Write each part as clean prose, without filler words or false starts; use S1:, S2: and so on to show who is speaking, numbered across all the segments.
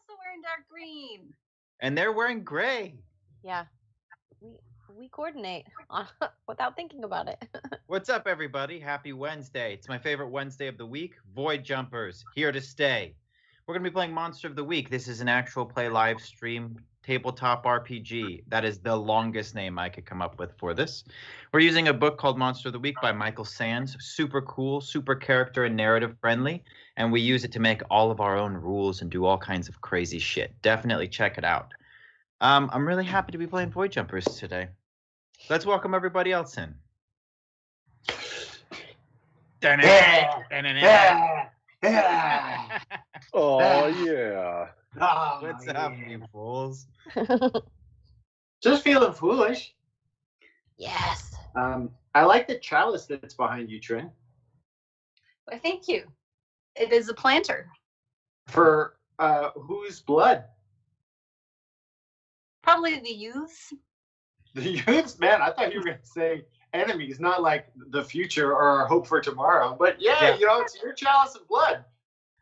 S1: also wearing dark green.
S2: And they're wearing gray.
S3: Yeah. We coordinate without thinking about it.
S2: What's up, everybody? Happy Wednesday. It's my favorite Wednesday of the week. Void Jumpers, here to stay. We're going to be playing Monster of the Week. This is an actual play live stream tabletop RPG. That is the longest name I could come up with for this. We're using a book called Monster of the Week by Michael Sands. Super cool, super character and narrative friendly. And we use it to make all of our own rules and do all kinds of crazy shit. Definitely check it out. I'm really happy to be playing Void Jumpers today. Let's welcome everybody else in.
S4: Oh, yeah.
S2: What's up, you fools?
S5: Just feeling foolish.
S3: Yes.
S5: I like the chalice that's behind you, Trin.
S1: Well, thank you. It is a planter.
S5: For whose blood?
S1: Probably the youth.
S5: The youths? Man, I thought you were going to say enemies, not like the future or hope for tomorrow. But yeah, you know, it's your chalice of blood.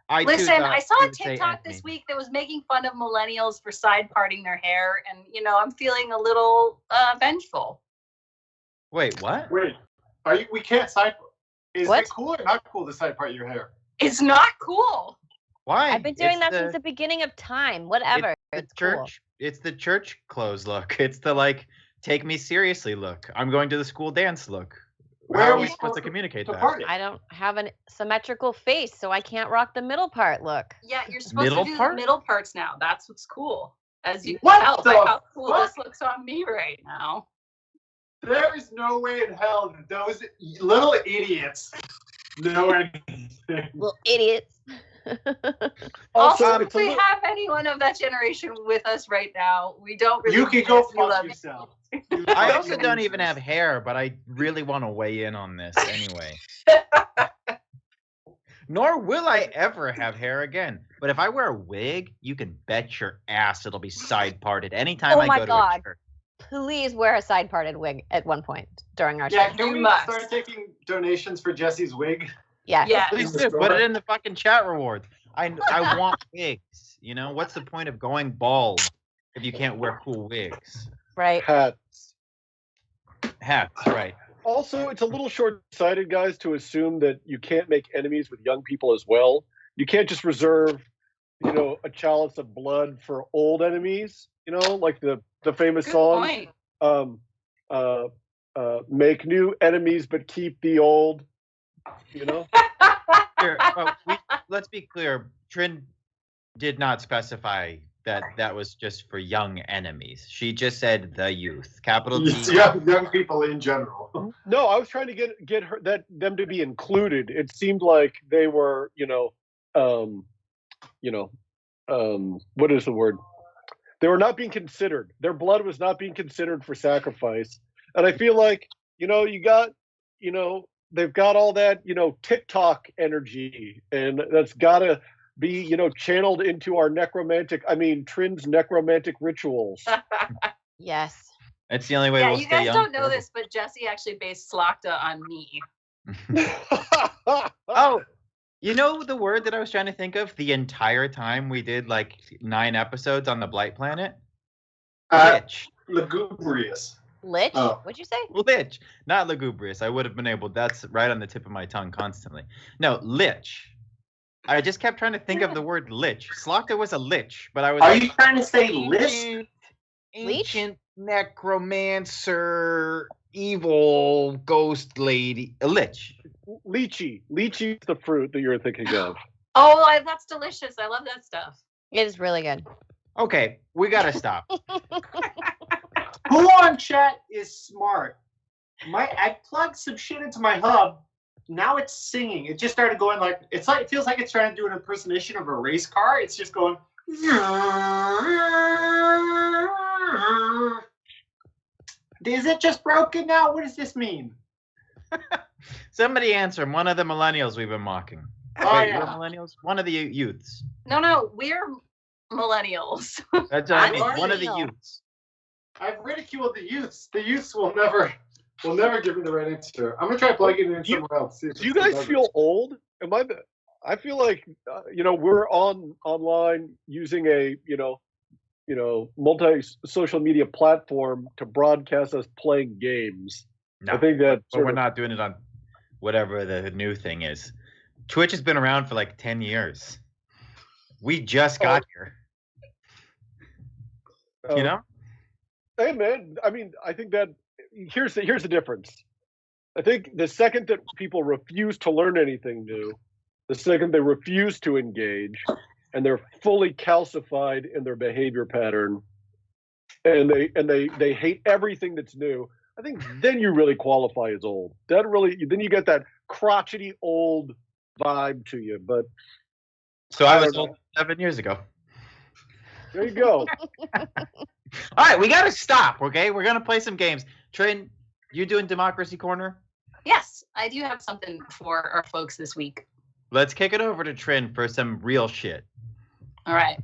S1: Listen, I saw a TikTok this week that was making fun of millennials for side parting their hair, and you know, I'm feeling a little vengeful.
S2: Wait, what?
S5: Wait, we can't side. Is it cool or not cool to side part your hair?
S1: It's not cool.
S2: Why?
S3: I've been doing that since the beginning of time. Whatever. It's
S2: church.
S3: Cool.
S2: It's the church clothes look. It's the like take me seriously look. I'm going to the school dance look. How are we supposed to communicate that?
S3: I don't have a symmetrical face, so I can't rock the middle part look.
S1: Yeah, you're supposed to do the middle parts now. That's what's cool. As you can tell by how cool this looks on me right now.
S5: There is no way in hell that those little idiots know anything.
S3: Little idiots.
S1: Also, if we have anyone of that generation with us right now, we don't really.
S5: You can go fuck yourself.
S2: I also don't even have hair, but I really want to weigh in on this anyway. Nor will I ever have hair again. But if I wear a wig, you can bet your ass it'll be side parted anytime I go to a church.
S3: Please wear a side parted wig at one point during our show.
S5: Yeah, can we start taking donations for Jesse's wig?
S3: Yeah.
S2: Please do. Put it in the fucking chat reward. I want wigs. You know, what's the point of going bald if you can't wear cool wigs?
S3: Right.
S4: Hats,
S2: right.
S4: Also, it's a little short-sighted, guys, to assume that you can't make enemies with young people as well. You can't just reserve, you know, a chalice of blood for old enemies. You know, like the famous song, make new enemies but keep the old. You know.
S2: Here, let's be clear. Trin did not specify that was just for young enemies. She just said the youth, capital T.
S5: Young people in general.
S4: No, I was trying to get them to be included. It seemed like they were, what is the word? They were not being considered. Their blood was not being considered for sacrifice. And I feel like, they've got all that, TikTok energy, and that's gotta be, channeled into our Trin's necromantic rituals.
S3: Yes.
S2: That's the only way we'll stay young.
S1: You guys don't know this, but Jesse actually based Slokta on me.
S2: Oh, you know the word that I was trying to think of the entire time we did like 9 episodes on the Blight Planet? Lich.
S5: Lugubrious.
S3: Lich?
S5: Oh.
S3: What'd you say?
S2: Lich, not lugubrious. I would have been able. That's right on the tip of my tongue constantly. No, lich. I just kept trying to think of the word lich. Slokta was a lich, but I was.
S5: Are you trying to say lich?
S2: Ancient necromancer, evil ghost lady, a lich.
S4: Lychee. Lychee is the fruit that you're thinking of.
S1: Oh, that's delicious. I love that stuff.
S3: It is really good.
S2: Okay, we gotta stop.
S5: Who on chat is smart? I plugged some shit into my hub. Now it's singing. It just started going it feels like it's trying to do an impersonation of a race car. It's just going. Is it just broken now? What does this mean?
S2: Somebody answer him. One of the millennials we've been mocking.
S5: Oh,
S2: Wait,
S5: yeah.
S2: you're millennials? One of the youths.
S1: No, we're millennials.
S2: That's what I mean. One of the youths.
S5: I've ridiculed the youths. The youths will never give me the right answer. I'm gonna try plugging it in somewhere else.
S4: Do you guys feel old? I feel like we're online using a multi social media platform to broadcast us playing games.
S2: No,
S4: I think that
S2: but we're not doing it on whatever the new thing is. Twitch has been around for like 10 years. We just got here. You know?
S4: Hey man, I mean, I think that here's the difference. I think the second that people refuse to learn anything new, the second they refuse to engage, and they're fully calcified in their behavior pattern, and they hate everything that's new, I think then you really qualify as old. Then you get that crotchety old vibe to you. But
S2: so I was old 7 years ago.
S4: There you go.
S2: All right, we got to stop, okay? We're going to play some games. Trin, you doing Democracy Corner?
S1: Yes, I do have something for our folks this week.
S2: Let's kick it over to Trin for some real shit.
S1: All right.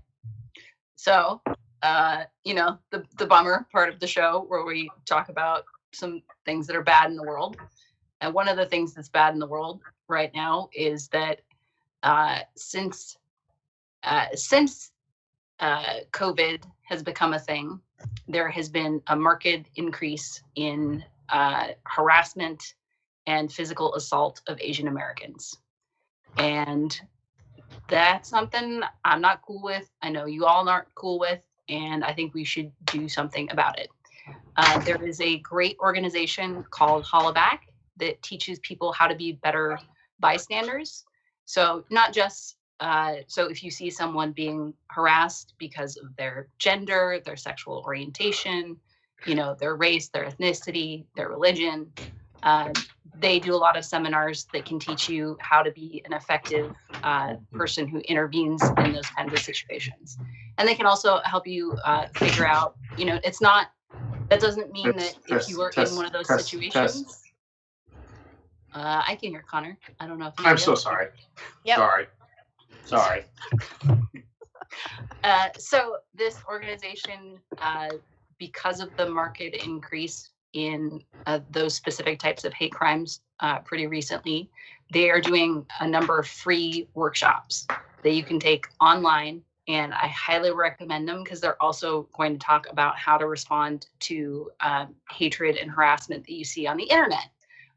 S1: So, the bummer part of the show where we talk about some things that are bad in the world. And one of the things that's bad in the world right now is that since COVID has become a thing, there has been a marked increase in harassment and physical assault of Asian Americans. And that's something I'm not cool with. I know you all aren't cool with, and I think we should do something about it. There is a great organization called Hollaback that teaches people how to be better bystanders. So not just so if you see someone being harassed because of their gender, their sexual orientation, their race, their ethnicity, their religion, they do a lot of seminars that can teach you how to be an effective person who intervenes in those kinds of situations. And they can also help you figure out, that doesn't mean that if you are in one of those situations. I can hear Connor. I don't know if
S5: I'm so sorry.
S3: Yep.
S5: Sorry.
S1: So this organization, because of the market increase in those specific types of hate crimes pretty recently, they are doing a number of free workshops that you can take online. And I highly recommend them because they're also going to talk about how to respond to hatred and harassment that you see on the internet,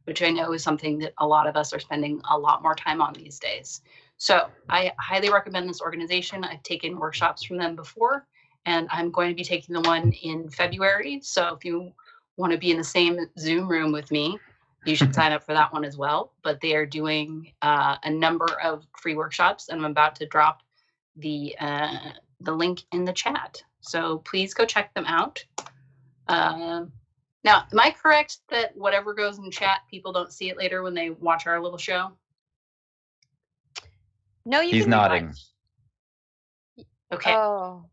S1: which I know is something that a lot of us are spending a lot more time on these days. So I highly recommend this organization. I've taken workshops from them before, and I'm going to be taking the one in February. So if you want to be in the same Zoom room with me, you should sign up for that one as well. But they are doing a number of free workshops, and I'm about to drop the link in the chat. So please go check them out. Now, am I correct that whatever goes in chat, people don't see it later when they watch our little show?
S3: No, you
S2: He's
S3: can
S2: nodding.
S1: Okay.
S3: Oh.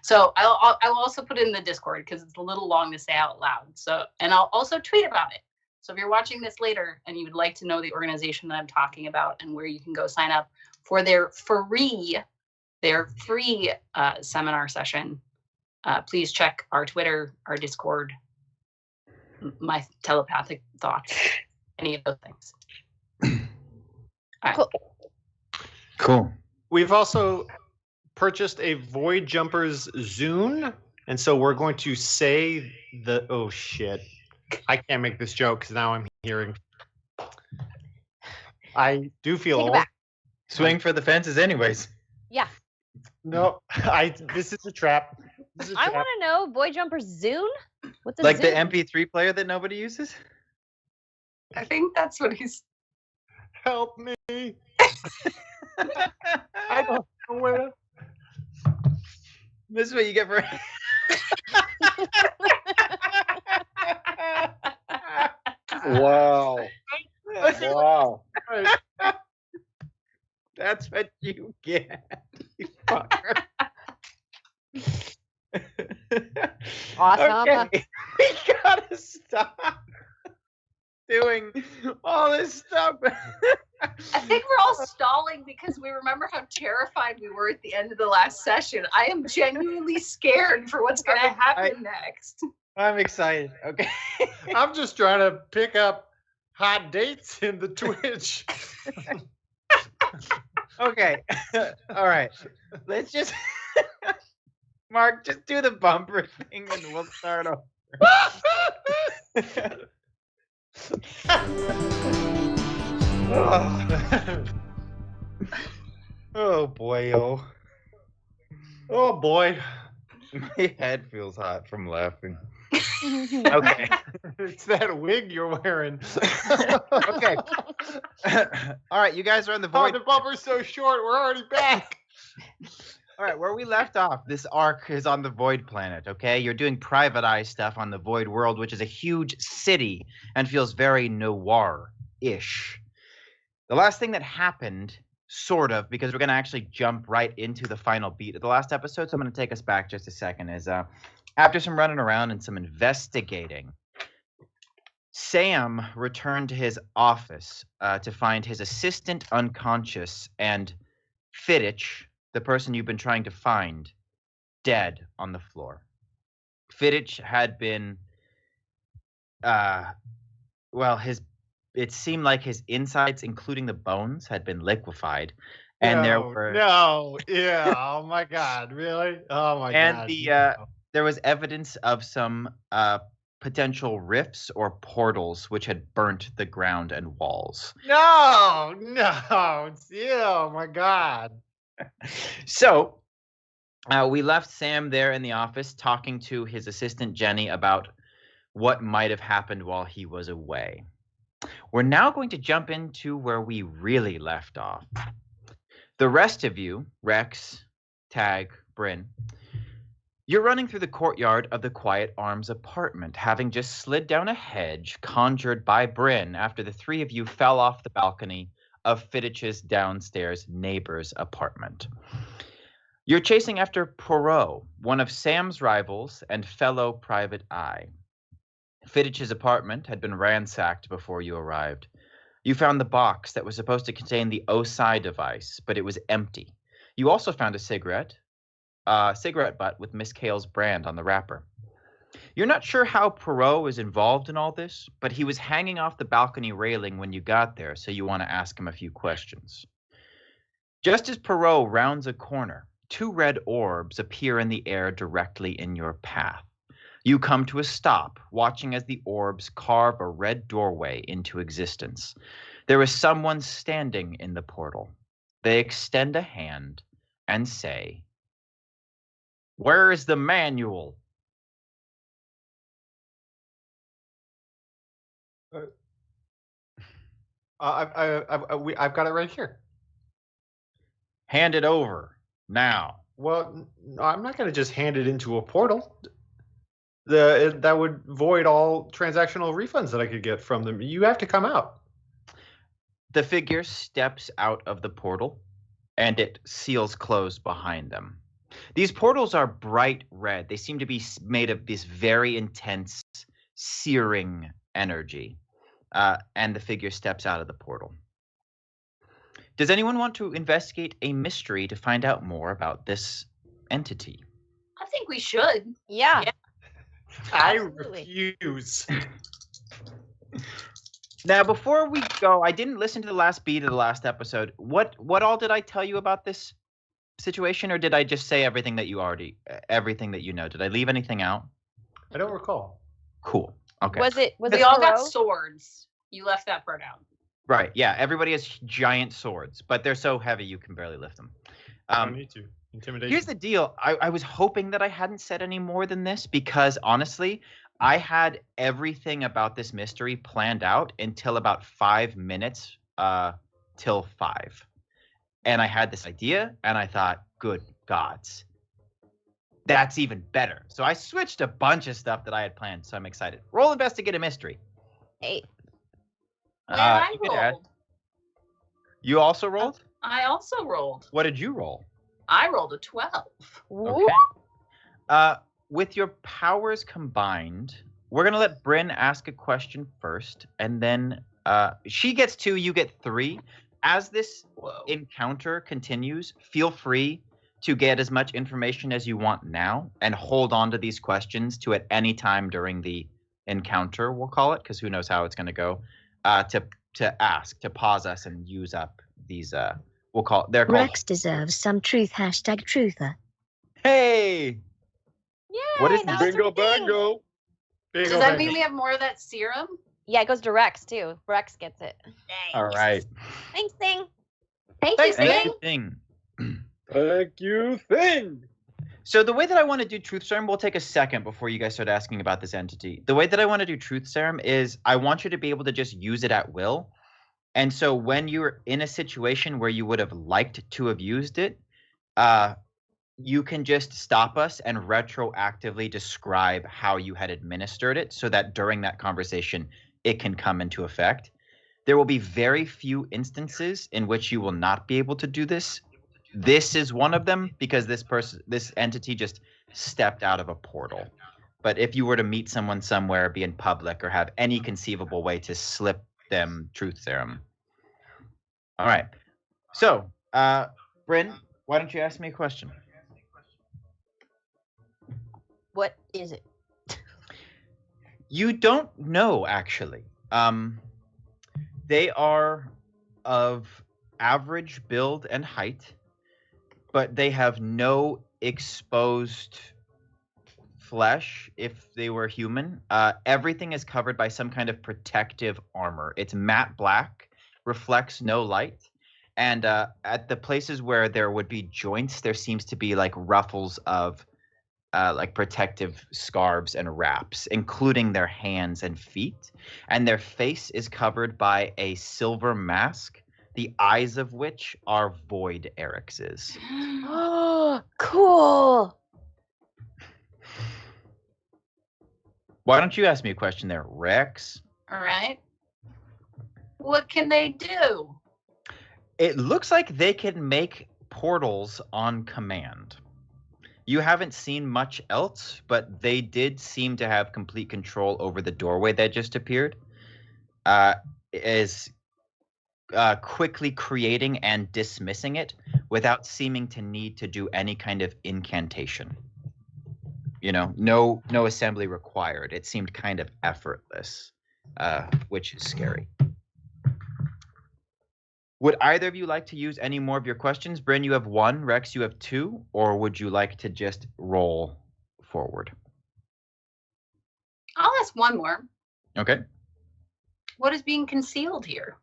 S1: So I will also put it in the Discord because it's a little long to say out loud. So, and I'll also tweet about it. So if you're watching this later and you would like to know the organization that I'm talking about and where you can go sign up for their free seminar session, please check our Twitter, our Discord, my telepathic thoughts, any of those things. All right.
S2: Cool.
S6: We've also purchased a Void Jumpers Zune, and so we're going to say the oh shit. I can't make this joke because now I'm hearing. I do feel
S3: Take it
S6: old.
S3: back.
S2: Swing for the fences anyways.
S3: Yeah.
S6: No, this is a trap. This is a
S3: I
S6: trap.
S3: want to know Boy Jumper Zune. What's a
S2: Like
S3: Zune?
S2: the MP3 player that nobody uses?
S1: I think that's what he's.
S6: Help me. I don't know where.
S2: This is what you get for.
S4: Wow. Wow.
S2: That's what you get. You fucker.
S3: Awesome.
S2: Okay. We gotta stop doing all this stuff.
S1: I think we're all stalling because we remember how terrified we were at the end of the last session. I am genuinely scared for what's going to happen next.
S2: I'm excited. Okay.
S6: I'm just trying to pick up hot dates in the Twitch.
S2: Okay. All right. Let's just Mark, just do the bumper thing and we'll start over. Oh boy, oh.
S6: Oh boy.
S2: My head feels hot from laughing. Okay.
S6: It's that wig you're wearing.
S2: Okay. All right, you guys are on the
S6: Oh,
S2: void.
S6: the bumper's so short. We're already back.
S2: All right, where we left off, this arc is on the Void planet, okay? You're doing private eye stuff on the Void world, which is a huge city and feels very noir-ish. The last thing that happened, sort of, because we're going to actually jump right into the final beat of the last episode, so I'm going to take us back just a second, is after some running around and some investigating, Sam returned to his office to find his assistant unconscious and Fittich, the person you've been trying to find, dead on the floor. Fittich had been, it seemed like his insides, including the bones, had been liquefied. And
S6: oh my God, really? Oh my God.
S2: And there was evidence of some potential rifts or portals which had burnt the ground and walls.
S6: No, oh my God.
S2: So we left Sam there in the office talking to his assistant Jenny about what might have happened while he was away. We're now going to jump into where we really left off. The rest of you, Rex, Tag, Bryn, you're running through the courtyard of the Quiet Arms apartment, having just slid down a hedge conjured by Bryn after the three of you fell off the balcony of Fittich's downstairs neighbor's apartment. You're chasing after Poirot, one of Sam's rivals and fellow Private Eye. Fittich's apartment had been ransacked before you arrived. You found the box that was supposed to contain the O-Psi device, but it was empty. You also found a cigarette butt with Miss Kale's brand on the wrapper. You're not sure how Poirot is involved in all this, but he was hanging off the balcony railing when you got there, so you want to ask him a few questions. Just as Poirot rounds a corner, two red orbs appear in the air directly in your path. You come to a stop, watching as the orbs carve a red doorway into existence. There is someone standing in the portal. They extend a hand and say, "Where is the manual?"
S6: I've got it right here.
S2: Hand it over now.
S6: Well, I'm not going to just hand it into a portal. That would void all transactional refunds that I could get from them. You have to come out.
S2: The figure steps out of the portal, and it seals closed behind them. These portals are bright red. They seem to be made of this very intense, searing energy. And the figure steps out of the portal. Does anyone want to investigate a mystery to find out more about this entity?
S1: I think we should.
S3: Yeah.
S6: I
S3: Absolutely.
S6: refuse.
S2: Now, before we go, I didn't listen to the last beat of the last episode. What all did I tell you about this situation, or did I just say everything that you know? Did I leave anything out?
S6: I don't recall.
S2: Cool. Okay.
S3: Was it
S1: We all got
S3: Poirot?
S1: swords. You left that part out.
S2: Right. Yeah. Everybody has giant swords, but they're so heavy you can barely lift them.
S6: I don't need to. Intimidation.
S2: Here's the deal. I was hoping that I hadn't said any more than this because honestly, I had everything about this mystery planned out until about 5 minutes till 5. And I had this idea and I thought, good gods, that's even better. So I switched a bunch of stuff that I had planned. So I'm excited. Roll investigate a mystery.
S3: 8.
S1: Well, I
S2: you can add.
S1: rolled.
S2: You also rolled?
S1: I also rolled.
S2: What did you roll?
S1: I rolled a 12.
S2: Okay. With your powers combined, we're going to let Bryn ask a question first, and then she gets 2, you get 3. As this encounter continues, feel free to get as much information as you want now and hold on to these questions to at any time during the encounter, we'll call it, because who knows how it's going to go, to ask, to pause us and use up these We'll call they're called.
S7: Rex deserves some truth. Hashtag truther.
S2: Hey,
S3: Yay!
S2: What is
S3: that
S2: this?
S3: was
S4: Bingo,
S3: everything.
S4: bango.
S1: Does that mean we have more of that serum?
S3: Yeah, it goes to Rex too. Rex gets it.
S2: all right.
S3: Thanks, Thing.
S1: Thank you,
S2: Thank
S1: Sting.
S2: you, Thing.
S4: Thank you, thing.
S2: So the way that I want to do truth serum, we'll take a second before you guys start asking about this entity. The way that I want to do truth serum is I want you to be able to just use it at will. And so when you're in a situation where you would have liked to have used it, you can just stop us and retroactively describe how you had administered it so that during that conversation, it can come into effect. There will be very few instances in which you will not be able to do this. This is one of them because this entity just stepped out of a portal. But if you were to meet someone somewhere, be in public, or have any conceivable way to slip them truth serum. All right. So, Bryn, why don't you ask me a question?
S3: What is it?
S2: You don't know, actually. They are of average build and height, but they have no exposed flesh if they were human. Everything is covered by some kind of protective armor. It's matte black, reflects no light, and at the places where there would be joints, there seems to be like ruffles of like protective scarves and wraps, including their hands and feet. And their face is covered by a silver mask, the eyes of which are void Eric's.
S3: Oh, cool.
S2: Why don't you ask me a question there, Rex?
S1: All right. What can they do?
S2: It looks like they can make portals on command. You haven't seen much else, but they did seem to have complete control over the doorway that just appeared. Quickly creating and dismissing it without seeming to need to do any kind of incantation. You know, no assembly required. It seemed kind of effortless, which is scary. Would either of you like to use any more of your questions? Bryn, you have one. Rex, you have two. Or would you like to just roll forward?
S1: I'll ask one more.
S2: Okay.
S1: What is being concealed here?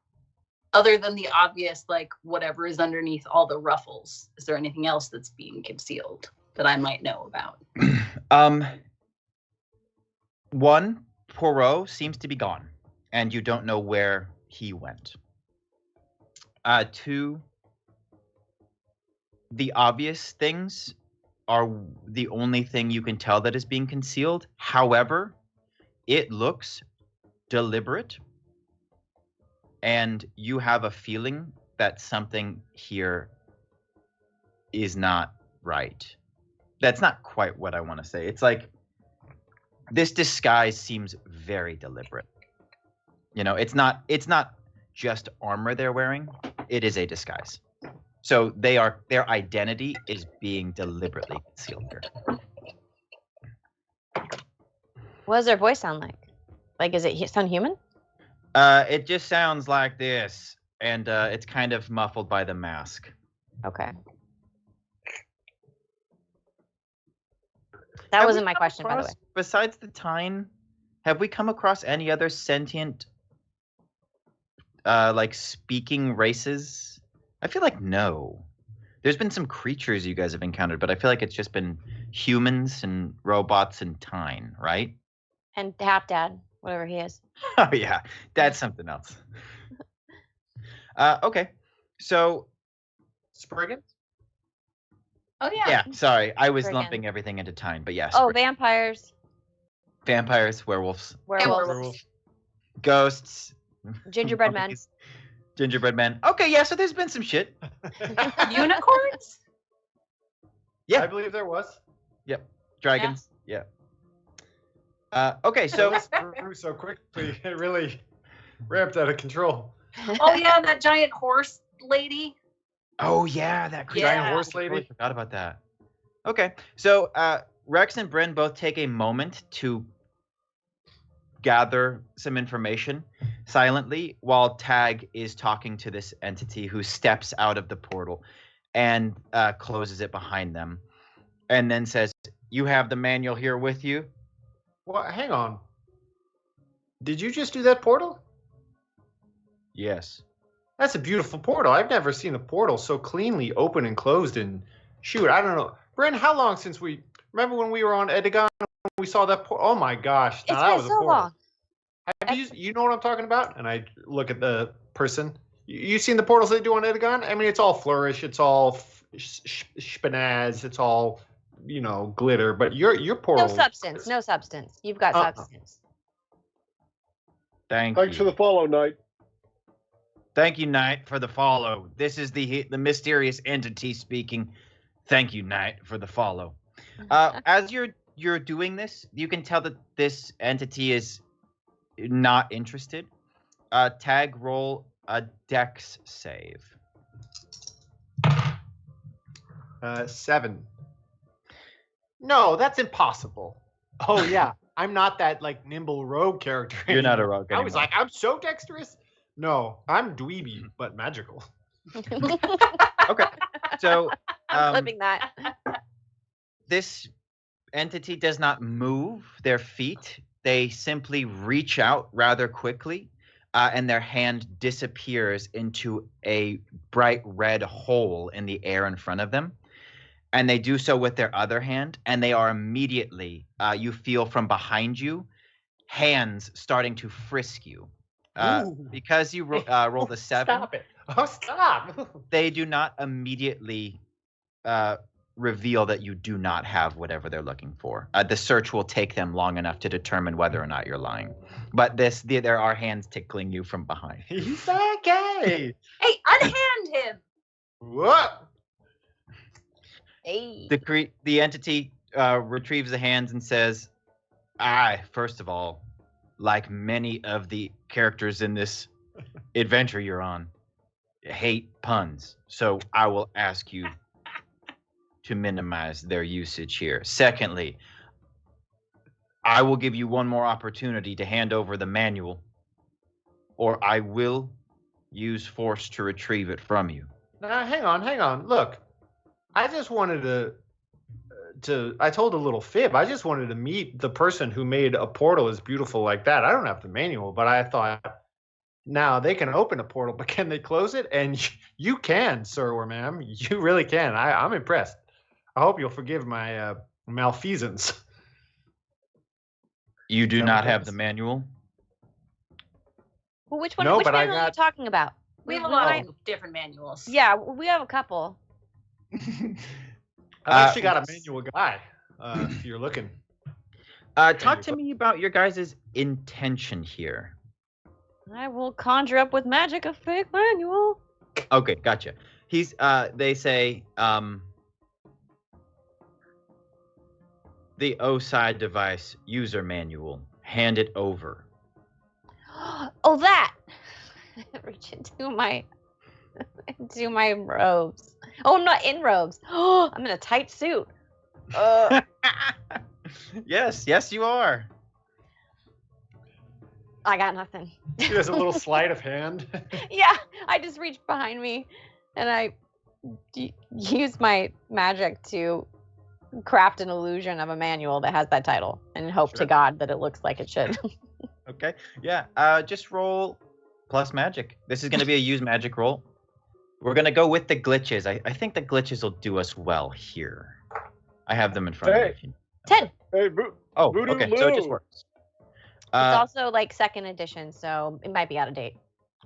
S1: Other than the obvious, like whatever is underneath all the ruffles, is there anything else that's being concealed that I might know about?
S2: One, Poirot seems to be gone, and you don't know where he went. Two, the obvious things are the only thing you can tell that is being concealed. However, it looks deliberate, and you have a feeling that something here is not right. That's not quite what I want to say. It's like this disguise seems very deliberate. You know, it's not just armor they're wearing. It is a disguise. So their identity is being deliberately concealed here.
S3: What does their voice sound like? Like, is it sound human?
S2: It just sounds like this, and it's kind of muffled by the mask.
S3: Okay. That wasn't my question, by the way.
S2: Besides the Tyne, have we come across any other sentient, like speaking races? I feel like no. There's been some creatures you guys have encountered, but I feel like it's just been humans and robots and Tyne, right?
S3: And Half Dad, whatever he is.
S2: Oh yeah, that's something else. Okay, so
S6: Spriggans?
S1: Oh yeah.
S2: yeah, sorry, I was
S3: Spriggan.
S2: lumping everything into Tyne, but yes.
S3: Oh, vampires.
S2: Vampires, werewolves,
S3: Werewolves.
S2: ghosts,
S3: Gingerbread men.
S2: mummies, gingerbread men. Okay, yeah, so there's been some shit.
S1: Unicorns?
S2: Yeah.
S6: I believe there was.
S2: Yep, dragons. Yeah. Okay, so
S6: Grew so quickly, it really ramped out of control.
S1: Oh yeah, that giant horse lady.
S2: oh yeah, that creature.
S1: Yeah.
S6: Giant horse
S2: I totally
S6: lady.
S2: forgot about that. Okay, so Rex and Bryn both take a moment to gather some information. silently while Tag is talking to this entity who steps out of the portal and closes it behind them, and then says, "You have the manual here with you?"
S6: Well, hang on. Did you just do that portal?
S2: Yes.
S6: That's a beautiful portal. I've never seen a portal so cleanly open and closed. And shoot, I don't know. Bryn, how long since we remember when we were on Edagon? We saw that portal. Oh my gosh! Now
S3: It's
S6: that
S3: been
S6: was a
S3: so
S6: portal.
S3: long.
S6: Have you know what I'm talking about? And I look at the person. You seen the portals they do on Edagon? I mean, it's all flourish. It's all spinaz. It's all glitter. But your portal.
S3: No substance. No substance. You've got substance.
S2: Thanks
S4: Thanks for the follow, Knight.
S2: Thank you, Knight, for the follow. This is the mysterious entity speaking. Thank you, Knight, for the follow. As you're doing this, you can tell that this entity is not interested. Tag, roll a dex save.
S6: 7. No, that's impossible. Oh yeah, I'm not that nimble rogue character.
S2: You're not a rogue
S6: I was
S2: anymore.
S6: like, I'm so dexterous. No, I'm dweeby but magical.
S2: Okay, so
S3: I'm flipping that.
S2: this entity does not move their feet. They simply reach out rather quickly, and their hand disappears into a bright red hole in the air in front of them. And they do so with their other hand, and they are immediately, you feel from behind you, hands starting to frisk you. Because you rolled a 7.
S6: Stop it. Oh, stop.
S2: They do not immediately reveal that you do not have whatever they're looking for. The search will take them long enough to determine whether or not you're lying. But there are hands tickling you from behind.
S6: He's okay.
S1: Hey, unhand him.
S6: What?
S3: Hey.
S2: The entity retrieves the hands and says, first of all, like many of the characters in this adventure you're on, hate puns. So I will ask you to minimize their usage here. Secondly, I will give you one more opportunity to hand over the manual, or I will use force to retrieve it from you.
S6: Now, hang on. Look, I just wanted I told a little fib. I just wanted to meet the person who made a portal as beautiful like that. I don't have the manual, but I thought, now they can open a portal, but can they close it? And you can, sir or ma'am. You really can. I'm impressed. I hope you'll forgive my malfeasance.
S2: You do not have the manual?
S3: Well, which one?
S6: No,
S3: which
S6: but I
S3: manual are you talking about?
S1: We have a
S3: What
S1: lot
S3: I-
S1: of different manuals.
S3: Yeah, we have a couple.
S6: I've actually got a manual guy, if you're looking.
S2: Talk to me about your guys' intention here.
S3: I will conjure up with magic a fake manual.
S2: Okay, gotcha. They say, the O-side device user manual. Hand it over.
S3: Oh, that! Reach into my robes. Oh, I'm not in robes. Oh, I'm in a tight suit.
S2: Yes, you are.
S3: I got nothing.
S6: There's a little sleight of hand.
S3: Yeah, I just reached behind me and I used my magic to craft an illusion of a manual that has that title and hope to God that it looks like it should.
S2: Okay, yeah. Just roll plus magic. This is going to be a use magic roll. We're going to go with the glitches. I think the glitches will do us well here. I have them in front of me.
S3: 10.
S4: Hey,
S2: Oh, okay, so it just works.
S3: It's also like second edition, so it might be out of date.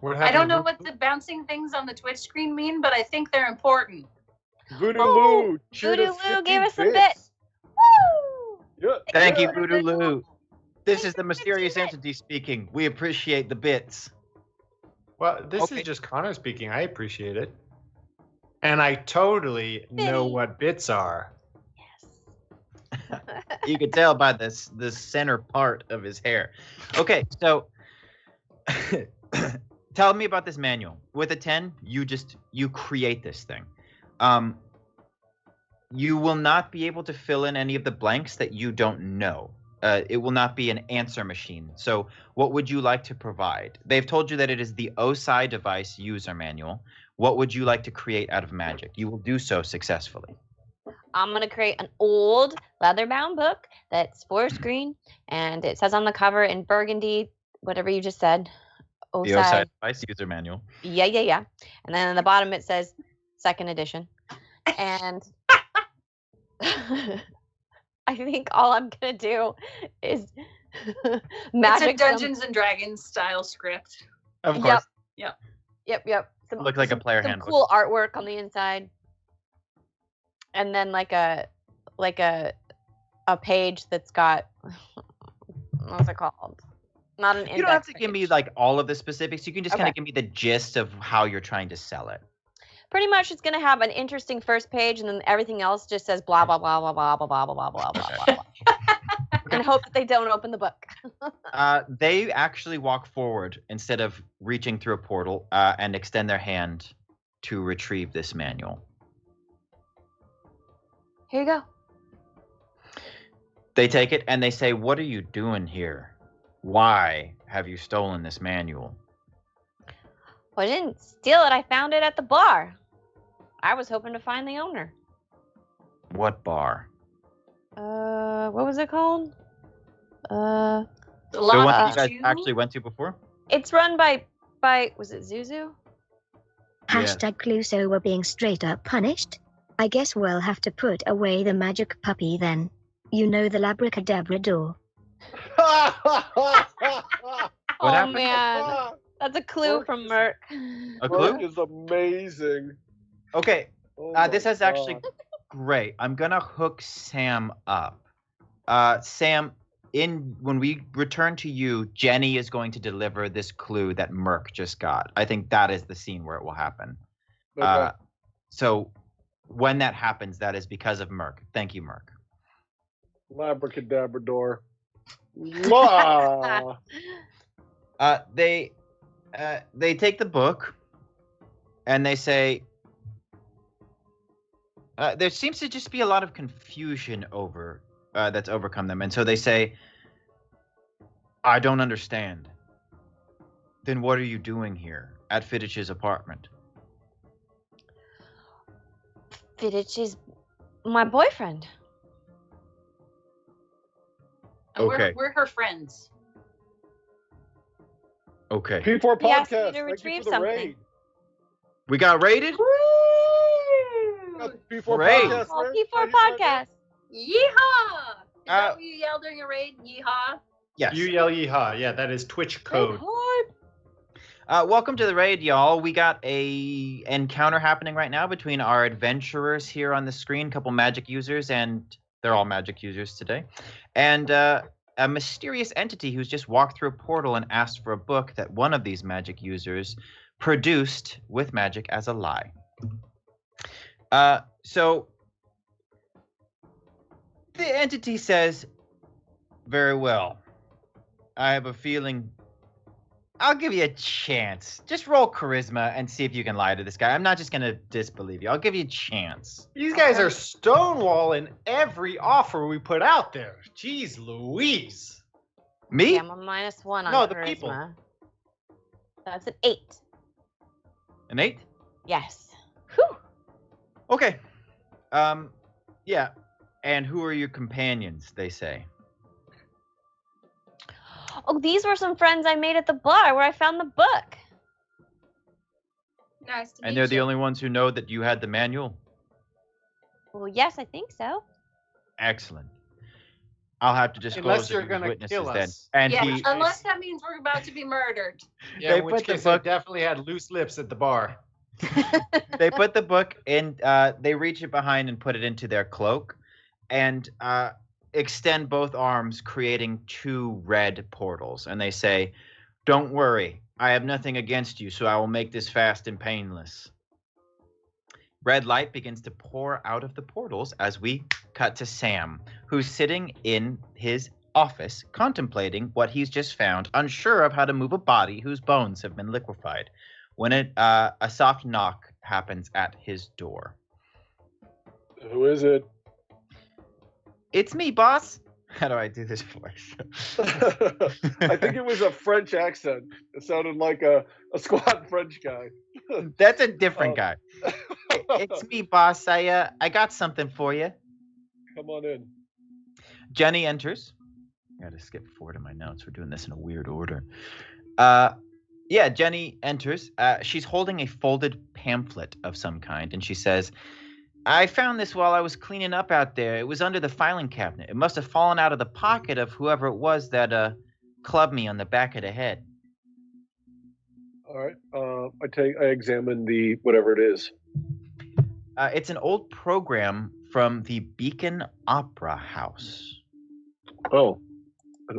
S1: I don't know what the bouncing things on the Twitch screen mean, but I think they're important.
S4: Voodoo
S3: Oh,
S4: Lou, cheered
S3: Voodoo
S4: us
S3: Lou
S4: 50
S3: gave us some
S4: bits.
S3: bits. Woo!
S4: Yeah,
S2: Thank you,
S4: yeah.
S2: Voodoo Lou. This is the
S3: Thank you,
S2: mysterious
S3: 50 bits.
S2: entity speaking. We appreciate the bits.
S6: Well, this
S2: Okay.
S6: is just Connor speaking. I appreciate it. And I totally know
S3: Bitty.
S6: what bits are.
S3: Yes.
S2: You can tell by the center part of his hair. Okay, so tell me about this manual. With a 10, you create this thing. You will not be able to fill in any of the blanks that you don't know. it will not be an answer machine. So what would you like to provide? They've told you that it is the OSI device user manual. What would you like to create out of magic? You will do so successfully.
S3: I'm going to create an old leather-bound book that's forest green, and it says on the cover in burgundy, whatever you just said,
S2: The
S3: OSI.
S2: OSI device user manual.
S3: Yeah. And then on the bottom it says second edition. And I think all I'm going to do is magic.
S1: It's a Dungeons and Dragons style script.
S2: Of course.
S3: Yep.
S2: Look like a player
S3: some
S2: handbook.
S3: cool artwork on the inside. And then like a page that's got what's it called? Not an index.
S2: You don't have to
S3: page.
S2: give me like all of the specifics. You can just kind
S3: Okay.
S2: of give me the gist of how you're trying to sell it.
S3: Pretty much it's gonna have an interesting first page, and then everything else just says blah blah blah blah blah blah blah blah blah blah blah blah. And hope that they don't open the book.
S2: They actually walk forward instead of reaching through a portal and extend their hand to retrieve this manual.
S3: Here you go.
S2: They take it and they say, "What are you doing here? Why have you stolen this manual?"
S3: Well, I didn't steal it. I found it at the bar. I was hoping to find the owner.
S2: What bar?
S3: What was it called?
S1: The
S2: The one that you
S1: Lava
S2: guys
S1: Jew?
S2: actually went to before?
S3: It's run by was it Zuzu?
S7: Hashtag clue, so we're being straight up punished. I guess we'll have to put away the magic puppy then. You know, the labracadabra door.
S2: What happened?
S3: Man, that's a clue
S4: Mark
S3: from
S4: is-
S3: Merc.
S2: A
S4: Mark
S2: clue?
S4: is amazing.
S2: Okay,
S4: Oh
S2: this
S4: my
S2: is actually
S4: God.
S2: great. I'm gonna hook Sam up. Sam, when we return to you, Jenny is going to deliver this clue that Merc just got. I think that is the scene where it will happen.
S4: Okay.
S2: So when that happens, that is because of Merc. Thank you, Merc.
S4: Labracadabra door. Mwah!
S2: They take the book and they say, there seems to just be a lot of confusion that's overcome them. And so they say, "I don't understand." "Then what are you doing here at Fiddich's apartment?"
S3: Fiddich is my boyfriend.
S1: And
S2: Okay.
S1: We're her friends.
S2: Okay.
S4: P4
S3: He asked me
S4: podcast.
S3: to
S4: Thank you
S3: retrieve
S4: for the
S3: something.
S4: raid.
S2: We got raided?
S4: Got the P4
S2: Raid.
S4: podcast.
S3: Well,
S4: right?
S3: P4
S4: Right here, right
S3: podcast.
S1: Yeehaw! Is that
S2: Uh,
S1: what you yell during a raid? Yeehaw!
S2: Yes.
S6: You yell yeehaw. Yeah, that is Twitch code.
S2: Welcome to the raid, y'all. We got a encounter happening right now between our adventurers here on the screen, a couple magic users, and they're all magic users today, and a mysterious entity who's just walked through a portal and asked for a book that one of these magic users produced with magic as a lie. So the entity says, "Very well. I have a feeling I'll give you a chance. Just roll charisma and see if you can lie to this guy. I'm not just going to disbelieve you. I'll give you a chance."
S6: These guys are stonewalling every offer we put out there. Jeez Louise.
S2: Me?
S3: Yeah, I'm a -1 on
S6: No, the
S3: charisma.
S6: people.
S3: That's an 8.
S2: An 8?
S3: Yes. Whew.
S2: Okay. Yeah. And who are your companions, they say?
S3: Oh, these were some friends I made at the bar where I found the book.
S1: Nice to meet
S2: And they're
S1: you.
S2: the only ones who know that you had the manual?
S3: Well, yes, I think so.
S2: Excellent. I'll have to disclose
S6: Unless
S2: to
S6: you're
S2: you
S6: gonna
S2: witnesses
S6: kill
S2: then.
S6: us.
S2: And
S1: Yeah,
S2: he,
S1: unless that means we're about to be murdered.
S6: Yeah,
S2: They
S6: in which
S2: put the
S6: case
S2: book-
S6: I definitely had loose lips at the bar.
S2: they put the book in, they reach it behind and put it into their cloak and extend both arms, creating 2 red portals. And they say, "Don't worry, I have nothing against you, so I will make this fast and painless." Red light begins to pour out of the portals as we cut to Sam, who's sitting in his office contemplating what he's just found, unsure of how to move a body whose bones have been liquefied, when a soft knock happens at his door.
S4: Who is it?
S2: "It's me, boss." How do I do this voice?
S4: I think it was a French accent. It sounded like a squat French guy.
S2: That's a different guy. It's me, boss. I got something for you.
S4: Come on in.
S2: Jenny enters. I gotta skip forward in my notes. We're doing this in a weird order. Yeah, Jenny enters. She's holding a folded pamphlet of some kind, and she says, I found this while I was cleaning up out there. It was under the filing cabinet. It must have fallen out of the pocket of whoever it was that clubbed me on the back of the head.
S4: All right. I examine the whatever it is.
S2: It's an old program from the Beacon Opera House.
S4: Oh.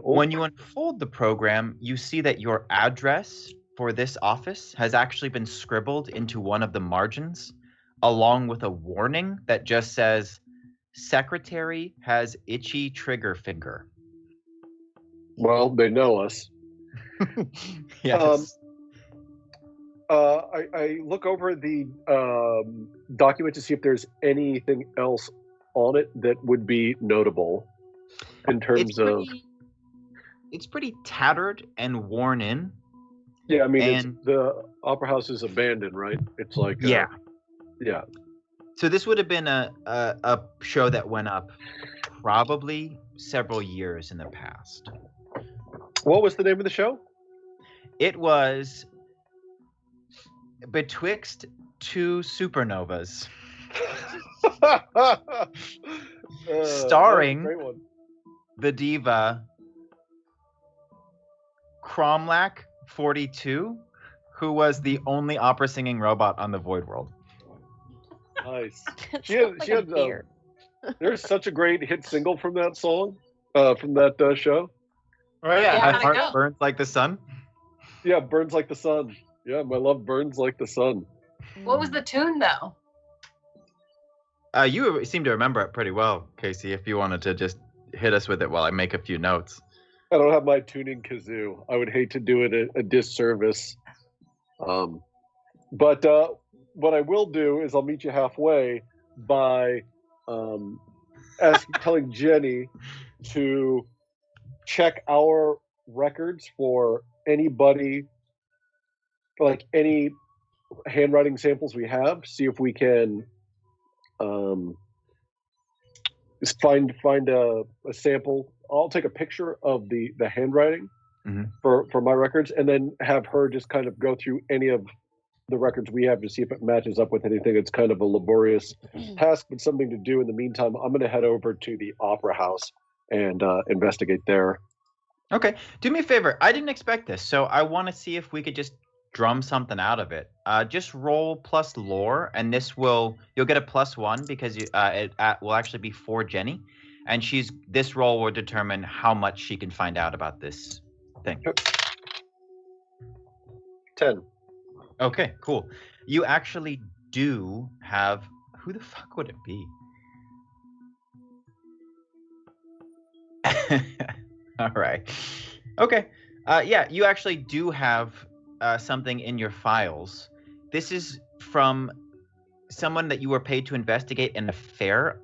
S2: When you unfold the program, you see that your address for this office has actually been scribbled into one of the margins, along with a warning that just says, Secretary has itchy trigger finger.
S4: Well, they know us.
S2: Yes.
S4: I look over the document to see if there's anything else on it that would be notable in terms of...
S2: It's pretty tattered and worn in.
S4: Yeah, I mean, the opera house is abandoned, right? It's like...
S2: Yeah.
S4: Yeah.
S2: So this would have been a show that went up probably several years in the past.
S4: What was the name of the show?
S2: It was Betwixt Two Supernovas. Starring the diva Cromlack 42, who was the only opera singing robot on the Void World.
S4: Nice. She had there's such a great hit single from that song, from that show.
S2: Oh yeah, My Heart Burns Like the Sun.
S4: Yeah, Burns Like the Sun. Yeah, my love burns like the sun.
S1: What was the tune though?
S2: You seem to remember it pretty well, Casey, if you wanted to just hit us with it while I make a few notes.
S4: I don't have my tuning kazoo. I would hate to do it a disservice. But what I will do is I'll meet you halfway by telling Jenny to check our records for anybody, for like any handwriting samples we have, see if we can find a sample. I'll take a picture of the handwriting for my records, and then have her just kind of go through any of the records we have to see if it matches up with anything. It's kind of a laborious task, but something to do. In the meantime, I'm going to head over to the opera house and investigate there.
S2: Okay, do me a favor. I didn't expect this, so I want to see if we could just drum something out of it. Just roll plus lore, and you'll get a +1 because it will actually be for Jenny, and this roll will determine how much she can find out about this thing.
S4: 10.
S2: Okay, cool. You actually do have... Who the fuck would it be? All right. Okay. Yeah, you actually do have something in your files. This is from someone that you were paid to investigate an affair.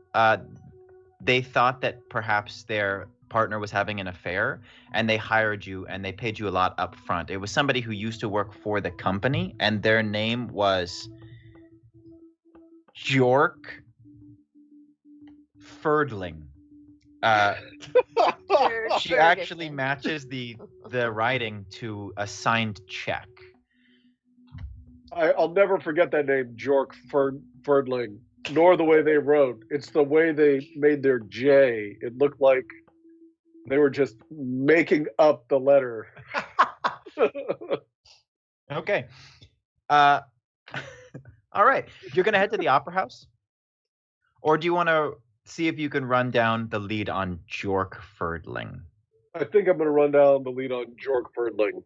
S2: They thought that perhaps their partner was having an affair, and they hired you, and they paid you a lot up front. It was somebody who used to work for the company, and their name was Jork Ferdling. She actually matches the writing to a signed check.
S4: I'll never forget that name, Jork Ferdling, nor the way they wrote. It's the way they made their J. It looked like they were just making up the letter.
S2: Okay. All right. You're going to head to the opera house? Or do you want to see if you can run down the lead on Jork Ferdling?
S4: I think I'm going to run down the lead on Jork Ferdling.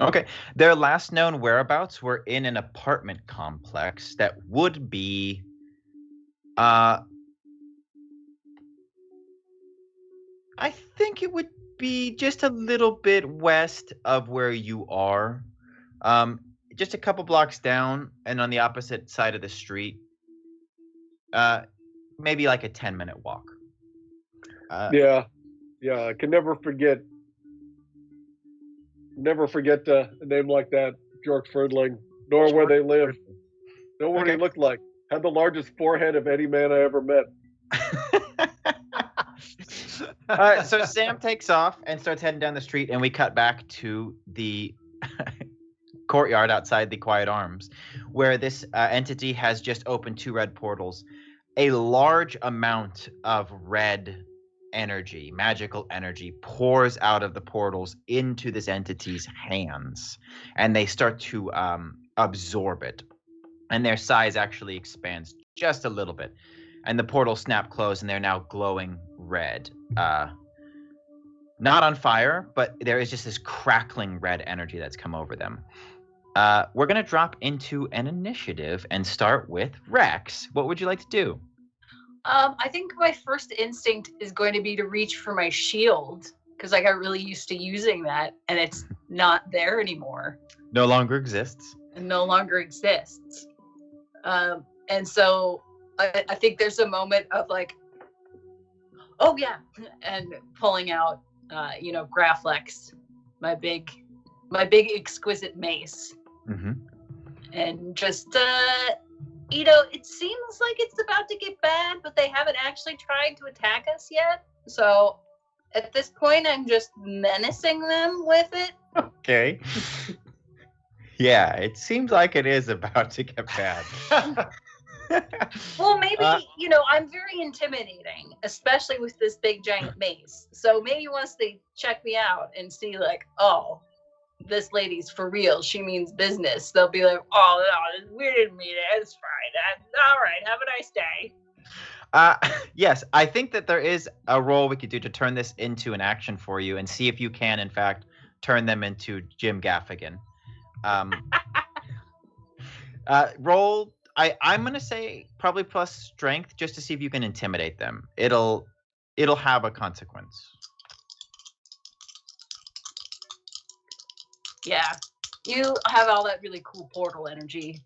S2: Okay. Their last known whereabouts were in an apartment complex that would be I think it would be just a little bit west of where you are. Just a couple blocks down and on the opposite side of the street. Maybe like a 10-minute walk.
S4: Yeah. Yeah, I can never forget a name like that, George Fridling, nor where they lived, nor what he looked like. Had the largest forehead of any man I ever met.
S2: So Sam takes off and starts heading down the street, and we cut back to the courtyard outside the Quiet Arms, where this entity has just opened 2 red portals. A large amount of red energy, magical energy, pours out of the portals into this entity's hands, and they start to absorb it. And their size actually expands just a little bit. And the portals snap closed, and they're now glowing red. Not on fire, but there is just this crackling red energy that's come over them. We're going to drop into an initiative and start with Rex. What would you like to do?
S1: I think my first instinct is going to be to reach for my shield, because I got really used to using that, and it's not there anymore.
S2: No longer exists.
S1: It no longer exists. And so I think there's a moment of like, oh yeah, and pulling out, Graflex, my big exquisite mace, and just, it seems like it's about to get bad, but they haven't actually tried to attack us yet. So at this point, I'm just menacing them with it.
S2: Okay. Yeah, it seems like it is about to get bad.
S1: Well, maybe, I'm very intimidating, especially with this big giant mace. So maybe he wants to check me out and see, like, oh, this lady's for real. She means business. They'll be like, oh, no, we didn't mean it. It's fine. All right. Have a nice day.
S2: Yes, I think that there is a roll we could do to turn this into an action for you and see if you can, in fact, turn them into Jim Gaffigan. Roll. I'm gonna say probably plus strength just to see if you can intimidate them. It'll have a consequence.
S1: Yeah, you have all that really cool portal energy,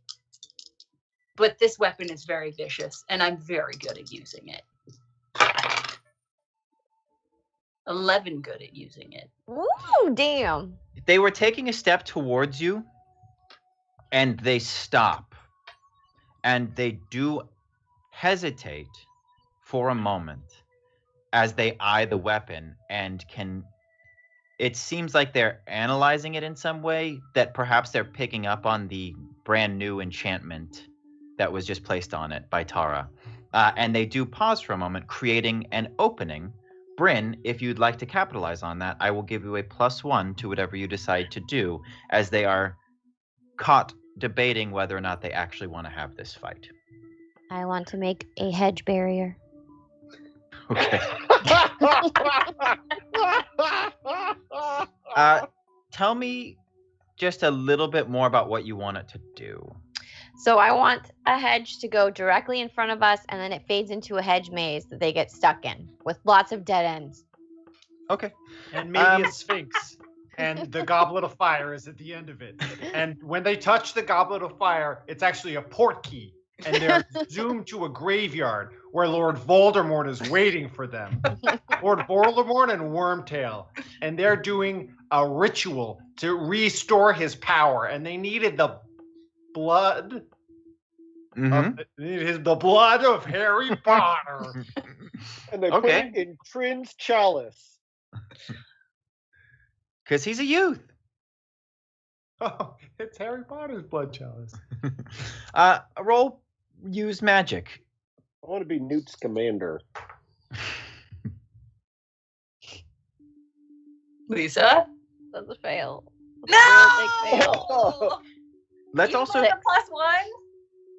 S1: but this weapon is very vicious, and I'm very good at using it. 11 good at using it.
S3: Ooh, damn.
S2: They were taking a step towards you, and they stop. And they do hesitate for a moment as they eye the weapon and it seems like they're analyzing it in some way, that perhaps they're picking up on the brand new enchantment that was just placed on it by Tara. And they do pause for a moment, creating an opening. Bryn, if you'd like to capitalize on that, I will give you a +1 to whatever you decide to do, as they are caught debating whether or not they actually want to have this fight.
S3: I want to make a hedge barrier.
S2: Okay. Tell me just a little bit more about what you want it to do.
S3: So I want a hedge to go directly in front of us, and then it fades into a hedge maze that they get stuck in with lots of dead ends.
S2: Okay.
S6: And maybe a sphinx. And the goblet of fire is at the end of it. And when they touch the goblet of fire, it's actually a port key. And they're zoomed to a graveyard where Lord Voldemort is waiting for them. Lord Voldemort and Wormtail. And they're doing a ritual to restore his power. And they needed the blood. The blood of Harry Potter.
S4: And they put it in Trin's chalice.
S2: Because he's a youth.
S6: Oh, it's Harry Potter's blood chalice.
S2: Roll use magic.
S4: I want to be Newt's commander.
S1: Lisa?
S3: That's a fail.
S1: No!
S3: Big fail.
S2: Let's
S1: you
S2: also
S1: want a +1?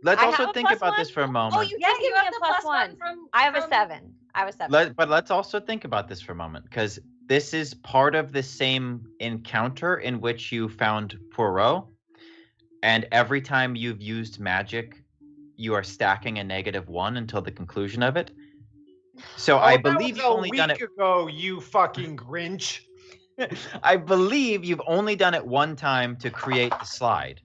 S2: let's
S3: I
S2: also
S3: have a
S2: think about
S3: +1?
S2: this for a moment.
S3: Oh, you
S1: Yeah,
S3: did give
S1: you
S3: me
S1: have
S3: a
S1: the
S3: +1.
S1: from.
S3: I have a 7.
S2: But let's also think about this for a moment, because this is part of the same encounter in which you found Poirot, and every time you've used magic, you are stacking a -1 until the conclusion of it. So I believe you've only done it
S6: ago, you fucking Grinch.
S2: I believe you've only done it one time to create the slide,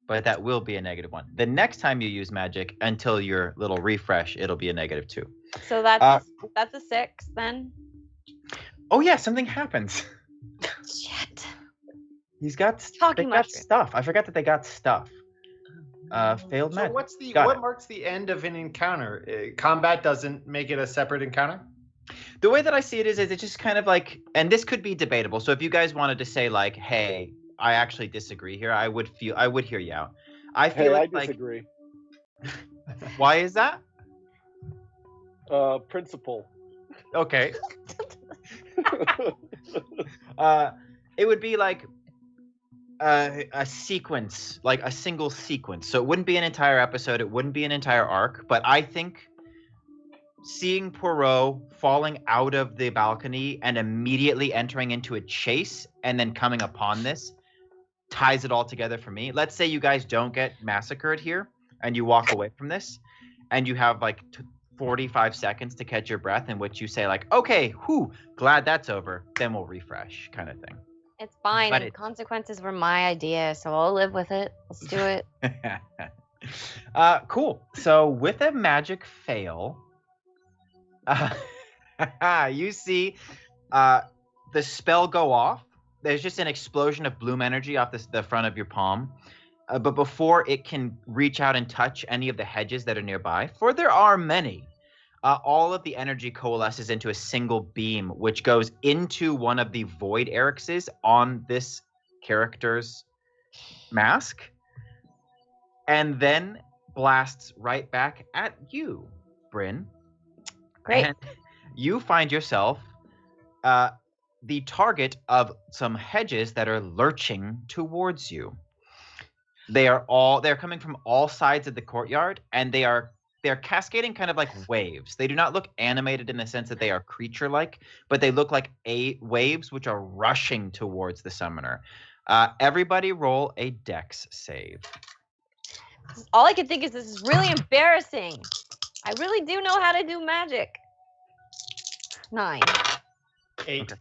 S2: but that will be a -1. The next time you use magic, until your little refresh, it'll be a -2.
S3: So that's a 6 then.
S2: Oh yeah, something happens.
S3: Shit.
S2: He's got
S3: Talking
S2: they got
S3: mushroom.
S2: stuff. I forgot that they got stuff. Failed
S6: So
S2: magic.
S6: what marks the end of an encounter? Combat doesn't make it a separate encounter?
S2: The way that I see it is it's just kind of like, and this could be debatable. So if you guys wanted to say like, hey, I actually disagree here, I would hear you out. I feel
S4: Hey, I
S2: it's like,
S4: disagree.
S2: why is that?
S4: Principle.
S2: Okay. It would be like a sequence, like a single sequence. So it wouldn't be an entire episode. It wouldn't be an entire arc. But I think seeing Poirot falling out of the balcony and immediately entering into a chase and then coming upon this ties it all together for me. Let's say you guys don't get massacred here and you walk away from this and you have like 45 seconds to catch your breath in which you say like, okay, whew, glad that's over. Then we'll refresh kind of thing.
S3: It's fine.
S2: But
S3: And consequences were my idea, so I'll live with it. Let's do it.
S2: Cool. So with a magic fail, you see the spell go off. There's just an explosion of bloom energy off the front of your palm. But before it can reach out and touch any of the hedges that are nearby, for there are many, all of the energy coalesces into a single beam, which goes into one of the void Erixes on this character's mask, and then blasts right back at you, Bryn.
S3: Great.
S2: And you find yourself the target of some hedges that are lurching towards you. They're coming from all sides of the courtyard, and they're cascading kind of like waves. They do not look animated in the sense that they are creature-like, but they look like waves which are rushing towards the summoner. Everybody roll a dex save.
S3: All I can think is this is really embarrassing. I really do know how to do magic. 9.
S6: 8.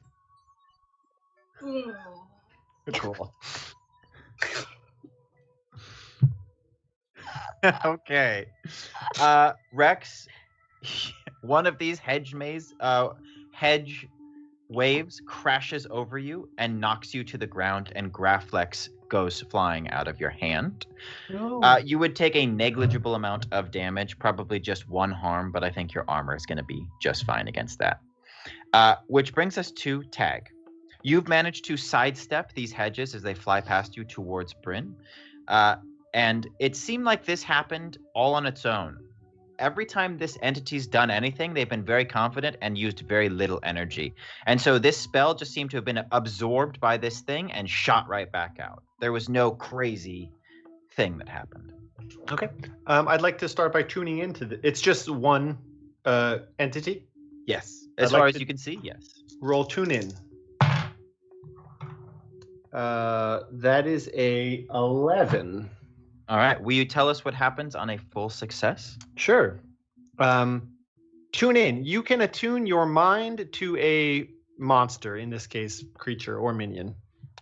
S6: Cool.
S2: Okay. Rex, one of these hedge waves crashes over you and knocks you to the ground, and Graflex goes flying out of your hand.
S6: No.
S2: You would take a negligible amount of damage, probably just 1 harm, but I think your armor is going to be just fine against that. Which brings us to Tag. You've managed to sidestep these hedges as they fly past you towards Bryn. And it seemed like this happened all on its own. Every time this entity's done anything, they've been very confident and used very little energy. And so this spell just seemed to have been absorbed by this thing and shot right back out. There was no crazy thing that happened.
S6: Okay. I'd like to start by tuning into it's just one entity.
S2: Yes. As
S6: I'd
S2: far
S6: like
S2: as you can see, yes.
S6: Roll tune in. That is a 11.
S2: All right. Will you tell us what happens on a full success?
S6: Sure. Tune in. You can attune your mind to a monster, in this case, creature or minion.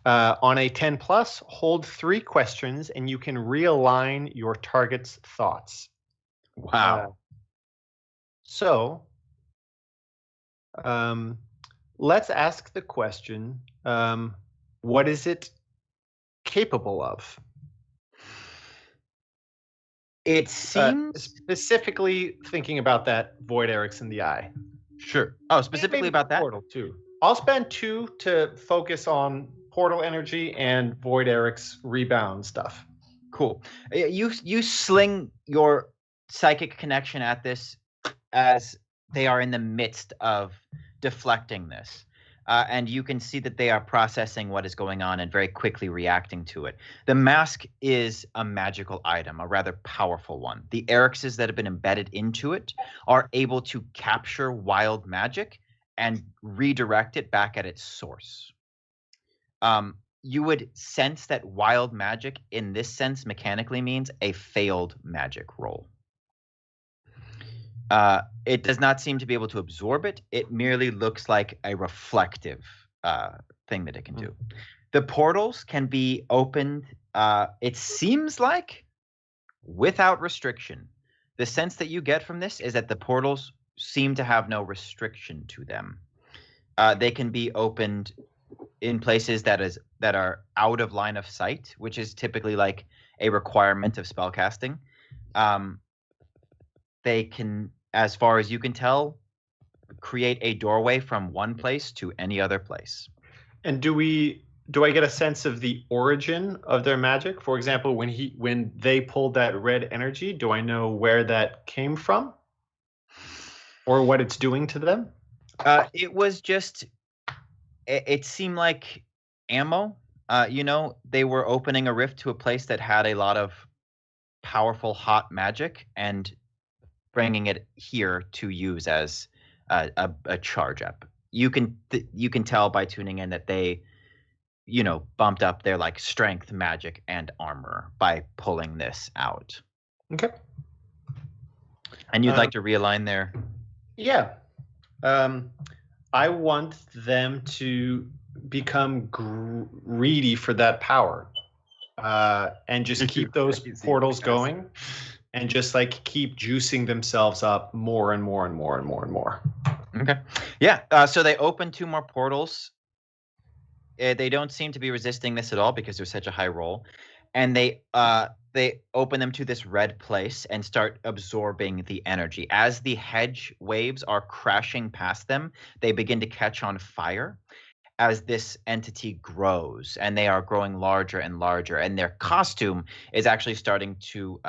S6: On a 10 plus, hold 3 questions and you can realign your target's thoughts.
S2: Wow.
S6: So, let's ask the question, what is it capable of?
S2: It seems
S6: specifically thinking about that Void Eric's in the eye.
S2: Sure. Oh, specifically
S6: Maybe
S2: about that?
S6: Portal too. I'll spend 2 to focus on portal energy and Void Eric's rebound stuff.
S2: Cool. You sling your psychic connection at this as they are in the midst of deflecting this. And you can see that they are processing what is going on and very quickly reacting to it. The mask is a magical item, a rather powerful one. The Erixes that have been embedded into it are able to capture wild magic and redirect it back at its source. You would sense that wild magic in this sense mechanically means a failed magic roll. It does not seem to be able to absorb it. It merely looks like a reflective thing that it can do. The portals can be opened, it seems like, without restriction. The sense that you get from this is that the portals seem to have no restriction to them. They can be opened in places that are out of line of sight, which is typically like a requirement of spellcasting. They can, as far as you can tell, create a doorway from one place to any other place.
S6: And do I get a sense of the origin of their magic? For example, when they pulled that red energy, do I know where that came from? Or what it's doing to them?
S2: It was just, it seemed like ammo. They were opening a rift to a place that had a lot of powerful hot magic and bringing it here to use as a charge up. You can tell by tuning in that they, bumped up their like strength, magic, and armor by pulling this out.
S6: Okay.
S2: And you'd like to realign their.
S6: Yeah. I want them to become greedy for that power, and just keep those portals going, and just like keep juicing themselves up more and more and more and more and more.
S2: Okay. Yeah. So they open 2 more portals. They don't seem to be resisting this at all because there's such a high roll, and they open them to this red place and start absorbing the energy. As the hedge waves are crashing past them, they begin to catch on fire as this entity grows, and they are growing larger and larger, and their costume is actually starting to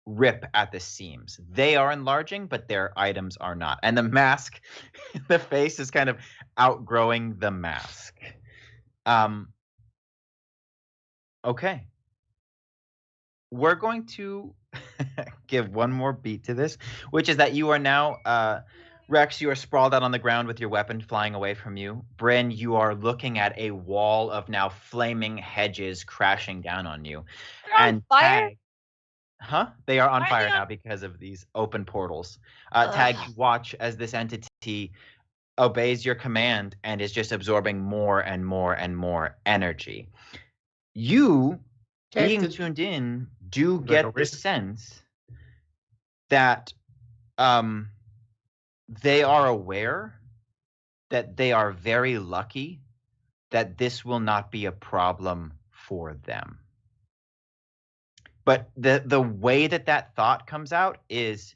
S2: rip at the seams. They are enlarging, but their items are not. And the mask, the face is kind of outgrowing the mask. Okay. We're going to give one more beat to this, which is that you are now, Rex, you are sprawled out on the ground with your weapon flying away from you. Bryn, you are looking at a wall of now flaming hedges crashing down on you.
S3: They're on fire?
S2: Tag, they are on
S3: Why are
S2: fire
S3: they
S2: now because of these open portals. Tag, you watch as this entity obeys your command and is just absorbing more and more and more energy. You, being tuned in, do get the sense that they are aware that they are very lucky that this will not be a problem for them. But the way that thought comes out is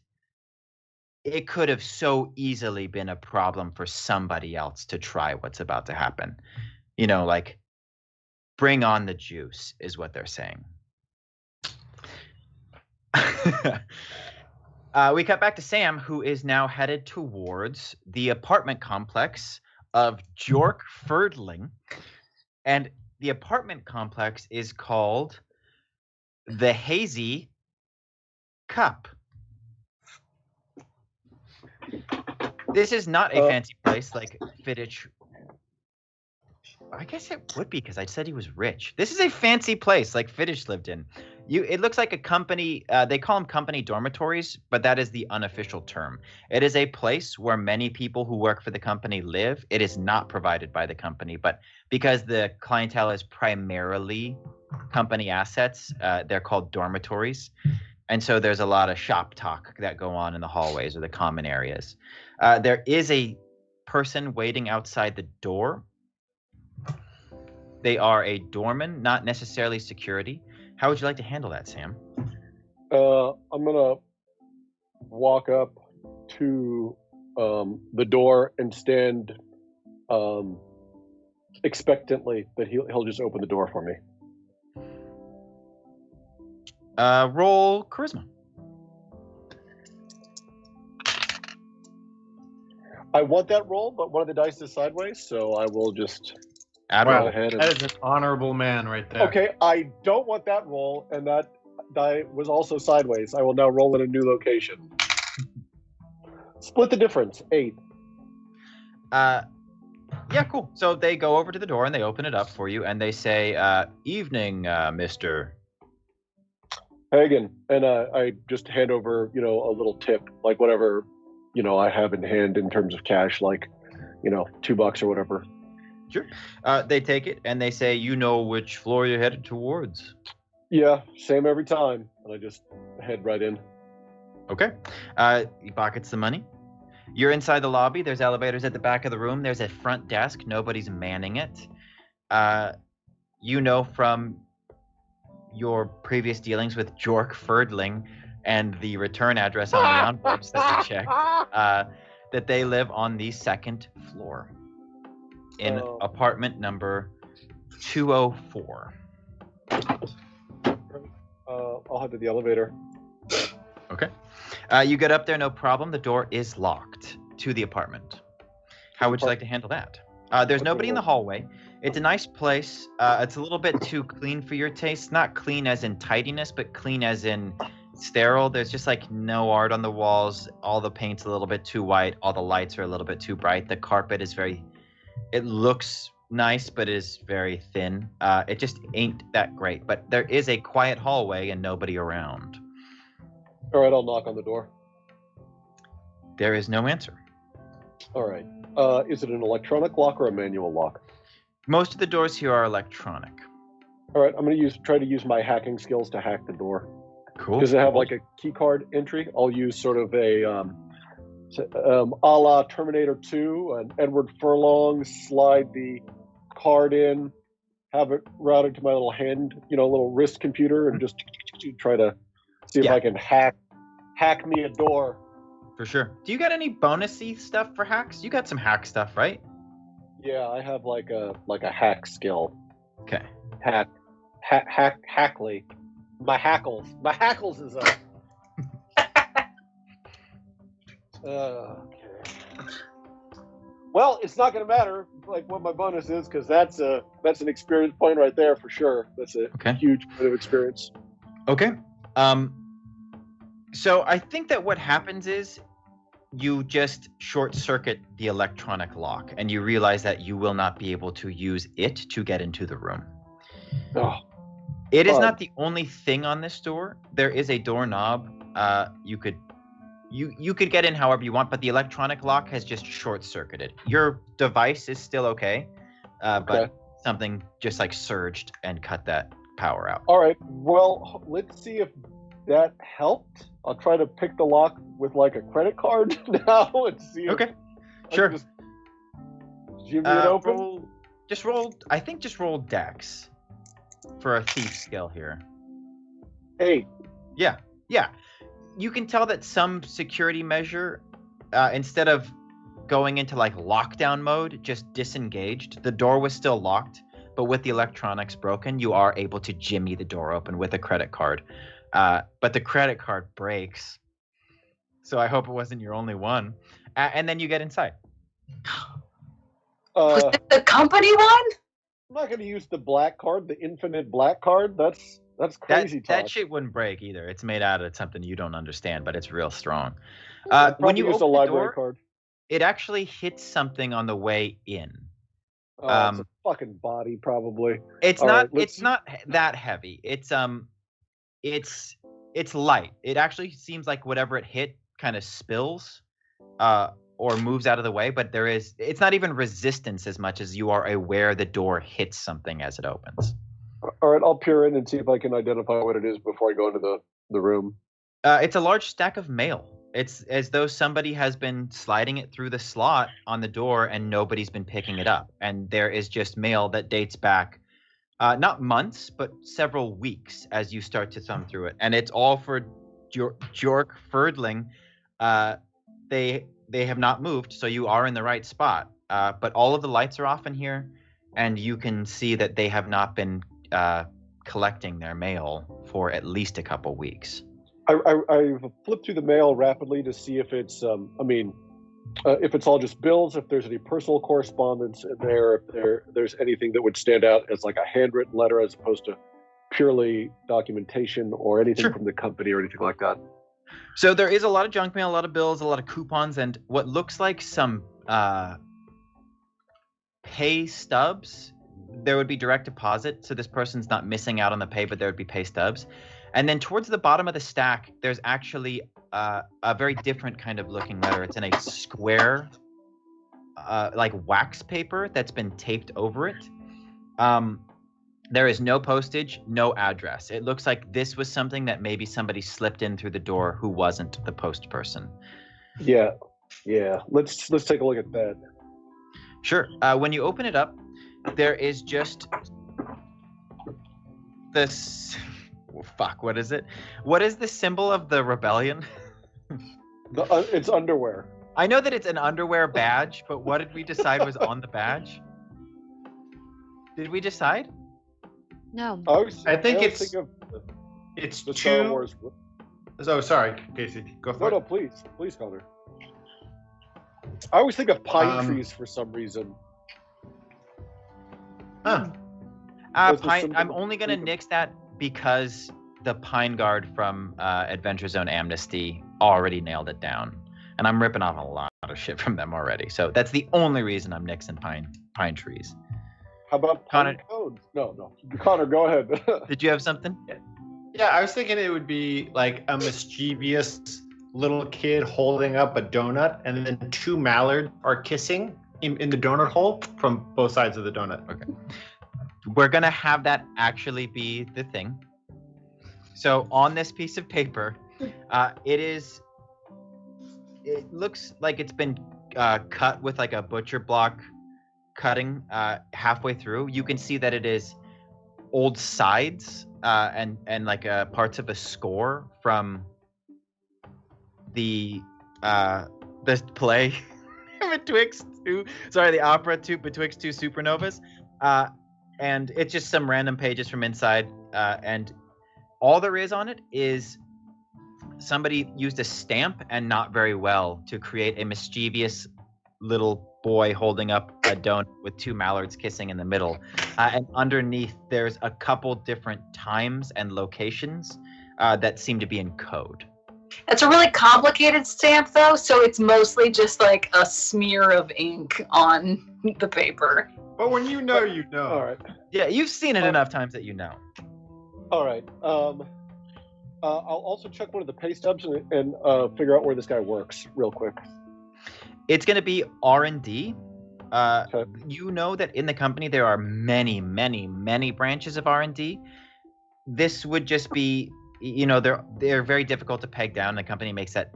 S2: it could have so easily been a problem for somebody else to try what's about to happen. Like, bring on the juice is what they're saying. We cut back to Sam, who is now headed towards the apartment complex of Jork Ferdling. And the apartment complex is called the Hazy Cup. This is not a fancy place like Fittich. I guess it would be because I said he was rich. This is a fancy place like Fittich lived in. It looks like a company. They call them company dormitories, but that is the unofficial term. It is a place where many people who work for the company live. It is not provided by the company, but because the clientele is primarily company assets, they're called dormitories. And so there's a lot of shop talk that go on in the hallways or the common areas. There is a person waiting outside the door. They are a doorman, not necessarily security. How would you like to handle that, Sam?
S4: I'm gonna walk up to the door and stand expectantly that he'll just open the door for me.
S2: Roll charisma.
S4: I want that roll, but one of the dice is sideways, so I will just
S2: add
S4: roll ahead.
S6: That is an honorable man right there.
S4: Okay, I don't want that roll, and that die was also sideways. I will now roll in a new location. Split the difference. 8.
S2: Yeah, cool. So they go over to the door and they open it up for you, and they say, "Evening, Mr.
S4: Hagen," and I just hand over, a little tip, like whatever, I have in hand in terms of cash, like, $2 or whatever.
S2: Sure. They take it and they say, "You know which floor you're headed towards?"
S4: Yeah, same every time, and I just head right in.
S2: Okay. He pockets the money, You're inside the lobby. There's elevators at the back of the room. There's a front desk. Nobody's manning it. You know from your previous dealings with Jork Ferdling and the return address on the envelopes that you checked, that they live on the second floor in apartment number 204.
S4: I'll head to the elevator.
S2: Okay. You get up there, no problem. The door is locked to the apartment. How would you like to handle that? There's nobody in the hallway. It's a nice place. It's a little bit too clean for your taste. Not clean as in tidiness, but clean as in sterile. There's just like no art on the walls. All the paint's a little bit too white. All the lights are a little bit too bright. The carpet is it looks nice, but is very thin. It just ain't that great. But there is a quiet hallway and nobody around.
S4: All right, I'll knock on the door.
S2: There is no answer.
S4: All right. Is it an electronic lock or a manual lock?
S2: Most of the doors here are electronic.
S4: All right, I'm going to try to use my hacking skills to hack the door.
S2: Cool.
S4: Does it have like a key card entry? I'll use sort of a a la Terminator 2, an Edward Furlong, slide the card in, have it routed to my little little wrist computer, and just try to see if I can hack me a door.
S2: For sure. Do you got any bonusy stuff for hacks? You got some hack stuff, right?
S4: Yeah, I have like a hack skill.
S2: Okay.
S4: Hackly. My hackles is up. Okay. Well, it's not going to matter like what my bonus is, because that's an experience point right there for sure. That's a huge point of experience.
S2: Okay. So I think that what happens is you just short circuit the electronic lock, and you realize that you will not be able to use it to get into the room.
S4: Oh.
S2: It is not the only thing on this door. There is a doorknob. You could get in however you want, but the electronic lock has just short circuited. Your device is still okay, but something just like surged and cut that power out.
S4: All right. Well, let's see if that helped. I'll try to pick the lock with like a credit card now and see.
S2: Okay. Sure.
S4: Just jimmy it open.
S2: I think just roll Dex for a thief skill here.
S4: 8.
S2: Yeah. You can tell that some security measure, instead of going into like lockdown mode, just disengaged. The door was still locked, but with the electronics broken, you are able to jimmy the door open with a credit card. But the credit card breaks. So I hope it wasn't your only one. And then you get inside.
S1: Was it the company one?
S4: I'm not going to use the black card, the infinite black card. That's crazy talk.
S2: That shit wouldn't break either. It's made out of something you don't understand, but it's real strong.
S4: When you use a library card,
S2: it actually hits something on the way in.
S4: Oh, it's a fucking body, probably.
S2: It's not that heavy. It's light. It actually seems like whatever it hit kind of spills or moves out of the way, but it's not even resistance as much as you are aware the door hits something as it opens.
S4: All right, I'll peer in and see if I can identify what it is before I go into the room.
S2: It's a large stack of mail. It's as though somebody has been sliding it through the slot on the door and nobody's been picking it up. And there is just mail that dates back not months, but several weeks as you start to thumb through it. And it's all for Jork Ferdling. They have not moved, so you are in the right spot. But all of the lights are off in here, and you can see that they have not been collecting their mail for at least a couple weeks.
S4: I've flipped through the mail rapidly to see if it's, if it's all just bills, if there's any personal correspondence in there, if there's anything that would stand out as like a handwritten letter as opposed to purely documentation or anything from the company or anything like that.
S2: So there is a lot of junk mail, a lot of bills, a lot of coupons, and what looks like some pay stubs. There would be direct deposit, so this person's not missing out on the pay, but there would be pay stubs. And then towards the bottom of the stack, there's actually a very different kind of looking letter. It's in a square, like wax paper that's been taped over it. There is no postage, no address. It looks like this was something that maybe somebody slipped in through the door who wasn't the post person.
S4: Yeah. Yeah, let's take a look at that.
S2: Sure. When you open it up, there is just this. Fuck. What is it? What is the symbol of the rebellion?
S4: It's underwear.
S2: I know that it's an underwear badge, but what did we decide was on the badge? Did we decide?
S3: No.
S6: I think
S4: always
S6: it's
S4: of
S6: it's
S4: the Star
S6: two.
S4: Wars.
S6: Oh, sorry, Casey. Go for
S4: No,
S6: it.
S4: please, Connor. I always think of pine
S6: Um,
S4: trees for some reason.
S6: Huh.
S4: Was there
S2: Pine.
S4: something
S2: I'm
S4: with
S2: only gonna
S4: freedom?
S2: nix that because the Pine Guard from Adventure Zone Amnesty already nailed it down, and I'm ripping off a lot of shit from them already. So that's the only reason I'm nixing pine trees.
S4: How about pine
S2: Connor-
S4: cones? No. Connor, go ahead.
S2: Did you have something?
S6: Yeah, I was thinking it would be like a mischievous little kid holding up a donut, and then two mallards are kissing in the donut hole from both sides of the donut.
S2: Okay. We're gonna have that actually be the thing. So on this piece of paper, it looks like it's been cut with like a butcher block cutting halfway through. You can see that it is old sides and like parts of a score from the play the opera betwixt two supernovas, and it's just some random pages from inside, and all there is on it is somebody used a stamp and not very well to create a mischievous little boy holding up a donut with two mallards kissing in the middle, and underneath there's a couple different times and locations that seem to be in code.
S1: It's a really complicated stamp, though, so it's mostly just like a smear of ink on the paper.
S6: But when you know, you know.
S4: All right.
S2: Yeah, you've seen it enough times that you know.
S4: All right. I'll also check one of the pay stubs and figure out where this guy works real quick.
S2: It's going to be R&D.
S4: Okay.
S2: You know that in the company there are many, many, many branches of R&D. This would just be, they're very difficult to peg down. The company makes that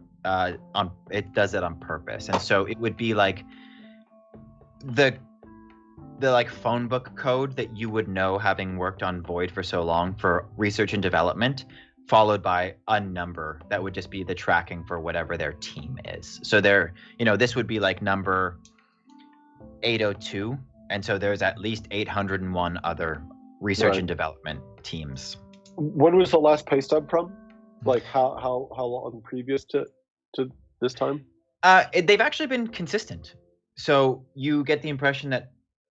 S2: it does it on purpose, and so it would be like the like phone book code that you would know having worked on Void for so long for research and development, followed by a number that would just be the tracking for whatever their team is. So this would be like number 802, and so there's at least 801 other research and development teams.
S4: When was the last pay stub from? Like how long previous to this time?
S2: They've actually been consistent. So you get the impression that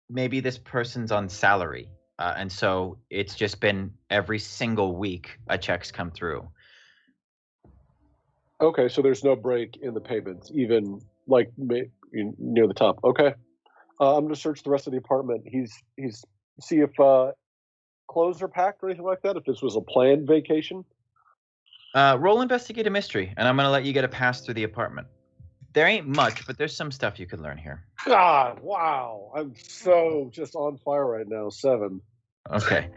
S2: maybe this person's on salary, and so it's just been every single week a check's come through.
S4: Okay, so there's no break in the payments, even like near the top. Okay, I'm gonna search the rest of the apartment. He's see if clothes are packed or anything like that. If this was a planned vacation.
S2: Roll investigate a mystery, and I'm gonna let you get a pass through the apartment. There ain't much, but there's some stuff you could learn here.
S4: God, wow, I'm so just on fire right now. 7.
S2: Okay.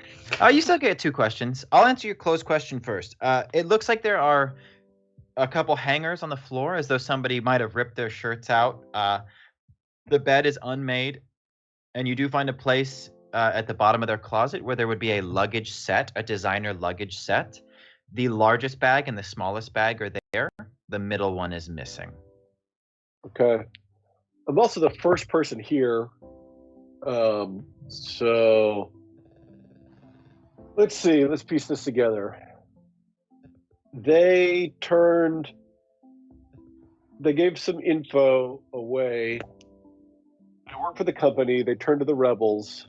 S2: You still get 2 questions. I'll answer your closed question first. It looks like there are a couple hangers on the floor, as though somebody might have ripped their shirts out. The bed is unmade, and you do find a place at the bottom of their closet where there would be a luggage set, a designer luggage set. The largest bag and the smallest bag are there. The middle one is missing.
S4: Okay. I'm also the first person here. So let's see. Let's piece this together. They gave some info away. They work for the company. They turned to the rebels.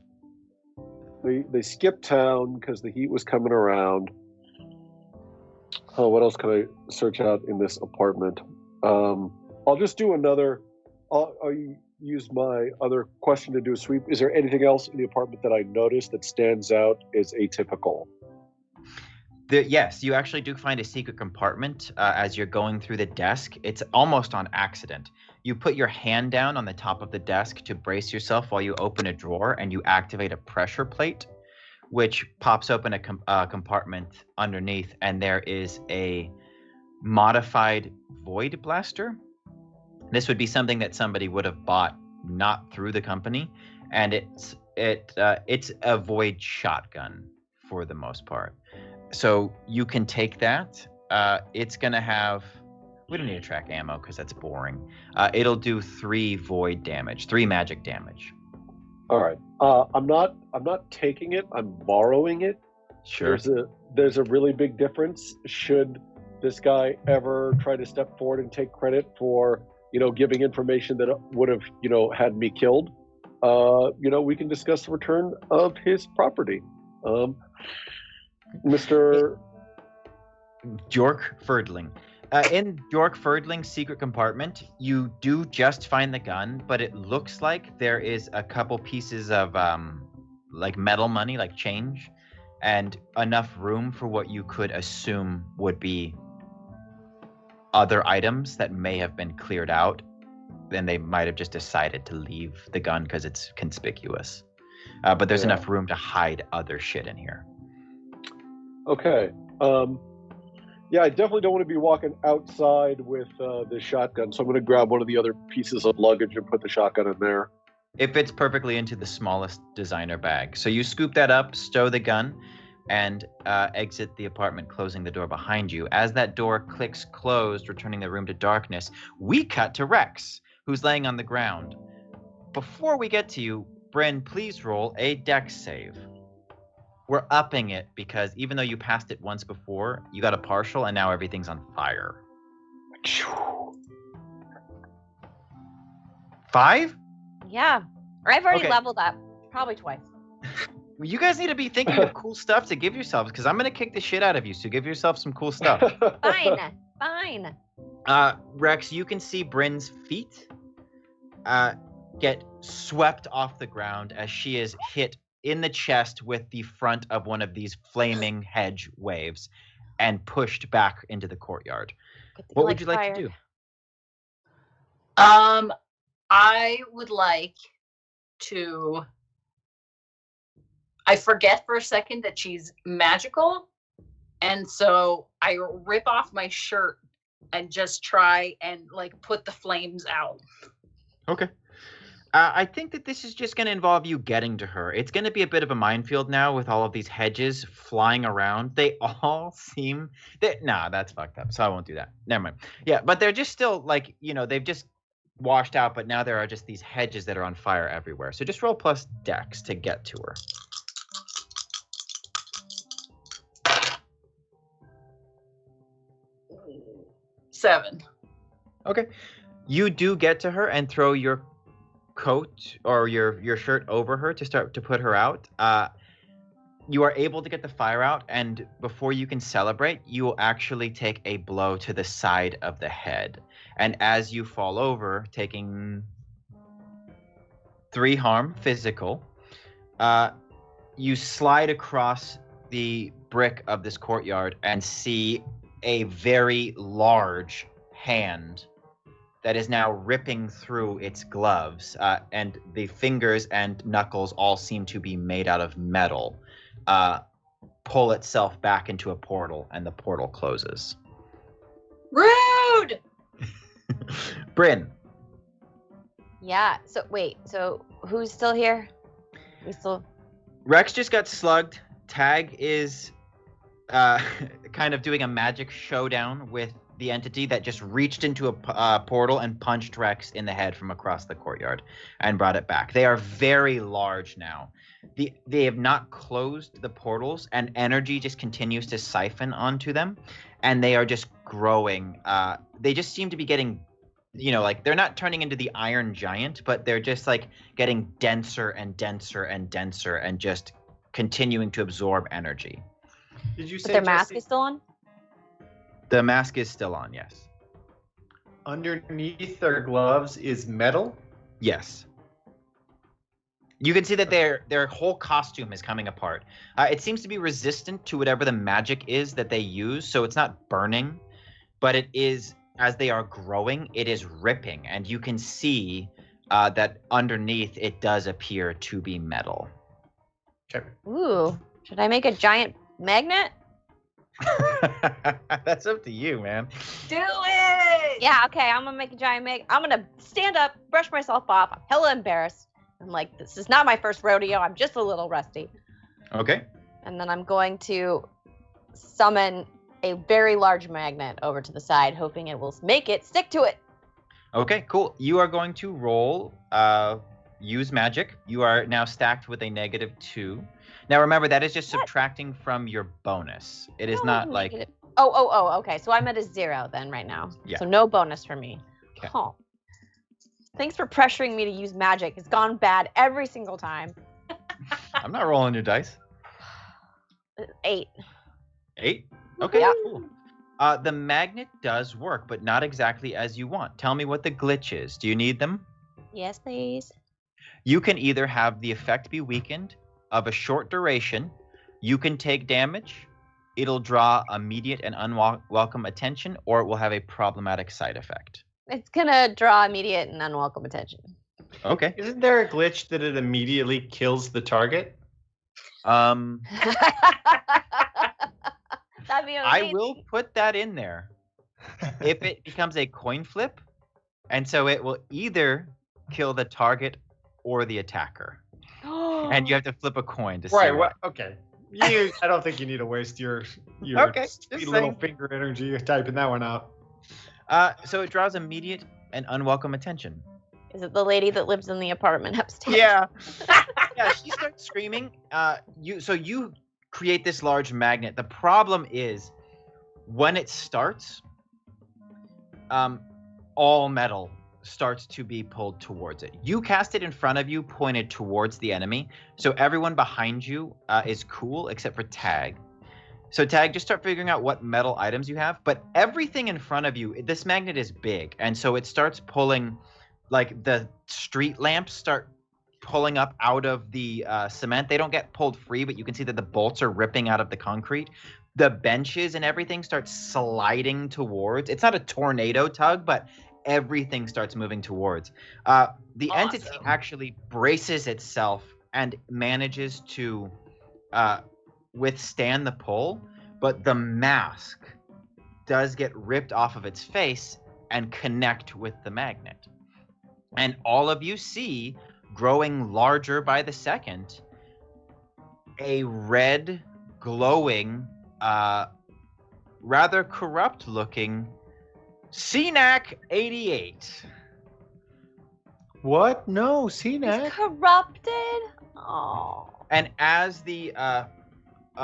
S4: They skipped town because the heat was coming around. Oh, what else can I search out in this apartment? I'll just do another. I'll use my other question to do a sweep. Is there anything else in the apartment that I noticed that stands out as atypical?
S2: Yes, you actually do find a secret compartment as you're going through the desk. It's almost on accident. You put your hand down on the top of the desk to brace yourself while you open a drawer, and you activate a pressure plate, which pops open a compartment underneath, and there is a modified void blaster This would be something that somebody would have bought not through the company, and it's a void shotgun for the most part. So you can take that. It's gonna have. We don't need to track ammo because that's boring. It'll do 3 void damage, 3 magic damage.
S4: All right. I'm not taking it. I'm borrowing it.
S2: Sure.
S4: There's a really big difference. Should this guy ever try to step forward and take credit for giving information that would have had me killed, we can discuss the return of his property. Mr.
S2: Jork Ferdling. In Jork Ferdling's secret compartment, you do just find the gun, but it looks like there is a couple pieces of like metal money, like change, and enough room for what you could assume would be other items that may have been cleared out. Then they might have just decided to leave the gun because it's conspicuous. But there's enough room to hide other shit in here.
S4: Okay. Yeah, I definitely don't want to be walking outside with the shotgun, so I'm going to grab one of the other pieces of luggage and put the shotgun in there.
S2: It fits perfectly into the smallest designer bag. So you scoop that up, stow the gun, and exit the apartment, closing the door behind you. As that door clicks closed, returning the room to darkness, we cut to Rex, who's laying on the ground. Before we get to you, Bryn, please roll a dex save. We're upping it because even though you passed it once before, you got a partial and now everything's on fire. 5?
S3: Yeah. Or I've already
S2: Okay.
S3: leveled up. Probably twice.
S2: You guys need to be thinking of cool stuff to give yourselves because I'm going to kick the shit out of you, so give yourself some cool stuff.
S3: Fine. Fine.
S2: Rex, you can see Bryn's feet get swept off the ground as she is hit in the chest with the front of one of these flaming hedge waves and pushed back into the courtyard. What would you like to do?
S1: I would like to. I forget for a second that she's magical, and so I rip off my shirt and just try and put the flames out.
S2: Okay. I think that this is just going to involve you getting to her. It's going to be a bit of a minefield now with all of these hedges flying around. They all seem... Nah, that's fucked up, so I won't do that. Never mind. Yeah, but they're just still, they've just washed out, but now there are just these hedges that are on fire everywhere. So just roll plus dex to get to her.
S1: Seven.
S2: Okay. You do get to her and throw your coat or your shirt over her to start to put her out. You are able to get the fire out, and before you can celebrate, you will actually take a blow to the side of the head. And as you fall over, taking 3 harm physical, you slide across the brick of this courtyard and see a very large hand that is now ripping through its gloves, and the fingers and knuckles all seem to be made out of metal, pull itself back into a portal, and the portal closes.
S1: Rude!
S2: Bryn.
S3: Yeah. So wait. So who's still here? We still.
S2: Rex just got slugged. Tag is kind of doing a magic showdown with the entity that just reached into a portal and punched Rex in the head from across the courtyard and brought it back. They are very large now. They have not closed the portals, and energy just continues to siphon onto them, and they are just growing. They just seem to be getting, they're not turning into the Iron Giant, but they're just getting denser and denser and denser and just continuing to absorb energy.
S5: Did you
S3: But
S5: say
S3: their mask
S5: Jesse?
S3: is still on?
S2: The mask is still on, yes.
S6: Underneath their gloves is metal?
S2: Yes. You can see that their whole costume is coming apart. It seems to be resistant to whatever the magic is that they use, so it's not burning, but it is, as they are growing, it is ripping, and you can see that underneath it does appear to be metal.
S6: Okay.
S3: Ooh. Should I make a giant magnet?
S2: That's up to you, man.
S1: Do it.
S3: Yeah, okay, I'm gonna make a giant make. I'm gonna stand up, brush myself off. I'm hella embarrassed. I'm like, this is not my first rodeo. I'm just a little rusty.
S2: Okay.
S3: And then I'm going to summon a very large magnet over to the side, hoping it will make it stick to it.
S2: Okay, cool. You are going to roll, use magic. You are now stacked with a -2. Now remember, that is just subtracting from your bonus. It is not like...
S3: Negative. Oh, okay. So I'm at a 0 then right now.
S2: Yeah.
S3: So no bonus for me.
S2: Okay.
S3: Oh. Thanks for pressuring me to use magic. It's gone bad every single time.
S2: I'm not rolling your dice.
S3: 8.
S2: 8? Okay,
S3: Yep.
S2: cool. The magnet does work, but not exactly as you want. Tell me what the glitch is. Do you need them?
S3: Yes, please.
S2: You can either have the effect be weakened, of a short duration, you can take damage, it'll draw immediate and unwelcome attention, or it will have a problematic side effect.
S3: It's gonna draw immediate and unwelcome attention.
S2: Okay.
S6: Isn't there a glitch that it immediately kills the target?
S3: That'd be amazing.
S2: I will put that in there. If it becomes a coin flip, and so it will either kill the target or the attacker. And you have to flip a coin to see.
S6: Right.
S2: what.
S6: Okay. I don't think you need to waste your
S2: Okay, just
S6: sweet little
S2: saying.
S6: finger energy typing that one out.
S2: So it draws immediate and unwelcome attention.
S3: Is it the lady that lives in the apartment upstairs?
S2: Yeah. Yeah, she starts screaming. You create this large magnet. The problem is when it starts, all metal starts to be pulled towards it. You cast it in front of you, pointed towards the enemy. So everyone behind you is cool except for Tag. So Tag, just start figuring out what metal items you have. But everything in front of you, this magnet is big. And so it starts pulling, like the street lamps start pulling up out of the cement. They don't get pulled free, but you can see that the bolts are ripping out of the concrete. The benches and everything starts sliding towards. It's not a tornado tug, but everything starts moving towards. The entity actually braces itself and manages to withstand the pull, but the mask does get ripped off of its face and connect with the magnet. And all of you see, growing larger by the second, a red, glowing, rather corrupt-looking CNAC 88.
S6: What? No, CNAC.
S3: He's corrupted. Oh.
S2: And as the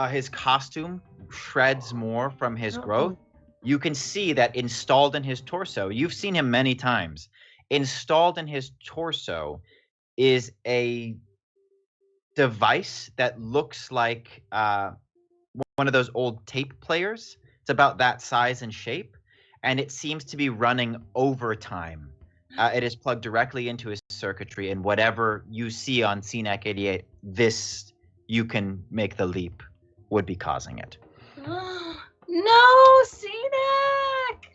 S2: his costume shreds more from his growth, you can see that installed in his torso, you've seen him many times, installed in his torso is a device that looks like one of those old tape players. It's about that size and shape, and it seems to be running overtime. It is plugged directly into his circuitry, and whatever you see on CNAC 88, this, you can make the leap, would be causing it.
S1: No, CNAC!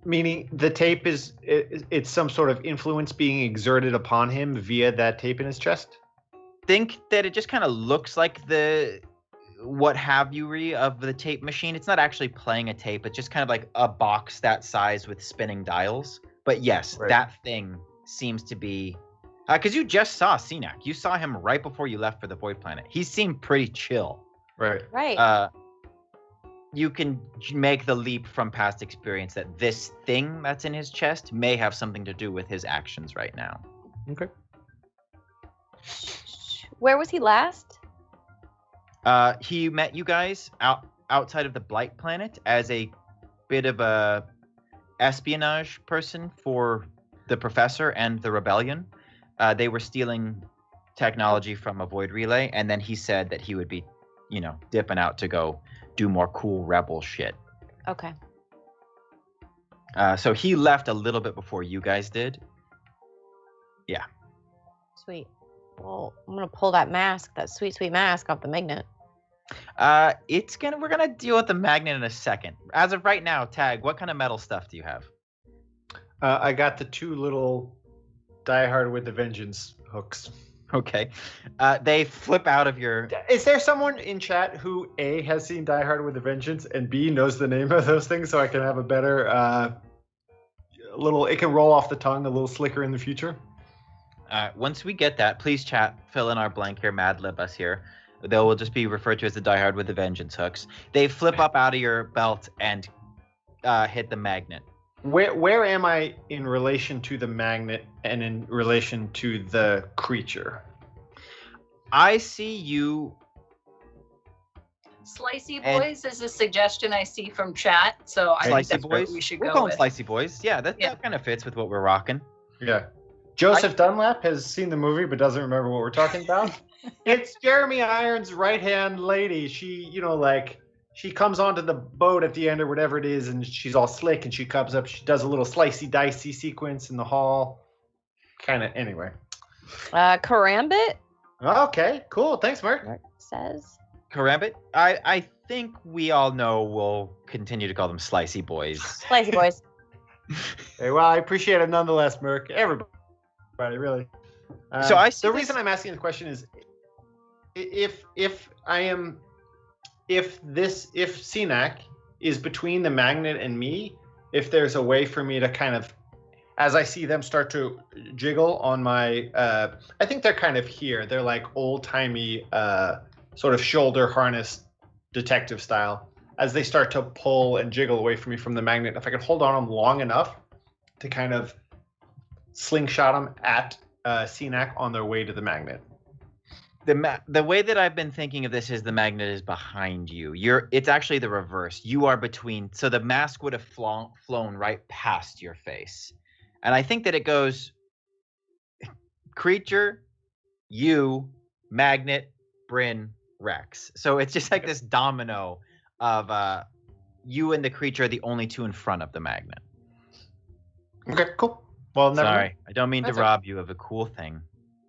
S6: Meaning the tape it's some sort of influence being exerted upon him via that tape in his chest?
S2: Think that it just kind of looks like the what have you of the tape machine. It's not actually playing a tape. It's just kind of like a box that size with spinning dials. But yes,
S6: Right.
S2: That thing seems to be... Because you just saw CNAC. You saw him right before you left for the Void Planet. He seemed pretty chill.
S6: Right.
S3: Right.
S2: You can make the leap from past experience that this thing that's in his chest may have something to do with his actions right now.
S6: Okay.
S3: Where was he last?
S2: He met you guys outside of the Blight Planet as a bit of a espionage person for the Professor and the Rebellion. They were stealing technology from a Void Relay, and then he said that he would be, dipping out to go do more cool rebel shit.
S3: Okay.
S2: So he left a little bit before you guys did. Yeah.
S3: Sweet. Well, I'm gonna pull that mask, that sweet, sweet mask off the magnet.
S2: We're gonna deal with the magnet in a second. As of right now, Tag, what kind of metal stuff do you have?
S6: I got the two little Die Hard with a Vengeance hooks.
S2: Okay. They flip out of your.
S6: Is there someone in chat who A, has seen Die Hard with a Vengeance, and B, knows the name of those things so I can have a better it can roll off the tongue a little slicker in the future?
S2: Once we get that, please chat, fill in our blank here, Mad Lib us here. They will just be referred to as the Die Hard with a Vengeance hooks. They flip up out of your belt and hit the magnet.
S6: Where am I in relation to the magnet and in relation to the creature?
S2: I see you.
S1: Slicey boys is a suggestion I see from chat, so I think that's what we should
S2: We'll
S1: go
S2: call
S1: with.
S2: them Slicey boys. Yeah, that kind of fits with what we're rocking.
S6: Yeah. Joseph Dunlap has seen the movie but doesn't remember what we're talking about. It's Jeremy Irons' right-hand lady. She, she comes onto the boat at the end or whatever it is, and she's all slick, and she comes up. She does a little slicey dicey sequence in the hall. Kind of, anyway.
S3: Karambit?
S6: Okay, cool. Thanks, Mark.
S3: Says.
S2: Karambit? I think we all know we'll continue to call them Slicey boys.
S3: Slicey boys.
S6: Hey, well, I appreciate it nonetheless, Merc. Everybody, really.
S2: So I see
S6: the reason I'm asking the question is, if Cenac is between the magnet and me, if there's a way for me to kind of, as I see them start to jiggle on my, I think they're kind of here. They're like old-timey sort of shoulder harness detective style. As they start to pull and jiggle away from me from the magnet, if I can hold on them long enough to kind of slingshot them at Cenac on their way to the magnet.
S2: The way that I've been thinking of this is the magnet is behind you. It's actually the reverse. You are between. So the mask would have flown right past your face, and I think that it goes creature, you, magnet, Bryn, Rex. So it's just like this domino of you and the creature are the only two in front of the magnet.
S6: Okay, cool. Well,
S2: sorry, I don't mean to rob you of a cool thing.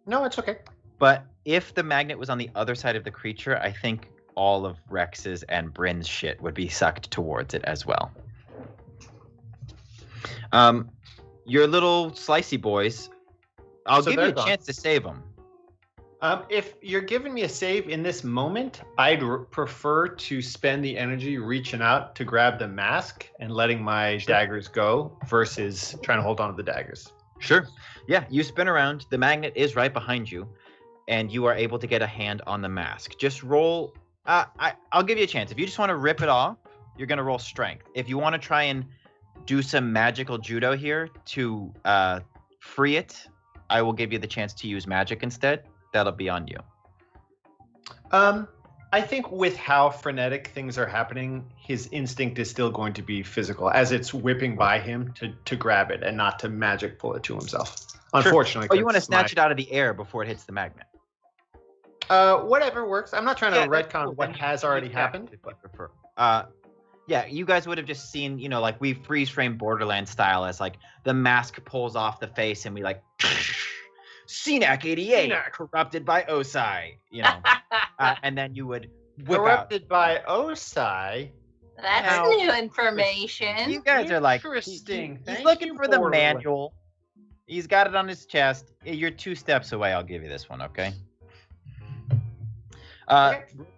S6: No, it's okay.
S2: But if the magnet was on the other side of the creature, I think all of Rex's and Bryn's shit would be sucked towards it as well. Your little slicey boys, I'll give you a chance to save them.
S6: If you're giving me a save in this moment, I'd prefer to spend the energy reaching out to grab the mask and letting my daggers go versus trying to hold on to the daggers.
S2: Sure. Yeah, you spin around. The magnet is right behind you, and you are able to get a hand on the mask. Just roll. I'll give you a chance. If you just want to rip it off, you're going to roll strength. If you want to try and do some magical judo here to free it, I will give you the chance to use magic instead. That'll be on you.
S6: I think with how frenetic things are happening, his instinct is still going to be physical, as it's whipping by him to grab it and not to magic pull it to himself. Unfortunately.
S2: Or you want to snatch it out of the air before it hits the magnet.
S6: Whatever works. I'm not trying to retcon what has already happened.
S2: If you prefer. Yeah, you guys would have just seen, like we freeze frame Borderlands style as like the mask pulls off the face and we like Cenac 88 corrupted by Osai, and then you would whip
S6: corrupted
S2: out.
S6: By Osai.
S1: That's new information.
S2: You guys are like
S6: interesting.
S2: He's looking for the manual. He's got it on his chest. You're 2 steps away. I'll give you this one, okay?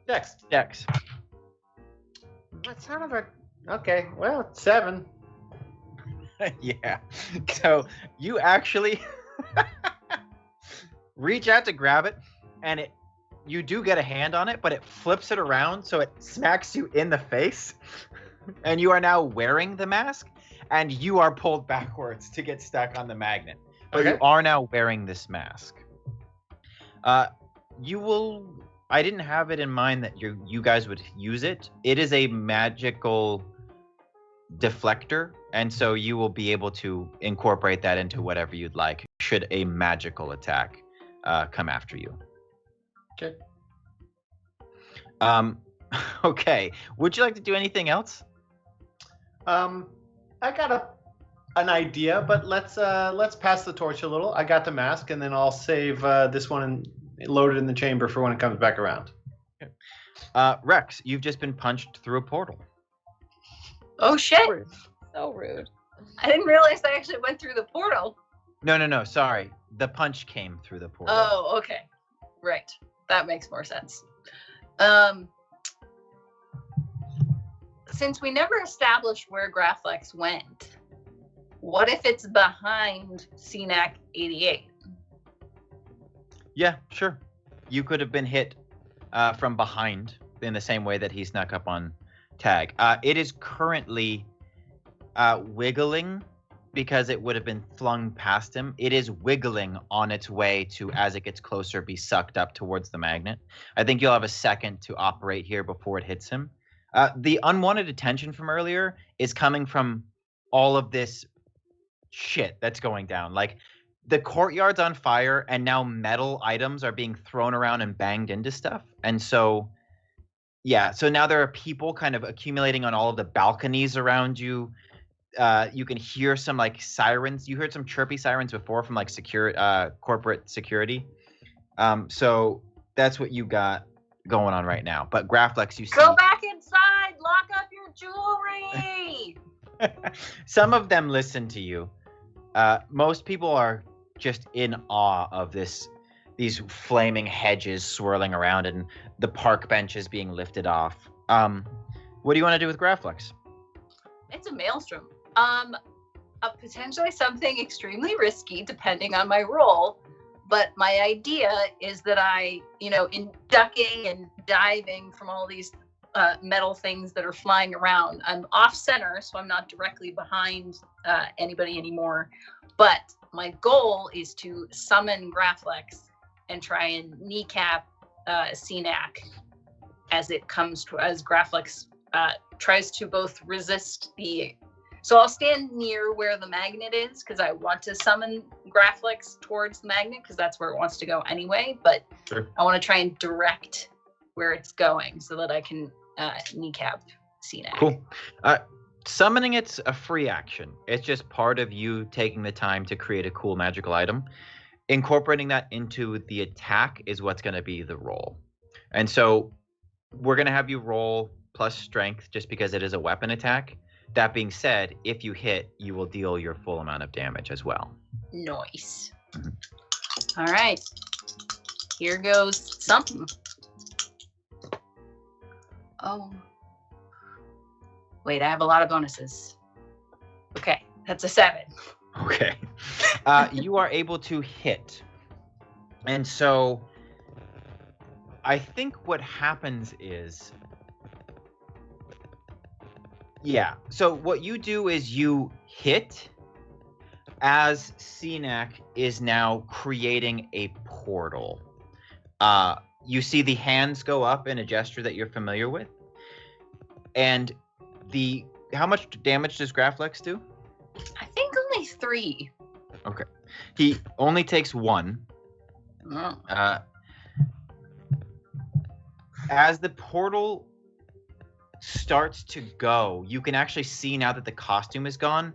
S6: Dex.
S2: Dex.
S6: That's kind of okay. Well, 7.
S2: Yeah. So you actually reach out to grab it, and you do get a hand on it, but it flips it around so it smacks you in the face, and you are now wearing the mask, and you are pulled backwards to get stuck on the magnet. But you are now wearing this mask. I didn't have it in mind that you guys would use it. It is a magical deflector, and so you will be able to incorporate that into whatever you'd like should a magical attack come after you.
S6: Okay.
S2: Okay. Would you like to do anything else?
S6: I got an idea, but let's pass the torch a little. I got the mask, and then I'll save this one and load it in the chamber for when it comes back around.
S2: Okay. Rex, you've just been punched through a portal.
S1: Oh shit!
S3: So rude.
S1: I didn't realize I actually went through the portal.
S2: No. Sorry. The punch came through the portal.
S1: Oh, okay. Right. That makes more sense. Since we never established where Graflex went, what if it's behind CNAC 88?
S2: Yeah, sure. You could have been hit from behind in the same way that he snuck up on Tag. It is currently wiggling because it would have been flung past him. It is wiggling on its way to, as it gets closer, be sucked up towards the magnet. I think you'll have a second to operate here before it hits him. The unwanted attention from earlier is coming from all of this shit that's going down. Like, the courtyard's on fire, and now metal items are being thrown around and banged into stuff. And so, yeah, so now there are people kind of accumulating on all of the balconies around you. You can hear some like sirens. You heard some chirpy sirens before from like corporate security. So that's what you got going on right now. But Graflex, you see.
S1: Go back inside. Lock up your jewelry.
S2: Some of them listen to you. Most people are just in awe of these flaming hedges swirling around and the park benches being lifted off. What do you want to do with Graflex?
S1: It's a maelstrom. Potentially something extremely risky depending on my role. But my idea is that I, in ducking and diving from all these metal things that are flying around, I'm off center, so I'm not directly behind anybody anymore. But my goal is to summon Graflex and try and kneecap CNAC as Graflex tries to both resist the. So I'll stand near where the magnet is because I want to summon Graflex towards the magnet because that's where it wants to go anyway. But
S2: sure.
S1: I want to try and direct where it's going so that I can kneecap CNAC.
S2: Cool. Summoning it's a free action. It's just part of you taking the time to create a cool magical item. Incorporating that into the attack is what's going to be the roll. And so we're going to have you roll plus strength just because it is a weapon attack. That being said, if you hit, you will deal your full amount of damage as well.
S1: Nice. All right. Here goes something. Oh. Wait, I have a lot of bonuses. Okay, that's a 7.
S2: Okay. You are able to hit. And so I think what happens is, yeah. So what you do is you hit as CNAC is now creating a portal. You see the hands go up in a gesture that you're familiar with. And how much damage does Graflex do?
S1: I think only 3.
S2: Okay. He only takes 1.
S1: Oh.
S2: As the portal starts to go, you can actually see now that the costume is gone,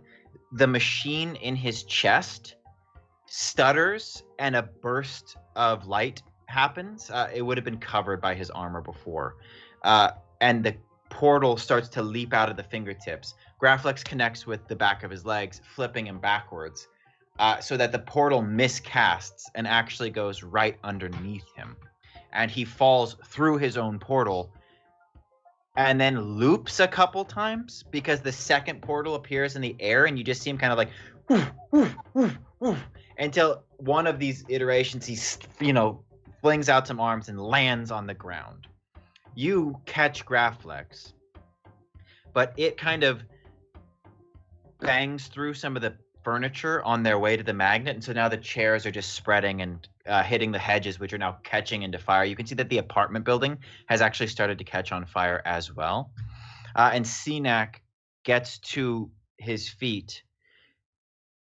S2: the machine in his chest stutters and a burst of light happens. It would have been covered by his armor before. And the portal starts to leap out of the fingertips. Graflex connects with the back of his legs, flipping him backwards, so that the portal miscasts and actually goes right underneath him. And he falls through his own portal and then loops a couple times because the second portal appears in the air and you just see him kind of like woof, woof, woof, woof, until one of these iterations he flings out some arms and lands on the ground. You catch Graflex, but it kind of bangs through some of the furniture on their way to the magnet, and so now the chairs are just spreading and hitting the hedges, which are now catching into fire. You can see that the apartment building has actually started to catch on fire as well. And CNAC gets to his feet,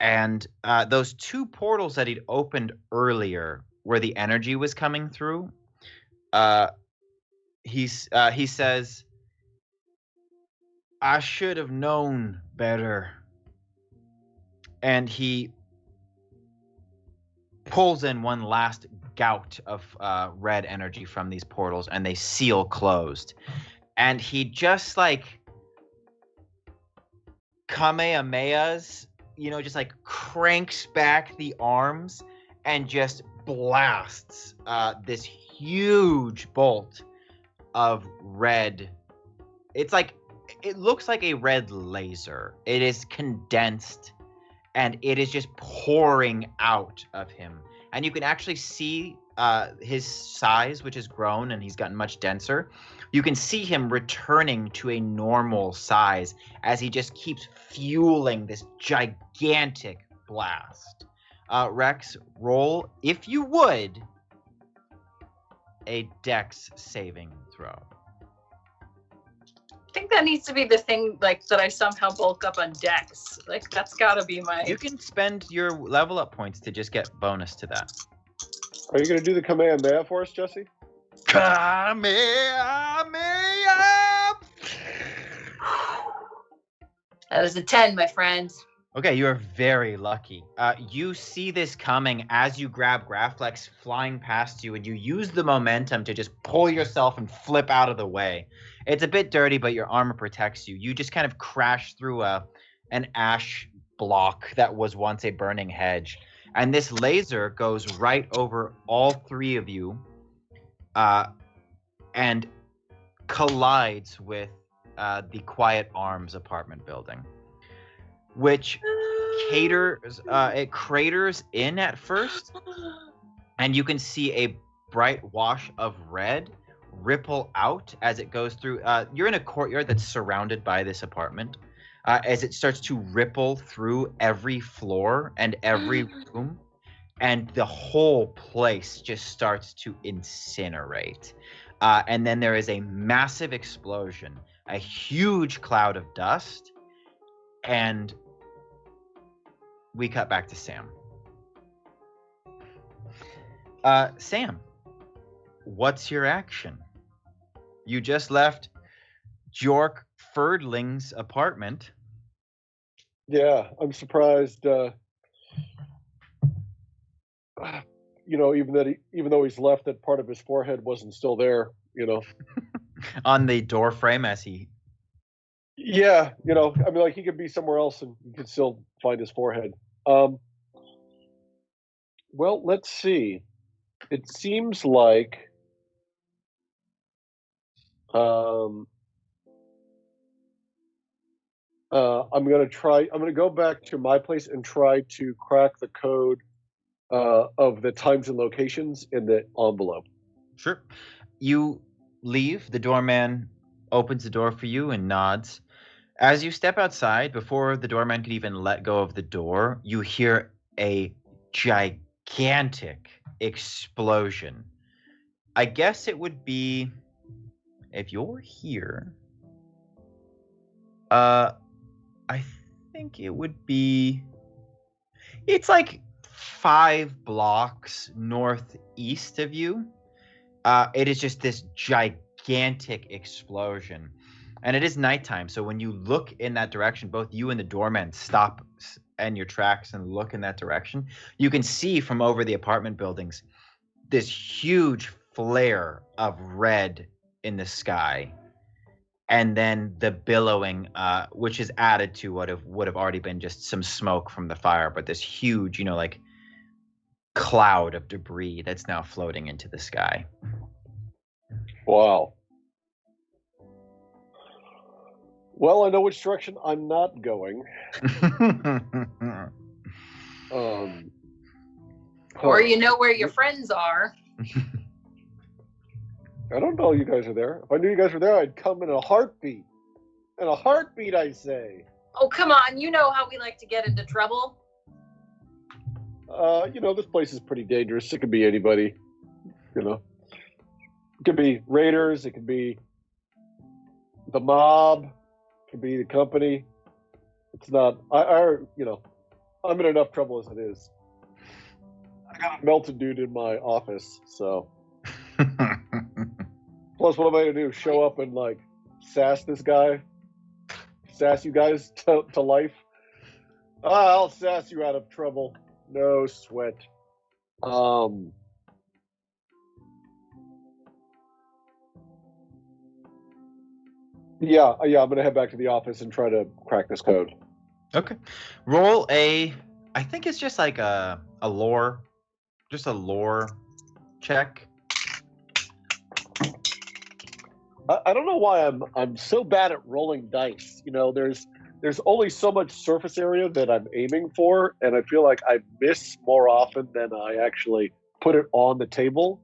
S2: and those 2 portals that he'd opened earlier where the energy was coming through, he says, "I should have known better." And he pulls in one last gout of red energy from these portals, and they seal closed. And he just like Kamehamehas, just like cranks back the arms, and just blasts this huge bolt of red. It looks like a red laser. It is condensed, and it is just pouring out of him. And you can actually see his size, which has grown, and he's gotten much denser. You can see him returning to a normal size as he just keeps fueling this gigantic blast. Rex, roll, if you would, a dex saving throw.
S1: I think that needs to be the thing, like, that I somehow bulk up on Dex. Like, that's gotta be my...
S2: You can spend your level up points to just get bonus to that.
S4: Are you going to do the Kamehameha for us, Jesse?
S2: Kamehameha!
S1: That was a 10, my friends.
S2: Okay, you are very lucky. You see this coming as you grab Graflex flying past you, and you use the momentum to just pull yourself and flip out of the way. It's a bit dirty, but your armor protects you. You just kind of crash through an ash block that was once a burning hedge. And this laser goes right over all three of you and collides with the Quiet Arms apartment building, which it craters in at first, and you can see a bright wash of red ripple out as it goes through. You're in a courtyard that's surrounded by this apartment. As it starts to ripple through every floor and every room, and the whole place just starts to incinerate. And then there is a massive explosion, a huge cloud of dust, and we cut back to Sam. Sam, what's your action? You just left Jork Ferdling's apartment.
S4: Yeah, I'm surprised. Even though he's left, that part of his forehead wasn't still there.
S2: On the door frame as he.
S4: Yeah, he could be somewhere else and you could still find his forehead. Well, let's see. It seems like I'm going to go back to my place and try to crack the code of the times and locations in the envelope.
S2: Sure. You leave. The doorman opens the door for you and nods. As you step outside, before the doorman could even let go of the door, you hear a gigantic explosion. I guess it would be, if you're here, I think it would be, it's like 5 blocks northeast of you. It is just this gigantic explosion. And it is nighttime, so when you look in that direction, both you and the doorman stop in your tracks and look in that direction. You can see from over the apartment buildings this huge flare of red in the sky. And then the billowing, which is added to what would have already been just some smoke from the fire, but this huge, cloud of debris that's now floating into the sky.
S4: Wow. Well, I know which direction I'm not going.
S1: Or you know where your friends are.
S4: I don't know you guys are there. If I knew you guys were there, I'd come in a heartbeat. In a heartbeat, I say.
S1: Oh, come on. You know how we like to get into trouble.
S4: This place is pretty dangerous. It could be anybody. It could be raiders. It could be the mob. It could be the company. It's not. I'm in enough trouble as it is. I got a melted dude in my office, so. Plus, what am I going to do? Show up and, sass this guy? Sass you guys to life? I'll sass you out of trouble. No sweat. Yeah, I'm going to head back to the office and try to crack this code.
S2: Okay. Roll I think it's just like a lore just a lore check.
S4: I don't know why I'm so bad at rolling dice. You know, there's only so much surface area that I'm aiming for, and I feel like I miss more often than I actually put it on the table.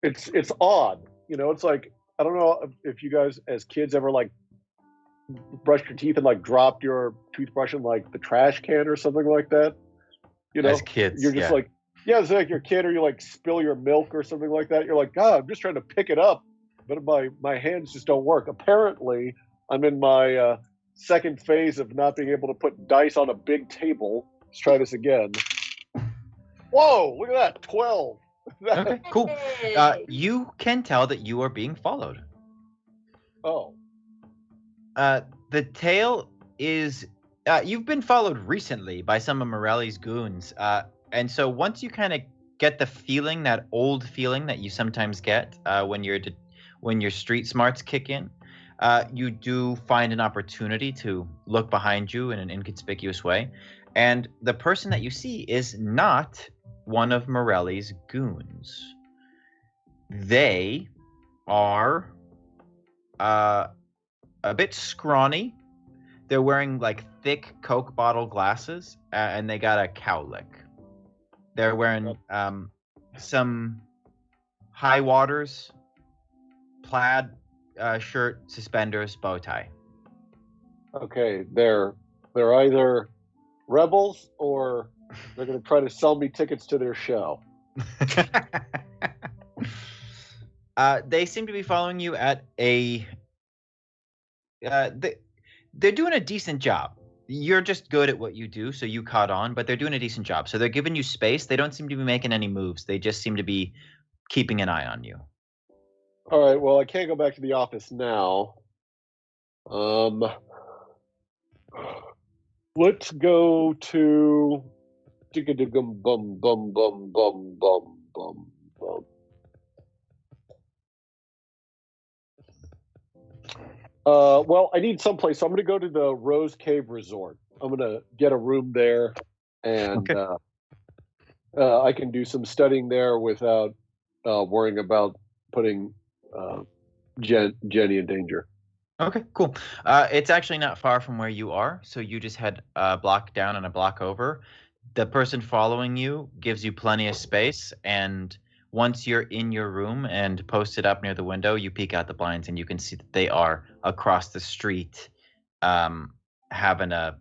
S4: It's odd. You know, it's like, I don't know if you guys as kids ever like brushed your teeth and like dropped your toothbrush in like the trash can or something like that. You know,
S2: As kids,
S4: you're just like, yeah, it's like your kid, or you like spill your milk or something like that. You're like, God, I'm just trying to pick it up, but my hands just don't work. Apparently, I'm in my second phase of not being able to put dice on a big table. Let's try this again. Whoa, look at that, 12.
S2: Okay, cool.
S1: Hey.
S2: You can tell that you are being followed.
S4: Oh,
S2: The tale is you've been followed recently by some of Morelli's goons, and so once you kind of get the feeling, that old feeling that you sometimes get when your street smarts kick in, you do find an opportunity to look behind you in an inconspicuous way, and the person that you see is not one of Morelli's goons. They are a bit scrawny. They're wearing like thick Coke bottle glasses, and they got a cowlick. They're wearing some high waters, plaid shirt, suspenders, bow tie.
S4: okay. They're either rebels or they're going to try to sell me tickets to their show.
S2: They seem to be following you at a. They're doing a decent job. You're just good at what you do, so you caught on, but they're doing a decent job. So they're giving you space. They don't seem to be making any moves. They just seem to be keeping an eye on you.
S4: All right. Well, I can't go back to the office now. Let's go to digga-diggum bum bum bum bum bum bum bum. Well, I need someplace. So I'm going to go to the Rose Cave Resort. I'm going to get a room there, and I can do some studying there without worrying about putting Jenny in danger.
S2: Okay, cool. It's actually not far from where you are, so you just head a block down and a block over. The person following you gives you plenty of space, and once you're in your room and posted up near the window, you peek out the blinds and you can see that they are across the street, having a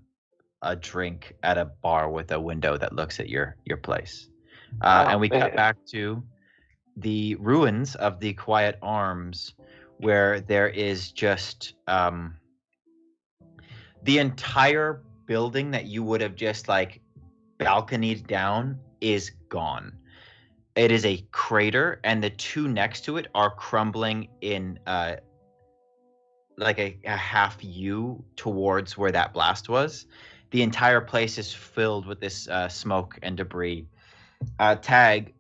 S2: drink at a bar with a window that looks at your place. And we cut back to the ruins of the Quiet Arms, where there is just the entire building that you would have just like balconied down is gone. It is a crater, and the two next to it are crumbling in like a half U towards where that blast was. The entire place is filled with this smoke and debris. Tag,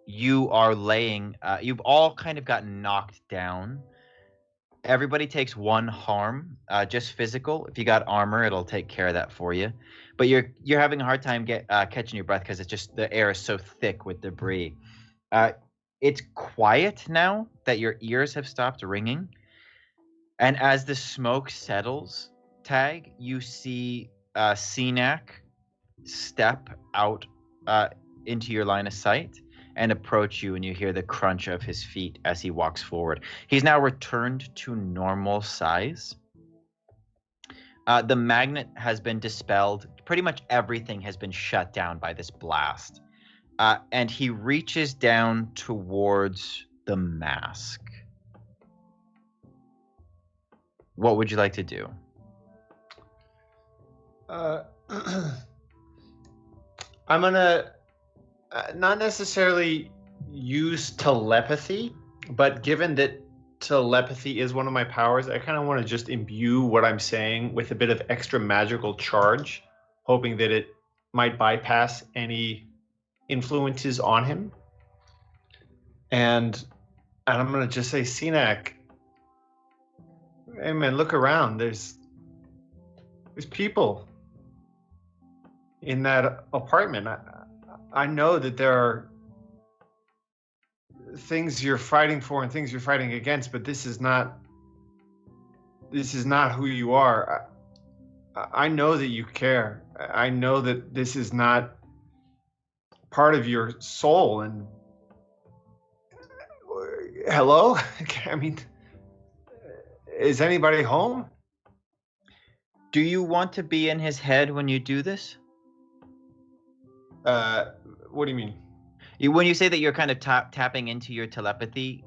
S2: you are laying, you've all kind of gotten knocked down. Everybody takes one harm, just physical. If you got armor, it'll take care of that for you. But you're having a hard time catching your breath because it's just the air is so thick with debris. It's quiet now that your ears have stopped ringing. And as the smoke settles, Tag, you see Cenac step out into your line of sight and approach you, and you hear the crunch of his feet as he walks forward. He's now returned to normal size. The magnet has been dispelled. Pretty much everything has been shut down by this blast. And he reaches down towards the mask. What would you like to do?
S6: I'm gonna not necessarily use telepathy, but given that telepathy is one of my powers, I kind of want to just imbue what I'm saying with a bit of extra magical charge, hoping that it might bypass any influences on him. And I'm gonna just say, Cenac, hey man, look around. There's people in that apartment. I know that there are things you're fighting for and things you're fighting against, but this is not who you are. I know that you care. I know that this is not part of your soul. And hello? I mean, is anybody home?
S2: Do you want to be in his head when you do this?
S6: What do you mean?
S2: When you say that you're kind of tapping into your telepathy,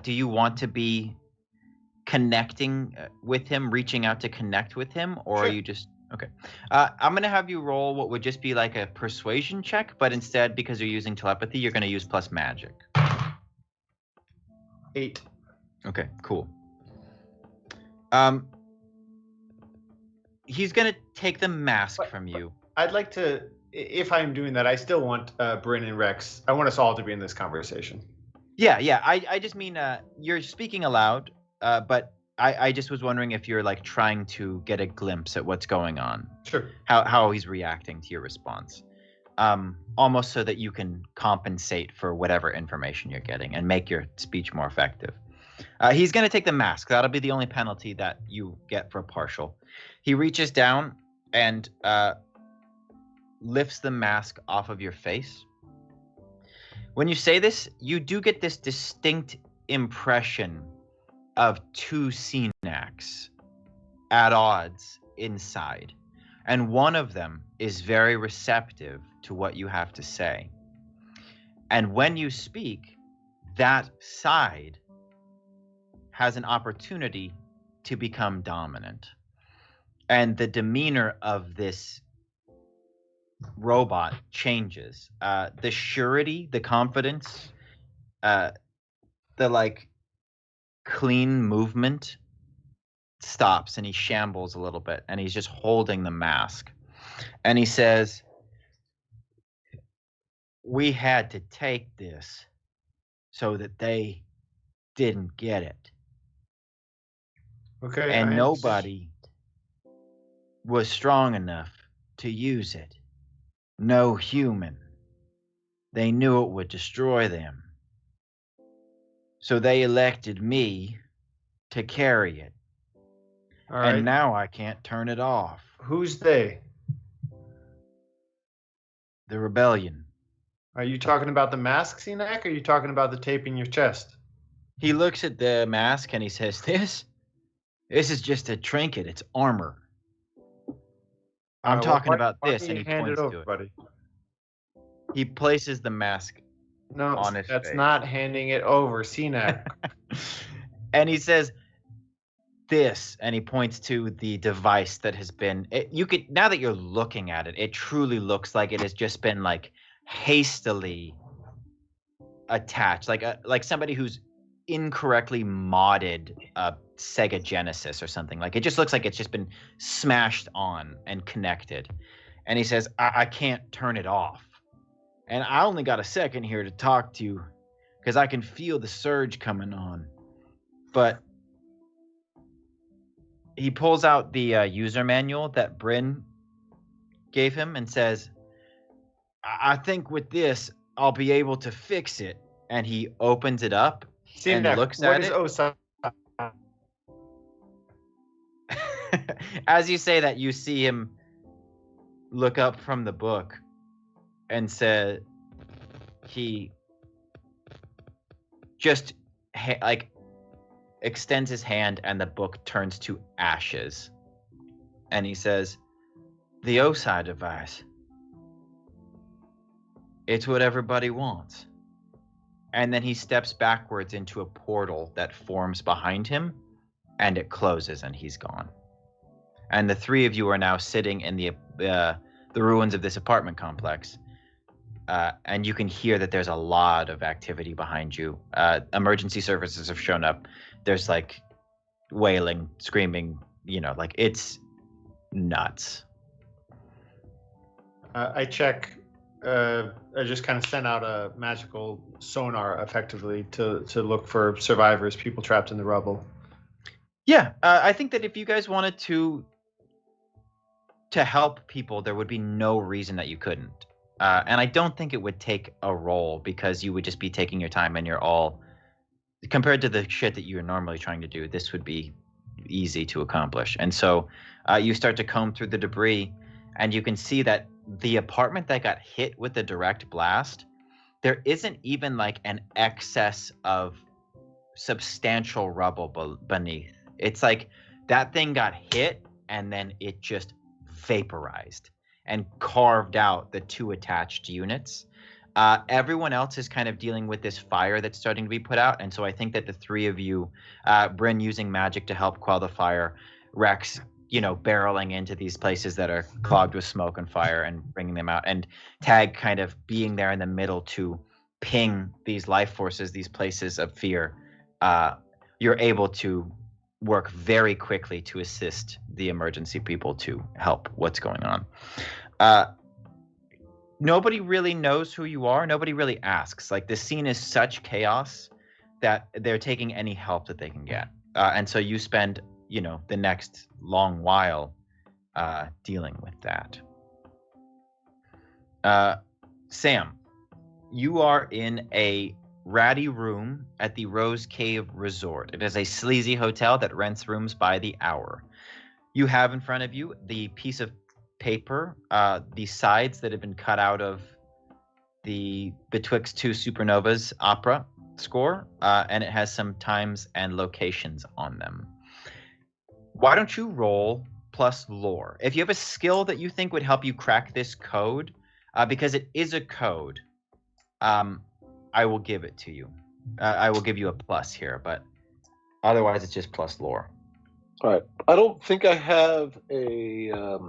S2: do you want to be connecting with him, reaching out to connect with him, or
S6: Sure.
S2: are you just okay? I'm gonna have you roll what would just be like a persuasion check, but instead, because you're using telepathy, you're gonna use plus magic.
S6: 8.
S2: Okay, cool. He's gonna take the mask from you.
S6: I'd like to, if I'm doing that, I still want Bryn and Rex. I want us all to be in this conversation.
S2: Yeah. I just mean you're speaking aloud, but I just was wondering if you're like trying to get a glimpse at what's going on.
S6: Sure.
S2: How he's reacting to your response. Almost so that you can compensate for whatever information you're getting and make your speech more effective. He's going to take the mask. That'll be the only penalty that you get for partial. He reaches down and lifts the mask off of your face. When you say this, you do get this distinct impression of two Cenacs at odds inside. And one of them is very receptive to what you have to say. And when you speak, that side has an opportunity to become dominant. And the demeanor of this robot changes. The surety, the confidence, the like clean movement stops, and he shambles a little bit, and he's just holding the mask. And he says, "We had to take this so that they didn't get it.
S6: Okay.
S2: And nobody was strong enough to use it. No human. They knew it would destroy them. So they elected me to carry it.
S6: All right.
S2: And now I can't turn it off.
S6: Who's they?
S2: The rebellion."
S6: Are you talking about the mask, Cenac, or are you talking about the tape in your chest?
S2: He looks at the mask and he says, This is just a trinket. It's armor. I'm talking about this, and he points to it.
S6: Buddy.
S2: He places the mask
S6: No,
S2: on his
S6: that's
S2: face.
S6: not handing it over, Cenac.
S2: And he says, this, and he points to the device that has been, you could, now that you're looking at it, it truly looks like it has just been like hastily attached, like somebody who's incorrectly modded a Sega Genesis or something. Like it just looks like it's just been smashed on and connected. And he says, I can't turn it off. And I only got a second here to talk to you because I can feel the surge coming on. But he pulls out the user manual that Bryn gave him and says, I think with this, I'll be able to fix it. And he opens it up and looks at it.
S6: What is O05?
S2: As you say that, you see him look up from the book and said he just extends his hand and the book turns to ashes. And he says, the O05 device. It's what everybody wants. And then he steps backwards into a portal that forms behind him, and it closes, and he's gone. And the three of you are now sitting in the ruins of this apartment complex, and you can hear that there's a lot of activity behind you. Emergency services have shown up. There's like wailing, screaming, like it's nuts.
S6: I check. I just kind of sent out a magical sonar, effectively, to look for survivors, people trapped in the rubble.
S2: Yeah, I think that if you guys wanted to help people, there would be no reason that you couldn't. And I don't think it would take a roll because you would just be taking your time and you're all, compared to the shit that you're normally trying to do, this would be easy to accomplish. And so you start to comb through the debris and you can see that the apartment that got hit with the direct blast, there isn't even like an excess of substantial rubble beneath. It's like that thing got hit and then it just vaporized and carved out the two attached units. Everyone else is kind of dealing with this fire that's starting to be put out. And so I think that the three of you, Bryn using magic to help quell the fire, Rex, barreling into these places that are clogged with smoke and fire and bringing them out, and Tag kind of being there in the middle to ping these life forces, these places of fear. You're able to work very quickly to assist the emergency people to help what's going on. Nobody really knows who you are. Nobody really asks. Like, the scene is such chaos that they're taking any help that they can get. And so you spend, the next long while dealing with that. Sam, you are in a ratty room at the Rose Cave Resort. It is a sleazy hotel that rents rooms by the hour. You have in front of you the piece of paper, the sides that have been cut out of the Betwixt Two Supernovas opera score, and it has some times and locations on them. Why don't you roll plus lore? If you have a skill that you think would help you crack this code, because it is a code, I will give it to you. I will give you a plus here, but otherwise it's just plus lore.
S4: All right. I don't think I have a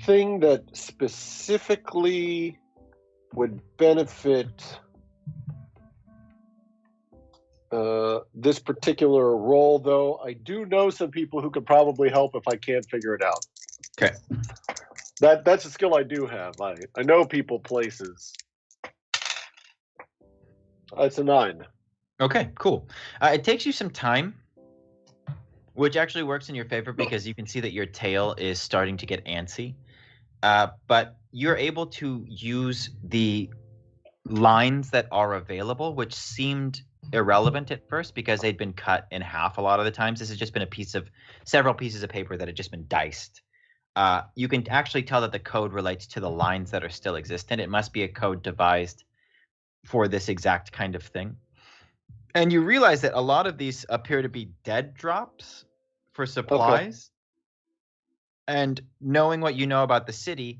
S4: thing that specifically would benefit this particular role, though. I do know some people who could probably help if I can't figure it out.
S2: Okay.
S4: That's a skill I do have. I know people, places. It's a 9.
S2: Okay, cool. It takes you some time, which actually works in your favor because you can see that your tail is starting to get antsy. But you're able to use the lines that are available, which seemed irrelevant at first because they'd been cut in half a lot of the times. This has just been several pieces of paper that had just been diced. You can actually tell that the code relates to the lines that are still existent. It must be a code devised for this exact kind of thing. And you realize that a lot of these appear to be dead drops for supplies. Okay. And knowing what you know about the city,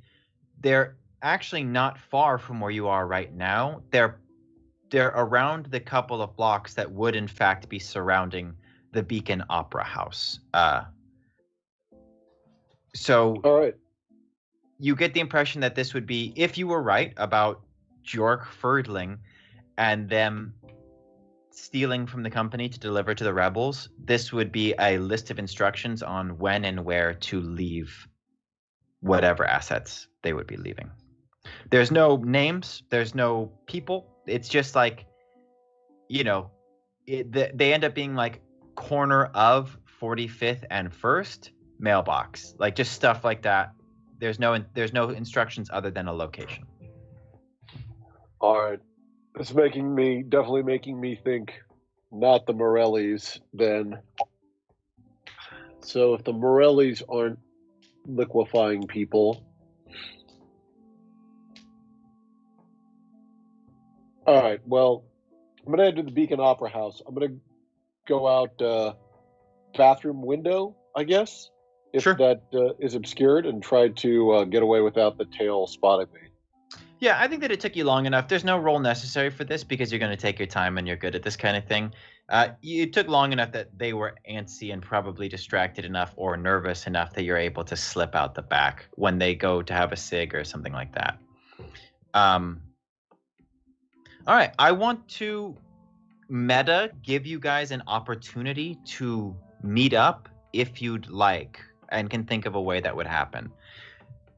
S2: they're actually not far from where you are right now. They're around the couple of blocks that would in fact be surrounding the Beacon Opera House. So
S4: all right.
S2: You get the impression that this would be, if you were right about Jork Ferdling and them stealing from the company to deliver to the rebels, this would be a list of instructions on when and where to leave whatever assets they would be leaving. There's no names, there's no people. It's just like, they end up being like corner of 45th and 1st mailbox, like just stuff like that. There's no instructions other than a location.
S4: All right. It's definitely making me think not the Morellis then. So if the Morellis aren't liquefying people. All right. Well, I'm going to head to the Beacon Opera House. I'm going to go out bathroom window, I guess, if
S2: sure.
S4: that is obscured, and try to get away without the tail spotting me.
S2: Yeah, I think that it took you long enough. There's no roll necessary for this because you're going to take your time and you're good at this kind of thing. It took long enough that they were antsy and probably distracted enough or nervous enough that you're able to slip out the back when they go to have a cig or something like that. All right, I want to meta give you guys an opportunity to meet up if you'd like and can think of a way that would happen.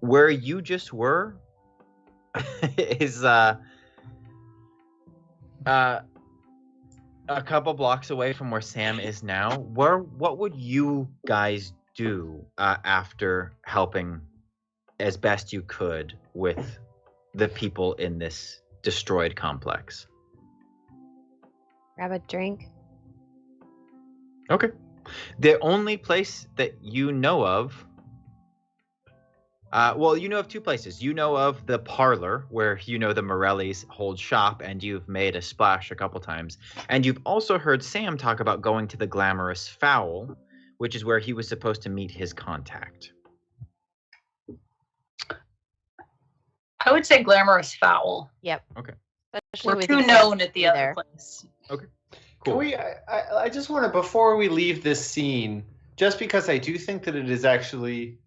S2: Where you just were is a couple blocks away from where Sam is now. What would you guys do after helping as best you could with the people in this destroyed complex.
S3: Grab a drink.
S2: Okay. The only place that you know of, well, you know of two places. You know of the parlor where you know the Morellis hold shop, and you've made a splash a couple times. And you've also heard Sam talk about going to the Glamorous Fowl, which is where he was supposed to meet his contact.
S1: I would say Glamorous Fowl.
S3: Yep.
S2: Okay.
S3: Especially
S1: We're
S3: with
S1: too
S3: the
S1: known at the
S3: be
S1: other
S3: there.
S1: place.
S2: Okay.
S6: Can
S2: Cool.
S6: we? I just want to, before we leave this scene, just because I do think that it is actually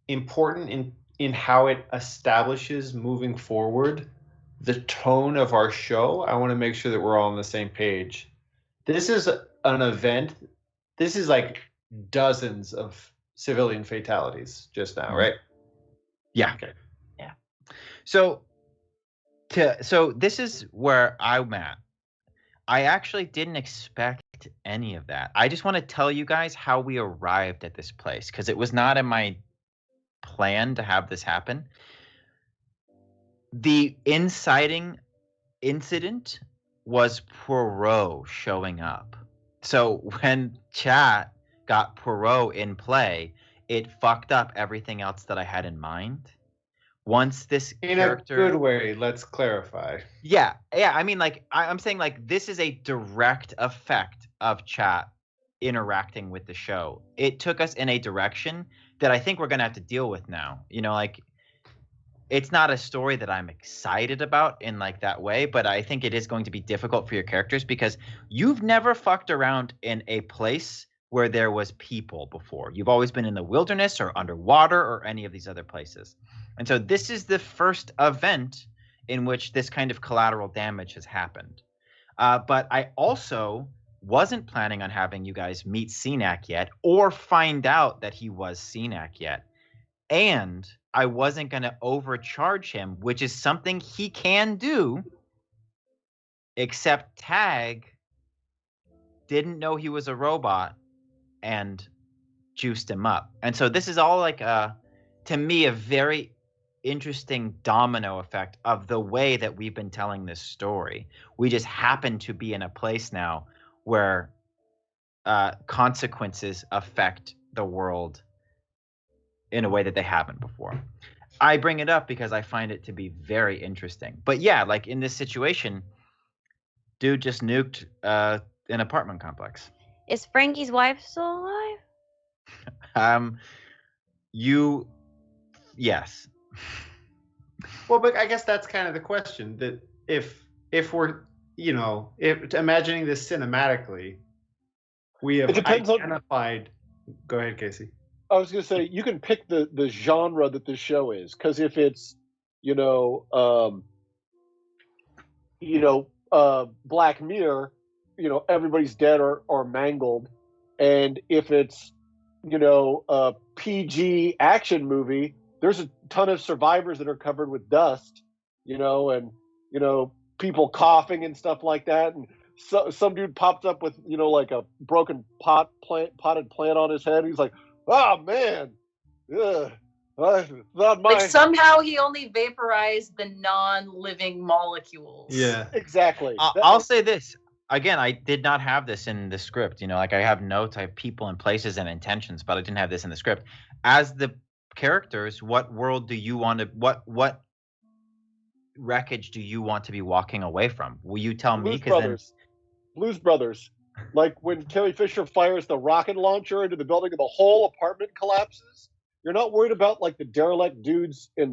S6: important in how it establishes moving forward the tone of our show. I want to make sure that we're all on the same page. This is an event. This is like dozens of civilian fatalities just now, right?
S2: Yeah.
S6: Okay.
S1: Yeah.
S2: So this is where I'm at. I actually didn't expect any of that. I just want to tell you guys how we arrived at this place, because it was not in my plan to have this happen. The inciting incident was Poirot showing up. So when chat got Poirot in play, it fucked up everything else that I had in mind. Once this
S6: In
S2: character,
S6: a good way, let's clarify.
S2: yeah, I mean, like, I'm saying, like, this is a direct effect of chat interacting with the show. It took us in a direction that I think we're gonna have to deal with now. You know, like, it's not a story that I'm excited about in like that way, but I think it is going to be difficult for your characters because you've never fucked around in a place where there was people before. You've always been in the wilderness or underwater or any of these other places. And so this is the first event in which this kind of collateral damage has happened. But I also wasn't planning on having you guys meet Cenac yet or find out that he was Cenac yet. And I wasn't going to overcharge him, which is something he can do, except Tag didn't know he was a robot and juiced him up. And so this is all like to me, a very interesting domino effect of the way that we've been telling this story. We just happen to be in a place now where consequences affect the world in a way that they haven't before. I bring it up because I find it to be very interesting. But yeah, like in this situation, dude just nuked an apartment complex.
S3: Is Frankie's wife still alive?
S2: Yes.
S6: Well, but I guess that's kind of the question, that if we're, you know, if imagining this cinematically, we have identified. Go ahead, Casey.
S4: I was going to say, you can pick the genre that this show is, because if it's, Black Mirror, everybody's dead or mangled, and if it's, a PG action movie, there's a ton of survivors that are covered with dust, and people coughing and stuff like that, and so some dude pops up with like a broken potted plant on his head. He's like, oh man, ugh, not my.
S1: Like somehow he only vaporized the non-living molecules.
S6: Yeah,
S4: exactly.
S2: I'll say this again. I did not have this in the script. Like I have notes, I have people and places and intentions, but I didn't have this in the script. As the characters, what world do you want to? What wreckage do you want to be walking away from? Will you tell me?
S4: Blues Brothers. Like when Carrie Fisher fires the rocket launcher into the building and the whole apartment collapses. You're not worried about like the derelict dudes who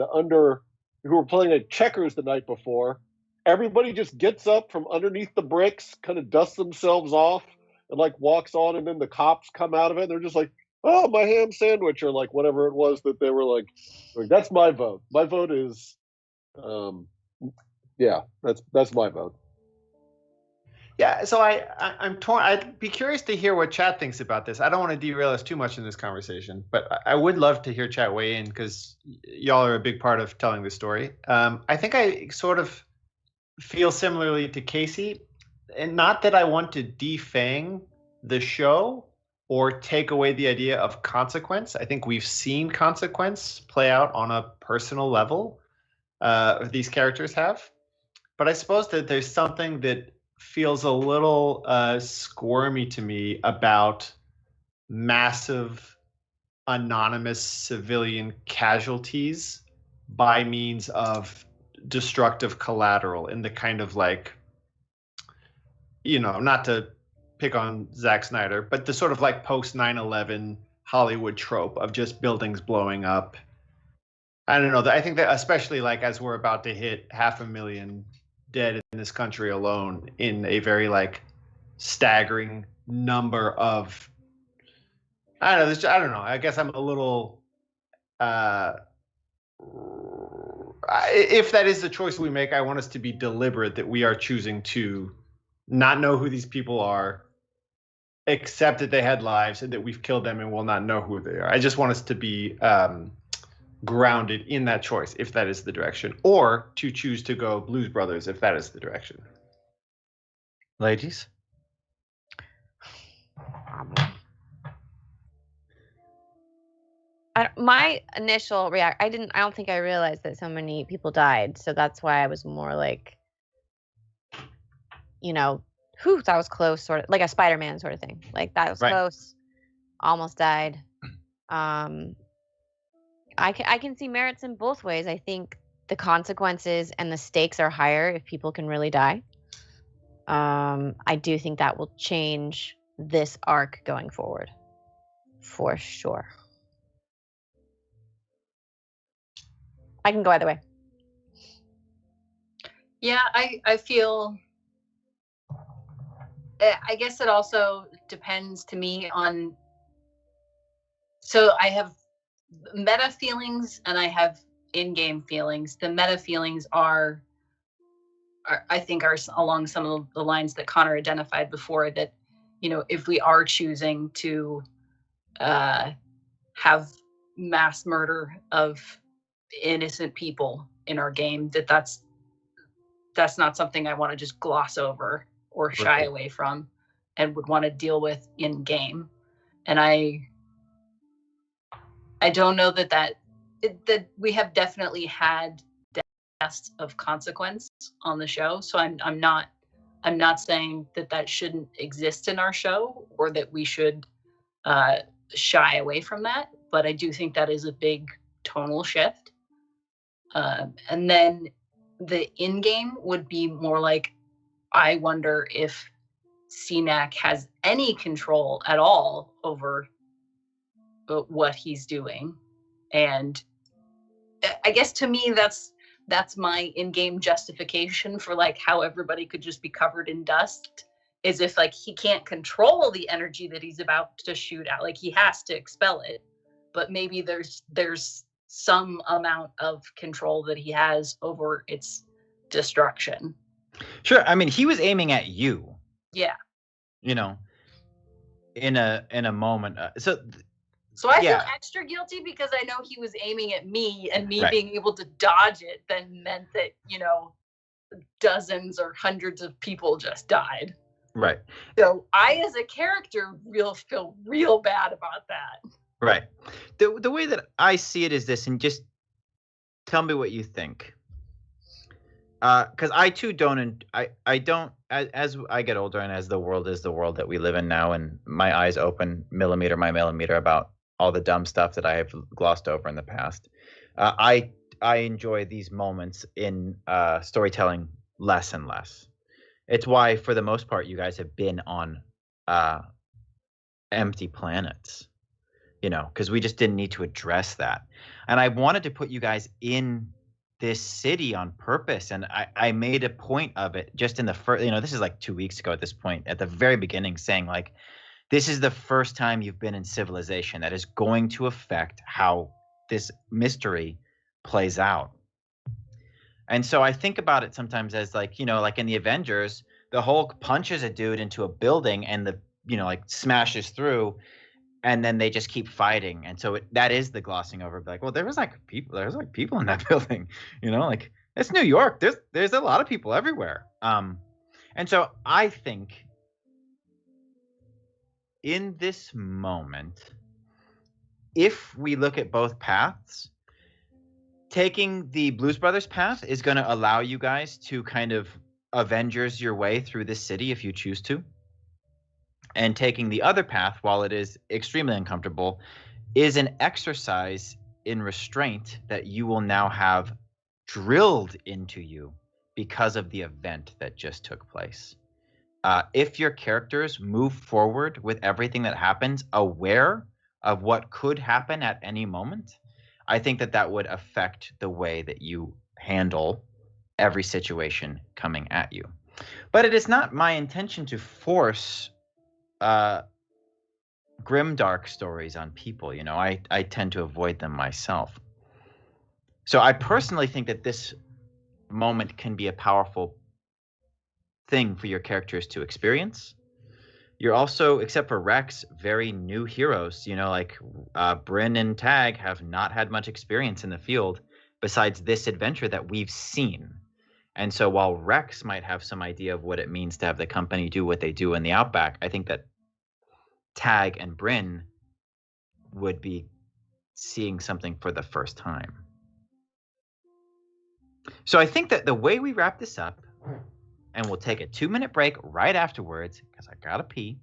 S4: were playing like checkers the night before. Everybody just gets up from underneath the bricks, kind of dusts themselves off, and like walks on, and then the cops come out of it and they're just like, oh, my ham sandwich, or like whatever it was that they were like that's my vote. My vote is that's my vote.
S6: Yeah, so I'm torn. I'd be curious to hear what chat thinks about this. I don't want to derail us too much in this conversation, but I would love to hear chat weigh in because y'all are a big part of telling the story. I think I sort of feel similarly to Casey, and not that I want to defang the show or take away the idea of consequence. I think we've seen consequence play out on a personal level. these characters have. But I suppose that there's something that feels a little squirmy to me about massive anonymous civilian casualties by means of destructive collateral in the kind of like, not to pick on Zack Snyder, but the sort of like post 9/11 Hollywood trope of just buildings blowing up. I don't know. I think that especially like as we're about to hit 500,000 dead in this country alone in a very like staggering number of, I don't know. I don't know. I guess I'm a little, if that is the choice we make, I want us to be deliberate that we are choosing to not know who these people are, accept that they had lives and that we've killed them and will not know who they are. I just want us to be grounded in that choice, if that is the direction, or to choose to go Blues Brothers, if that is the direction.
S2: Ladies?
S3: My initial I don't think I realized that so many people died, so that's why I was more like, that was close, sort of like a Spider-Man sort of thing. Like that was close, almost died. I can see merits in both ways. I think the consequences and the stakes are higher if people can really die. I do think that will change this arc going forward, for sure. I can go either way.
S1: Yeah, I feel. I guess it also depends to me on. So I have meta feelings and I have in-game feelings. The meta feelings are I think are along some of the lines that Connor identified before, that if we are choosing to have mass murder of innocent people in our game, that's not something I want to just gloss over or shy away from, and would want to deal with in game. And I don't know that we have definitely had deaths of consequence on the show. So I'm not saying that shouldn't exist in our show or that we should shy away from that. But I do think that is a big tonal shift. And then the in-game would be more like, I wonder if CNAC has any control at all over what he's doing. And I guess to me, that's my in-game justification for like how everybody could just be covered in dust, is if like he can't control the energy that he's about to shoot out, like he has to expel it, but maybe there's some amount of control that he has over its destruction.
S2: Sure. I mean, he was aiming at you.
S1: Yeah.
S2: In a moment.
S1: So I feel extra guilty because I know he was aiming at me, and me being able to dodge it then meant that, dozens or hundreds of people just died.
S2: Right.
S1: So I, as a character, feel real bad about that.
S2: Right. The way that I see it is this, and just tell me what you think. Because I too don't, I don't, as I get older and as the world is the world that we live in now, and my eyes open millimeter by millimeter about all the dumb stuff that I have glossed over in the past, I enjoy these moments in storytelling less and less. It's why, for the most part, you guys have been on empty planets, because we just didn't need to address that. And I wanted to put you guys in this city on purpose, and I made a point of it just in the first, this is like 2 weeks ago at this point, at the very beginning, saying like, this is the first time you've been in civilization. That is going to affect how this mystery plays out. And so I think about it sometimes as like, like in the Avengers, the Hulk punches a dude into a building and the, like smashes through, and then they just keep fighting. And so that is the glossing over. Like, well, there was people in that building, like it's New York. There's a lot of people everywhere. And so I think in this moment, if we look at both paths, taking the Blues Brothers path is going to allow you guys to kind of Avengers your way through this city if you choose to. And taking the other path, while it is extremely uncomfortable, is an exercise in restraint that you will now have drilled into you because of the event that just took place. If your characters move forward with everything that happens, aware of what could happen at any moment, I think that that would affect the way that you handle every situation coming at you. But it is not my intention to force grimdark stories on people. You know, I tend to avoid them myself. So I personally think that this moment can be a powerful thing for your characters to experience. You're also, except for Rex, very new heroes. You know, like Bryn and Tag have not had much experience in the field besides this adventure that we've seen. And so while Rex might have some idea of what it means to have the company do what they do in the Outback, I think that Tag and Bryn would be seeing something for the first time. So I think that the way we wrap this up, and we'll take a 2-minute break right afterwards, because I gotta pee,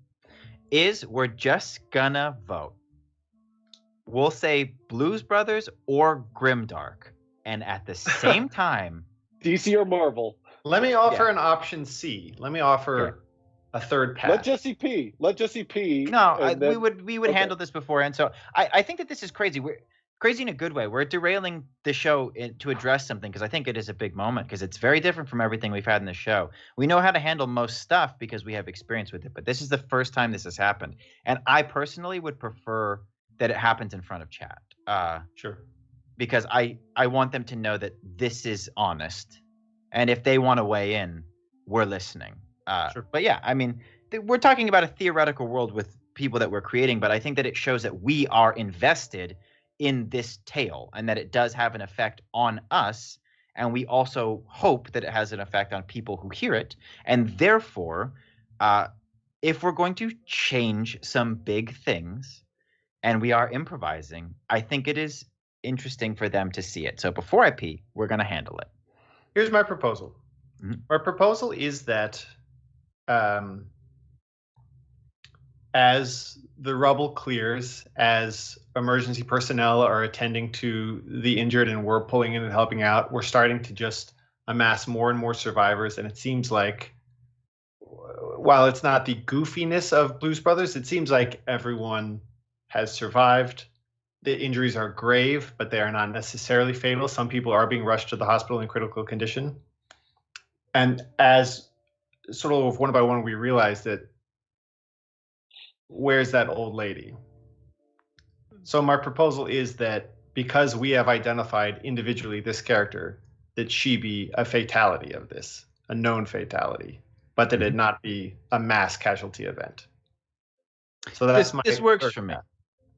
S2: is we're just gonna vote. We'll say Blues Brothers or Grimdark. And at the same time...
S4: DC or Marvel.
S6: Let me offer an option C. Let me offer a third path.
S4: Let Jesse pee. Let Jesse pee.
S2: No, we would handle this beforehand. So I think that this is crazy. We're crazy in a good way. We're derailing the show to address something because I think it is a big moment because it's very different from everything we've had in the show. We know how to handle most stuff because we have experience with it, but this is the first time this has happened. And I personally would prefer that it happens in front of chat.
S6: Sure.
S2: Because I want them to know that this is honest. And if they want to weigh in, we're listening.
S6: Sure.
S2: But yeah, I mean, we're talking about a theoretical world with people that we're creating, but I think that it shows that we are invested in this tale and that it does have an effect on us. And we also hope that it has an effect on people who hear it. And therefore, if we're going to change some big things and we are improvising, I think it is interesting for them to see it. So before I pee, we're going to handle it.
S6: Here's my proposal.
S2: Mm-hmm.
S6: My proposal is that as the rubble clears, as emergency personnel are attending to the injured and we're pulling in and helping out, we're starting to just amass more and more survivors. And it seems like, while it's not the goofiness of Blues Brothers, it seems like everyone has survived. The injuries are grave, but they are not necessarily fatal. Some people are being rushed to the hospital in critical condition. And as sort of one by one, we realize that where's that old lady? So my proposal is that because we have identified individually this character, that she be a fatality of this, a known fatality, but that it not be a mass casualty event. So that's
S2: this works for me.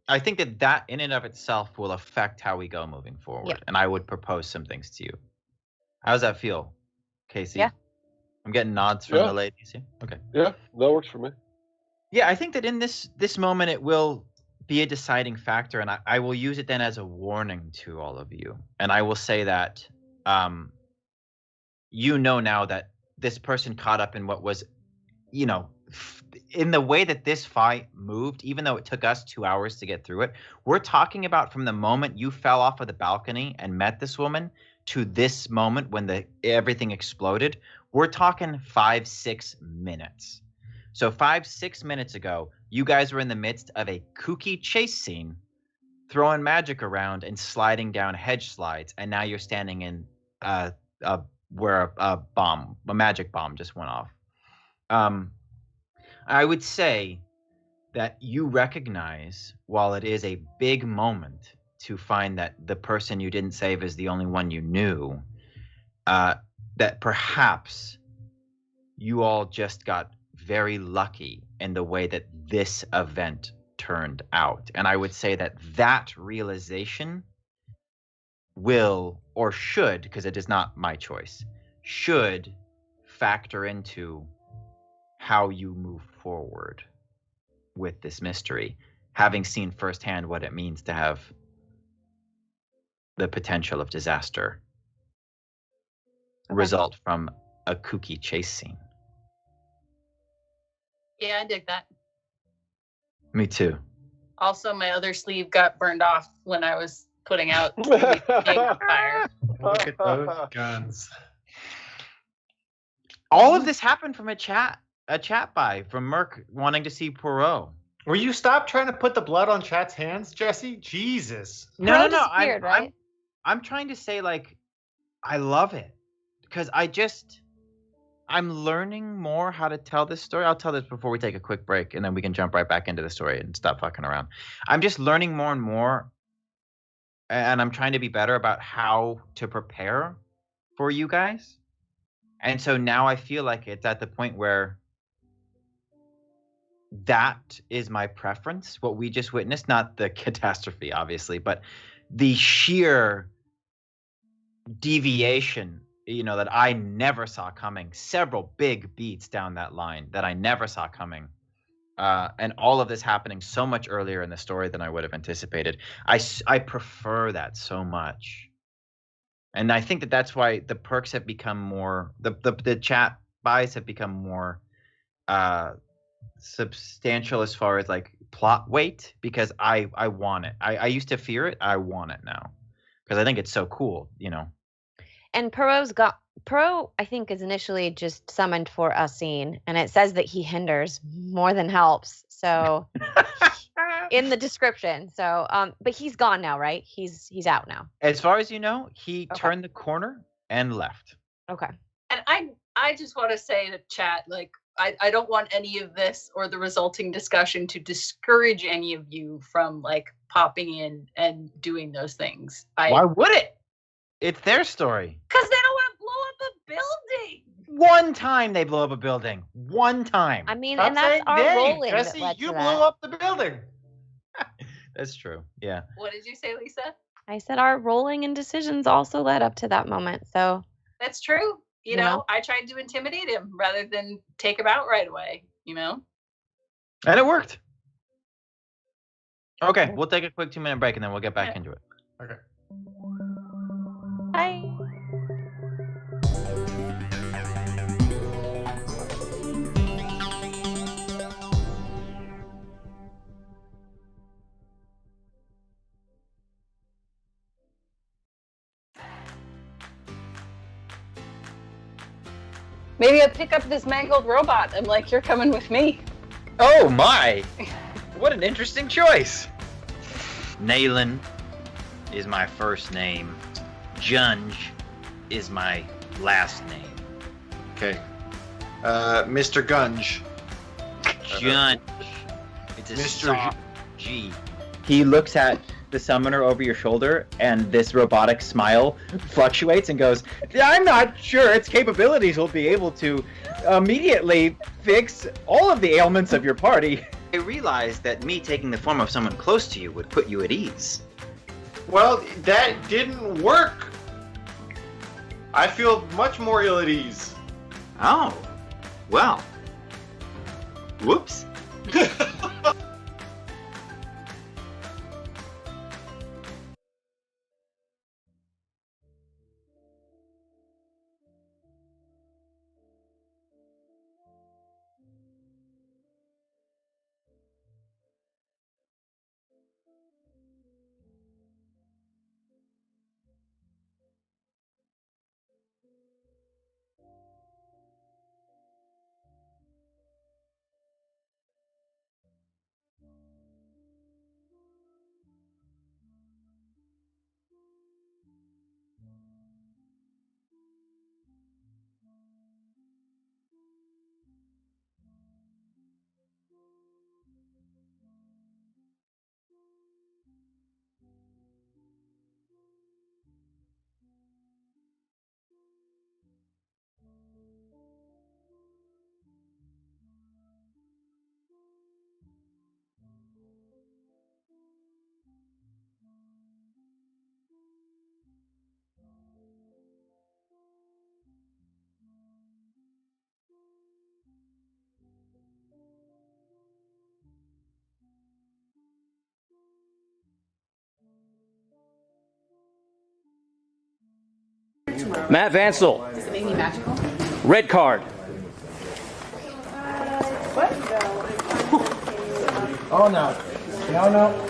S2: I think that in and of itself will affect how we go moving forward.
S3: Yeah.
S2: And I would propose some things to you. How does that feel, Casey?
S3: Yeah.
S2: I'm getting nods from the ladies here. Okay.
S4: Yeah, that works for me.
S2: Yeah, I think that in this moment it will be a deciding factor, and I will use it then as a warning to all of you. And I will say that you know now that this person caught up in what was, you know, in the way that this fight moved, even though it took us 2 hours to get through it, we're talking about from the moment you fell off of the balcony and met this woman to this moment when everything exploded. We're talking 5-6 minutes. So 5-6 minutes ago, you guys were in the midst of a kooky chase scene, throwing magic around and sliding down hedge slides, and now you're standing in where a magic bomb just went off. I would say that you recognize, while it is a big moment to find that the person you didn't save is the only one you knew, that perhaps you all just got very lucky in the way that this event turned out. And I would say that realization will, or should, because it is not my choice, should factor into how you move forward with this mystery, having seen firsthand what it means to have the potential of disaster
S3: Okay.
S2: result from a kooky chase scene.
S1: Yeah, I dig that.
S2: Me too.
S1: Also, my other sleeve got burned off when I was putting out the fire.
S6: Look at those guns.
S2: All of this happened from a chat by from Merc wanting to see Poirot.
S6: Will you stop trying to put the blood on Chat's hands, Jesse? Jesus.
S3: Poirot disappeared, right?
S2: I'm trying to say, like, I love it because I'm learning more how to tell this story. I'll tell this before we take a quick break, and then we can jump right back into the story and stop fucking around. I'm just learning more and more, and I'm trying to be better about how to prepare for you guys. And so now I feel like it's at the point where that is my preference, what we just witnessed, not the catastrophe, obviously, but the sheer deviation, that I never saw coming. Several big beats down that line that I never saw coming. And all of this happening so much earlier in the story than I would have anticipated. I prefer that so much. And I think that's why the perks have become more, the chat buys have become more substantial as far as like plot weight, because I want it. I used to fear it. I want it now because I think it's so cool,
S3: And Poirot, I think, is initially just summoned for a scene, and it says that he hinders more than helps. So in the description. So but he's gone now, right? He's out now.
S2: As far as you know, he turned the corner and left.
S3: Okay.
S1: And I just want to say to chat, like, I don't want any of this or the resulting discussion to discourage any of you from like popping in and doing those things.
S2: Why would it? It's their story.
S1: Because they don't want to blow up a building.
S2: One time they blow up a building. One time.
S3: I mean, and that's our rolling.
S6: Jesse,
S3: that led
S6: you
S3: to
S6: blew
S3: that.
S6: up the building.
S2: That's true. Yeah.
S1: What did you say, Lisa?
S3: I said our rolling and decisions also led up to that moment. So
S1: that's true. You know, I tried to intimidate him rather than take him out right away, And
S2: it worked. Okay, we'll take a quick 2-minute break and then we'll get back into it.
S6: Okay.
S3: Bye.
S1: maybe I'll pick up this mangled robot. I'm like, you're coming with me.
S2: Oh my! What an interesting choice. Naylan is my first name. Junge is my last name.
S6: Okay. Mr. Gunge.
S2: Junge. It's a
S6: Mr.
S2: soft G. He looks at the summoner over your shoulder, and this robotic smile fluctuates and goes, I'm not sure its capabilities will be able to immediately fix all of the ailments of your party. I realized that me taking the form of someone close to you would put you at ease.
S6: Well, that didn't work. I feel much more ill at ease.
S2: Oh, well. Whoops.
S8: Matt Vansel.
S9: Does it make me magical?
S8: Red card.
S10: Oh, no. No.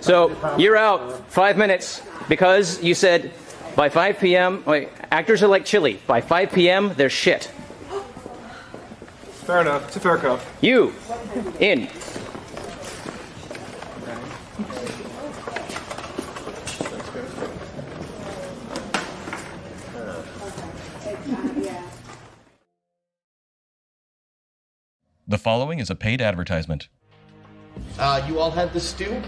S8: So you're out 5 minutes because you said by 5 p.m. Wait, actors are like chili. By 5 p.m. they're shit.
S10: Fair enough. It's a fair cup.
S8: You in.
S11: The following is a paid advertisement.
S12: You all had the stew?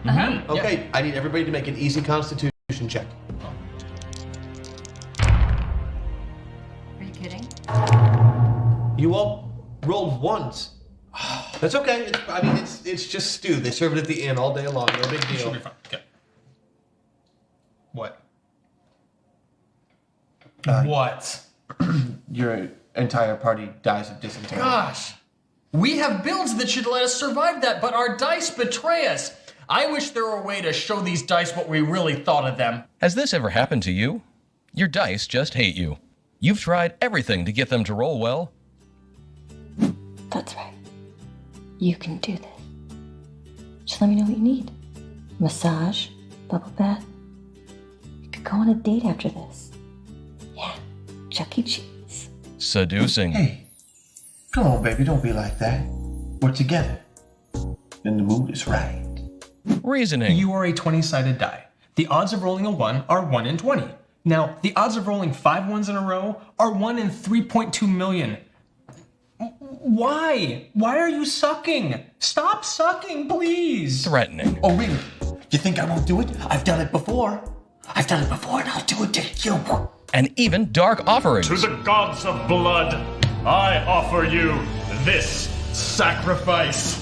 S11: Mm-hmm.
S12: Okay,
S11: Yeah.
S12: I need everybody to make an easy constitution check.
S9: Are you kidding?
S12: You all rolled ones. That's okay. It's just stew. They serve it at the inn all day long. No big deal.
S11: She'll be fine. Okay. What? What?
S12: Your entire party dies of dysentery.
S13: Gosh, we have builds that should let us survive that, but our dice betray us. I wish there were a way to show these dice what we really thought of them.
S11: Has this ever happened to you? Your dice just hate you. You've tried everything to get them to roll well.
S14: That's right. You can do this. Just let me know what you need. Massage, bubble bath. You could go on a date after this. Yeah, Chuck E. Cheese.
S11: Seducing.
S12: Hey, come on, baby. Don't be like that. We're together. And the mood is right.
S11: Reasoning.
S13: You are a 20-sided die. The odds of rolling a 1 are 1 in 20. Now, the odds of rolling 5 ones in a row are 1 in 3.2 million. Why? Why are you sucking? Stop sucking, please.
S11: Threatening.
S12: Oh, really? You think I won't do it? I've done it before. I've done it before, and I'll do it to you.
S11: And even dark offerings.
S15: To the gods of blood, I offer you this sacrifice.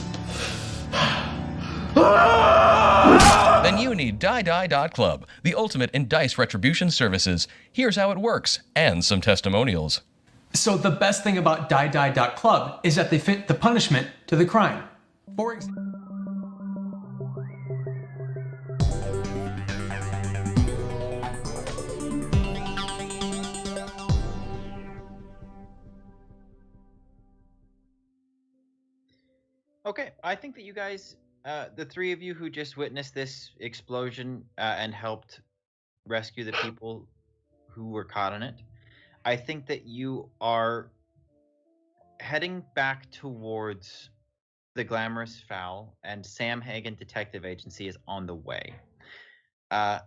S11: Then you need Die.Club, the ultimate in dice retribution services. Here's how it works, and some testimonials.
S13: So the best thing about Die.Club is that they fit the punishment to the crime. For example,
S2: Okay, I think that you guys, the three of you who just witnessed this explosion and helped rescue the people who were caught in it, I think that you are heading back towards the Glamorous Fowl, and Sam Hagen Detective Agency is on the way. I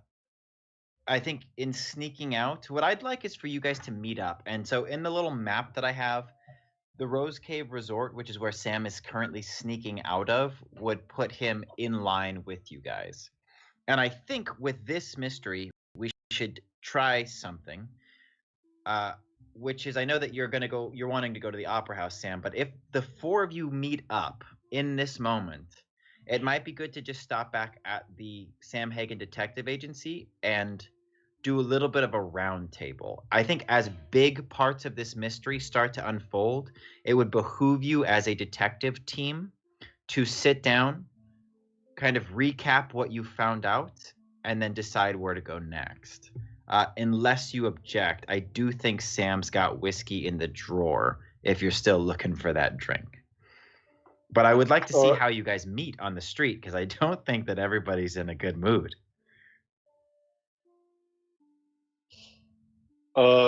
S2: think in sneaking out, what I'd like is for you guys to meet up. And so in the little map that I have, the Rose Cave Resort, which is where Sam is currently sneaking out of, would put him in line with you guys. And I think with this mystery, we should try something, which is, I know that you're wanting to go to the Opera House, Sam, but if the four of you meet up in this moment, it might be good to just stop back at the Sam Hagen Detective Agency and do a little bit of a round table. I think as big parts of this mystery start to unfold, it would behoove you as a detective team to sit down, kind of recap what you found out, and then decide where to go next. Unless you object, I do think Sam's got whiskey in the drawer if you're still looking for that drink. But I would like to see how you guys meet on the street, because I don't think that everybody's in a good mood.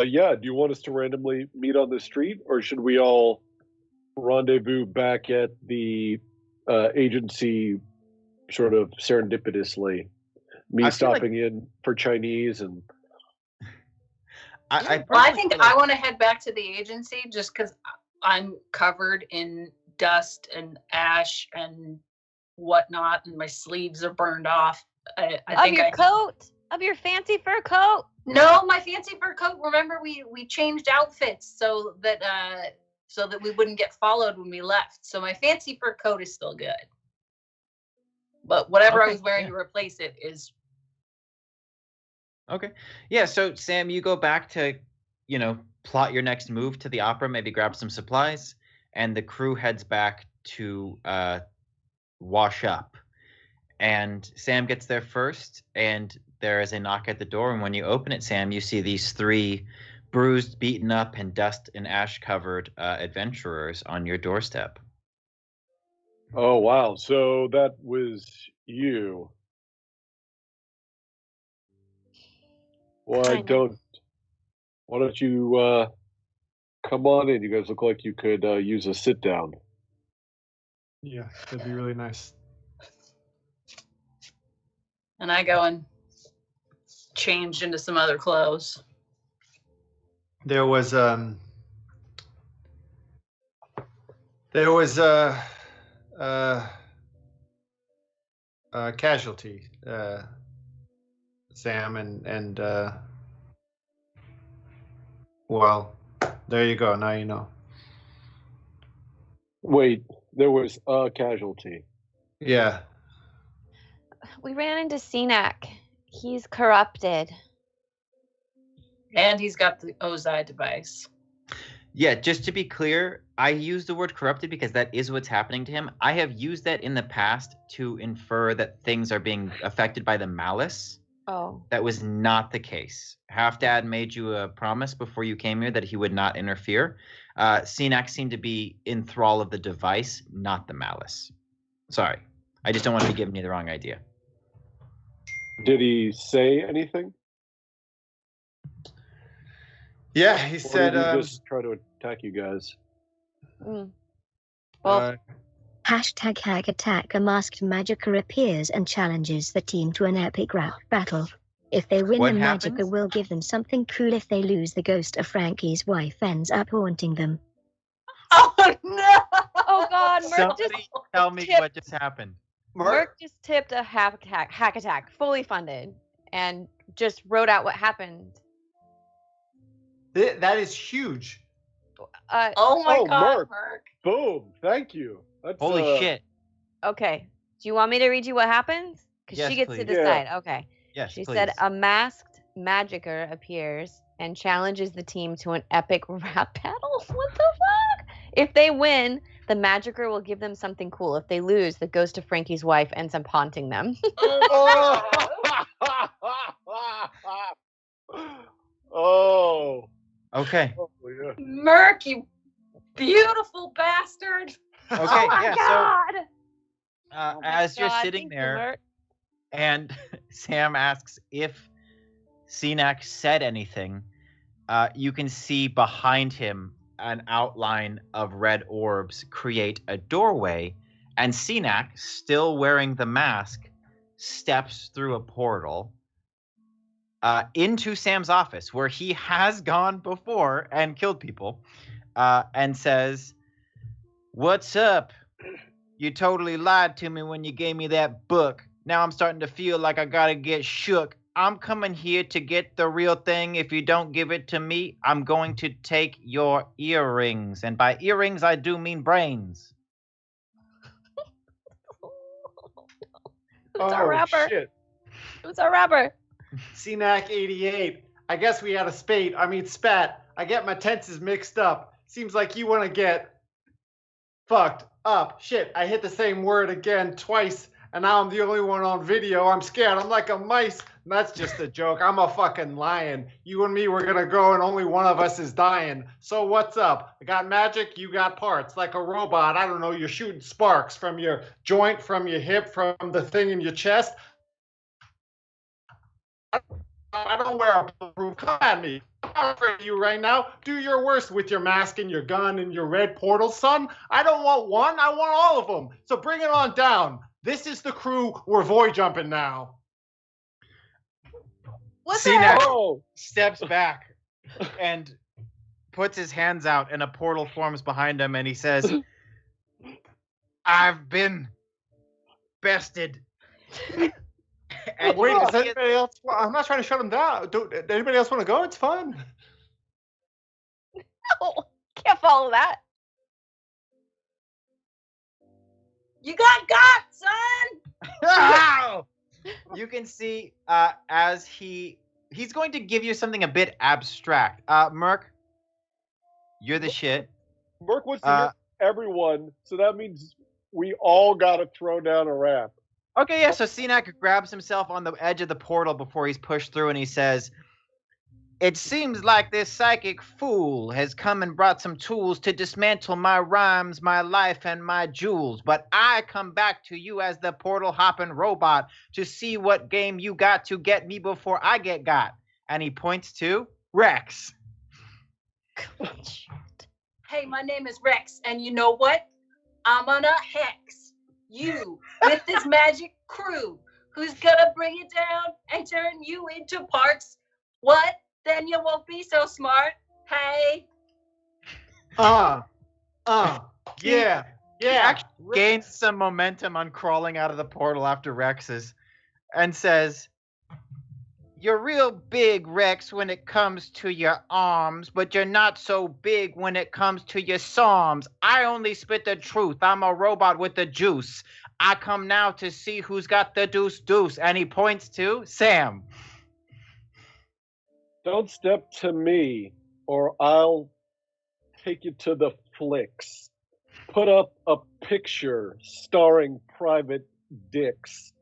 S4: Yeah, do you want us to randomly meet on the street, or should we all rendezvous back at the agency sort of serendipitously? Me stopping in for Chinese and...
S1: I think I want to head back to the agency just because I'm covered in dust and ash and whatnot, and my sleeves are burned off. I think
S3: of your fancy fur coat.
S1: No, my fancy fur coat. Remember, we changed outfits so that we wouldn't get followed when we left. So my fancy fur coat is still good, but whatever I was wearing to replace it is.
S2: Okay. Yeah, so Sam, you go back to, plot your next move to the opera, maybe grab some supplies, and the crew heads back to wash up. And Sam gets there first, and there is a knock at the door, and when you open it, Sam, you see these 3 bruised, beaten up, and dust and ash-covered adventurers on your doorstep.
S4: Oh wow! So that was you. Why don't you come on in? You guys look like you could use a sit down.
S6: Yeah, that'd be really nice.
S1: And I go and change into some other clothes.
S6: There was a casualty, Sam, and well, there you go. Now you know.
S4: Wait, there was a casualty.
S6: Yeah.
S3: We ran into Cenac. He's corrupted.
S1: And he's got the Ozai device.
S2: Yeah, just to be clear, I use the word corrupted because that is what's happening to him. I have used that in the past to infer that things are being affected by the malice.
S3: Oh.
S2: That was not the case. Half-Dad made you a promise before you came here that he would not interfere. Cenac seemed to be in thrall of the device, not the malice. Sorry. I just don't want to be giving you the wrong idea.
S4: Did he say anything?
S6: Yeah, he said.
S4: Or did he just try to attack you guys?
S3: Well,
S7: Hashtag Hag Attack. A masked Magica appears and challenges the team to an epic rap battle. If they win,
S2: What
S7: the
S2: happens?
S7: Magica will give them something cool. If they lose, the ghost of Frankie's wife ends up haunting them.
S1: Oh no!
S3: Oh God, Merc
S2: Somebody tell me
S3: tipped-
S2: what just happened.
S3: Merc just tipped a hack attack, fully funded, and just wrote out what happened.
S6: That is huge.
S1: Oh my God,
S4: Merc.
S1: Merc.
S4: Boom! Thank you. That's,
S2: Holy shit.
S3: Okay. Do you want me to read you what happens? Because
S2: Yes,
S3: she gets to
S2: please.
S3: decide. Okay.
S2: Yes,
S3: She
S2: please.
S3: said a masked magicer appears and challenges the team to an epic rap battle. What the fuck? If they win, the magicer will give them something cool. If they lose, the ghost of Frankie's wife ends up haunting them.
S4: Oh.
S2: Okay.
S4: Oh, yeah.
S1: Merc, you beautiful bastard.
S2: Okay,
S3: Oh my
S2: yeah,
S3: God.
S2: so as you're
S3: God,
S2: sitting
S3: thank you,
S2: there,
S3: Merc.
S2: and Sam asks if Cenac said anything, you can see behind him an outline of red orbs create a doorway, and Cenac, still wearing the mask, steps through a portal into Sam's office, where he has gone before and killed people, and says, "What's up? You totally lied to me when you gave me that book. Now I'm starting to feel like I gotta get shook. I'm coming here to get the real thing. If you don't give it to me, I'm going to take your earrings. And by earrings, I do mean brains."
S3: Who's our rapper?
S6: Shit.
S3: Who's our rapper?
S6: CNAC 88. I guess we had a spat. I get my tenses mixed up. Seems like you want to get fucked up. Shit, I hit the same word again twice, and now I'm the only one on video. I'm scared. I'm like a mice. And that's just a joke. I'm a fucking lion. You and me, we're gonna go, and only one of us is dying. So what's up? I got magic, you got parts. Like a robot, I don't know, you're shooting sparks from your joint, from your hip, from the thing in your chest. I don't wear a bulletproof. Come at me. I'm afraid of you right now. Do your worst with your mask and your gun and your red portal, son. I don't want one. I want all of them. So bring it on down. This is the crew. We're void jumping now.
S2: Cenac steps back and puts his hands out, and a portal forms behind him, and he says, "I've been bested."
S6: And wait, does anybody else? I'm not trying to shut him down. Does anybody else want to go? It's fun.
S3: No, can't follow that.
S1: You got son.
S2: You can see as he's going to give you something a bit abstract. Merc, you're the shit.
S4: Merc wants to hear everyone, so that means we all got to throw down a rap.
S2: Okay, yeah, so Cenac grabs himself on the edge of the portal before he's pushed through, and he says, "It seems like this psychic fool has come and brought some tools to dismantle my rhymes, my life, and my jewels. But I come back to you as the portal-hopping robot to see what game you got to get me before I get got." And he points to Rex.
S1: Hey, my name is Rex, and you know what? I'm gonna hex you with this magic crew who's gonna bring it down and turn you into parts. What? Then you won't be so smart. Hey.
S6: Yeah.
S2: He actually gains some momentum on crawling out of the portal after Rex's and says, "You're real big, Rex, when it comes to your arms, but you're not so big when it comes to your psalms. I only spit the truth. I'm a robot with the juice. I come now to see who's got the deuce. And he points to Sam.
S4: Don't step to me, or I'll take you to the flicks. Put up a picture starring Private Dicks.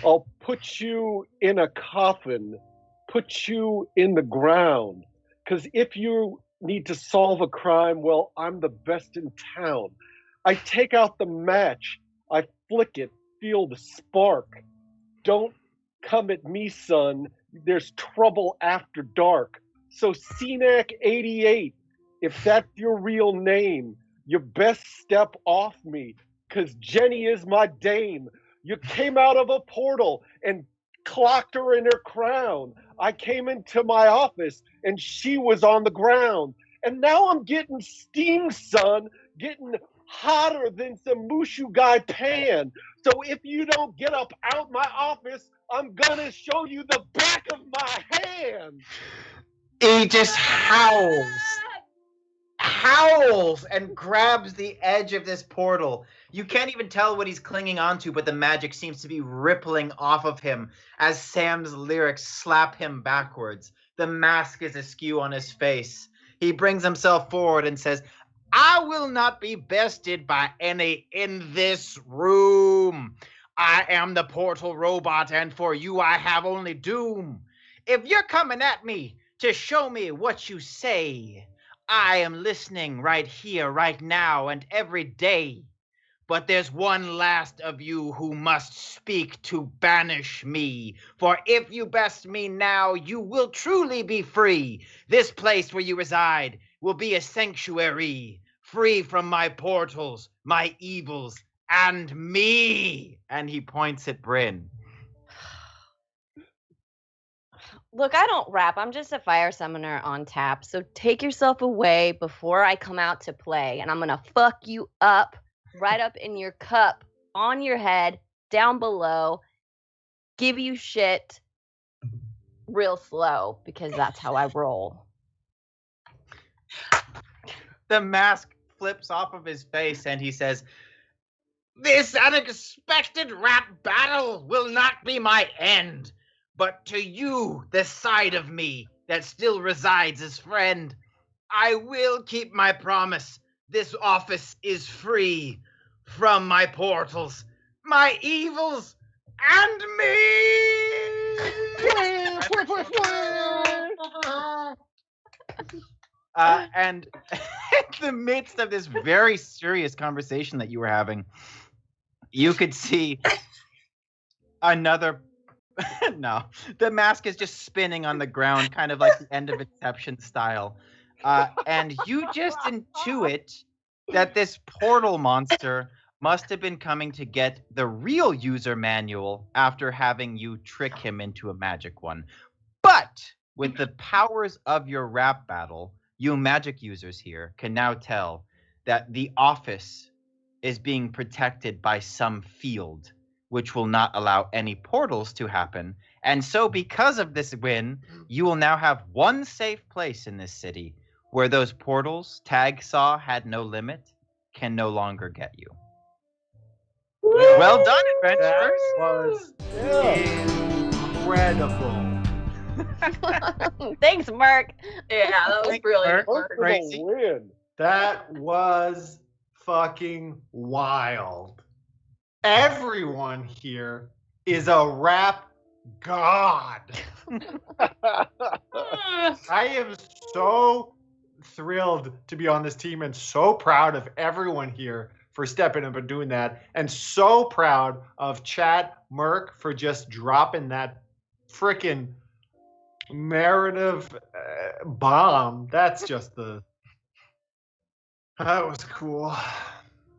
S4: I'll put you in a coffin, put you in the ground. Because if you need to solve a crime, well, I'm the best in town. I take out the match, I flick it, feel the spark. Don't come at me, son. There's trouble after dark. So CNAC 88, if that's your real name, you best step off me, 'cause Jenny is my dame. You came out of a portal and clocked her in her crown. I came into my office and she was on the ground. And now I'm getting steam, son, getting hotter than some Mushu guy pan. So if you don't get up out my office, I'm gonna show you the back of my hand.
S2: He just howls and grabs the edge of this portal. You can't even tell what he's clinging onto, but the magic seems to be rippling off of him as Sam's lyrics slap him backwards. The mask is askew on his face. He brings himself forward and says, "I will not be bested by any in this room. I am the portal robot, and for you I have only doom. If you're coming at me to show me what you say, I am listening right here, right now, and every day. But there's one last of you who must speak to banish me. For if you best me now, you will truly be free. This place where you reside will be a sanctuary, free from my portals, my evils, and me." And he points at Bryn.
S3: Look, I don't rap. I'm just a fire summoner on tap. So take yourself away before I come out to play. And I'm going to fuck you up, right up in your cup, on your head, down below, give you shit real slow, because that's how I roll.
S2: The mask flips off of his face and he says, "This unexpected rap battle will not be my end. But to you, the side of me that still resides as friend, I will keep my promise. This office is free from my portals, my evils, and me." And in the midst of this very serious conversation that you were having, you could see another... No, the mask is just spinning on the ground, kind of like the end of Inception style. And you just intuit that this portal monster must have been coming to get the real user manual after having you trick him into a magic one. But with the powers of your rap battle, you magic users here can now tell that the office is being protected by some field, which will not allow any portals to happen. And so because of this win, you will now have one safe place in this city where those portals Tag saw had no limit can no longer get you. Well done, adventurers!
S6: That was incredible.
S3: Thanks, Mark.
S1: Yeah, that was brilliant.
S2: Crazy.
S4: Win.
S6: That was fucking wild. Everyone here is a rap god. I am so thrilled to be on this team and so proud of everyone here for stepping up and doing that, and so proud of Chat Merc for just dropping that freaking narrative bomb. That's just that was cool.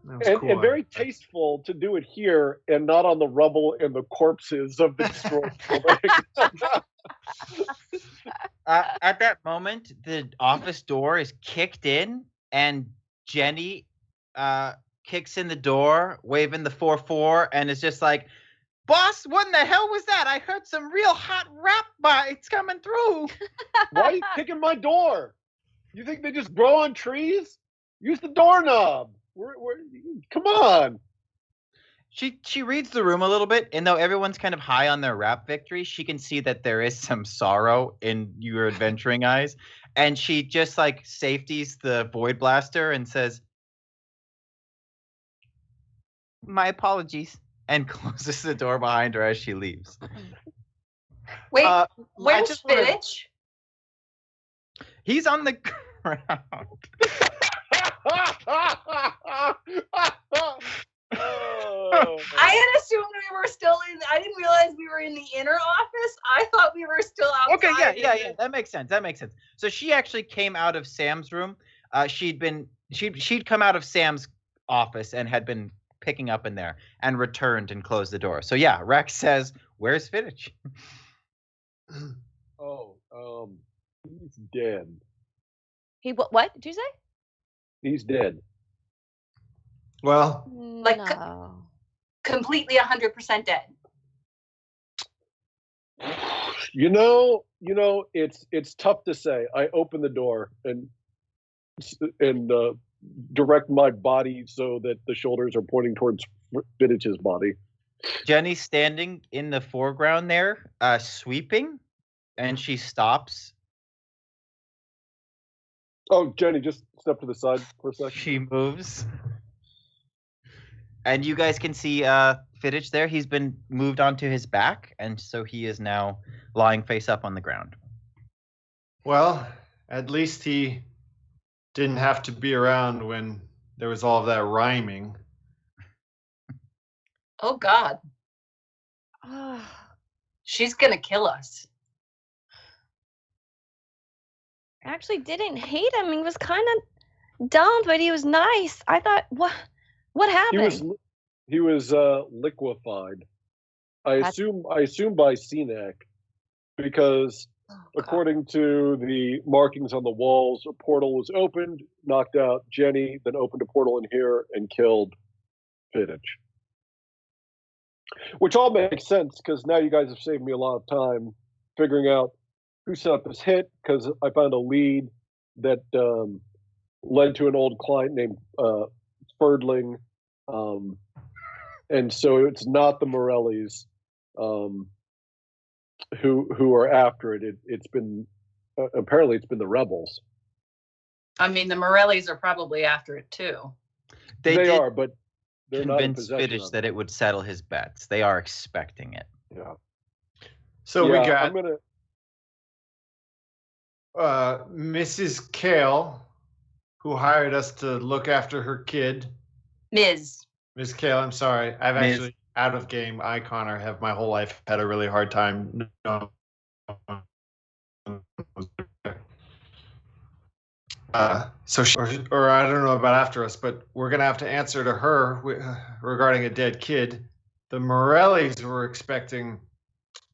S6: That was cool.
S4: And very tasteful to do it here and not on the rubble and the corpses of the destroyed building.
S2: At that moment, the office door is kicked in, and Jenny kicks in the door, waving the 4-4, and is just like, "Boss, what in the hell was that? I heard some real hot rap bites coming through."
S4: Why are you kicking my door? You think they just grow on trees? Use the doorknob. Come on.
S2: She reads the room a little bit, and though everyone's kind of high on their rap victory, she can see that there is some sorrow in your adventuring eyes, and she just like safeties the void blaster and says, "My apologies," and closes the door behind her as she leaves.
S1: Wait, where's Spinach?
S2: He's on the ground.
S1: I had assumed we were still in. I didn't realize we were in the inner office. I thought we were still outside.
S2: Okay, yeah. That makes sense. So she actually came out of Sam's room. She'd come out of Sam's office and had been picking up in there and returned and closed the door. So yeah, Rex says, "Where's Fittich?"
S4: He's dead.
S3: He what did you say?
S4: He's dead.
S6: Well,
S1: like completely 100% dead.
S4: You know, it's tough to say. I open the door and direct my body so that the shoulders are pointing towards Fittich's body.
S2: Jenny's standing in the foreground there, sweeping, and she stops.
S4: Oh, Jenny, just step to the side for a second.
S2: She moves. And you guys can see Fittich there. He's been moved onto his back, and so he is now lying face up on the ground.
S6: Well, at least he didn't have to be around when there was all of that rhyming.
S1: Oh, God. She's going to kill us.
S3: I actually didn't hate him. He was kind of dumb, but he was nice. I thought, what happened?
S4: He was liquefied. I assume by CNAC, because according to the markings on the walls, a portal was opened, knocked out Jenny, then opened a portal in here and killed Fittich. Which all makes sense, because now you guys have saved me a lot of time figuring out who set up this hit, because I found a lead that led to an old client named Ferdling. And so it's not the Morellis who are after it. It's been apparently it's been the rebels.
S1: I mean, the Morellis are probably after it too.
S2: They
S4: are, but they're
S2: convinced
S4: not in
S2: Fittich that it would settle his bets. They are expecting it.
S4: Yeah.
S6: So
S4: yeah,
S6: we got
S4: I'm gonna
S6: Mrs. Kale, who hired us to look after her kid.
S1: Ms.
S6: Kale, I'm sorry. I've actually out of game icon or have my whole life had a really hard time. So she, or I don't know about after us, but we're gonna have to answer to her regarding a dead kid. The Morellis were expecting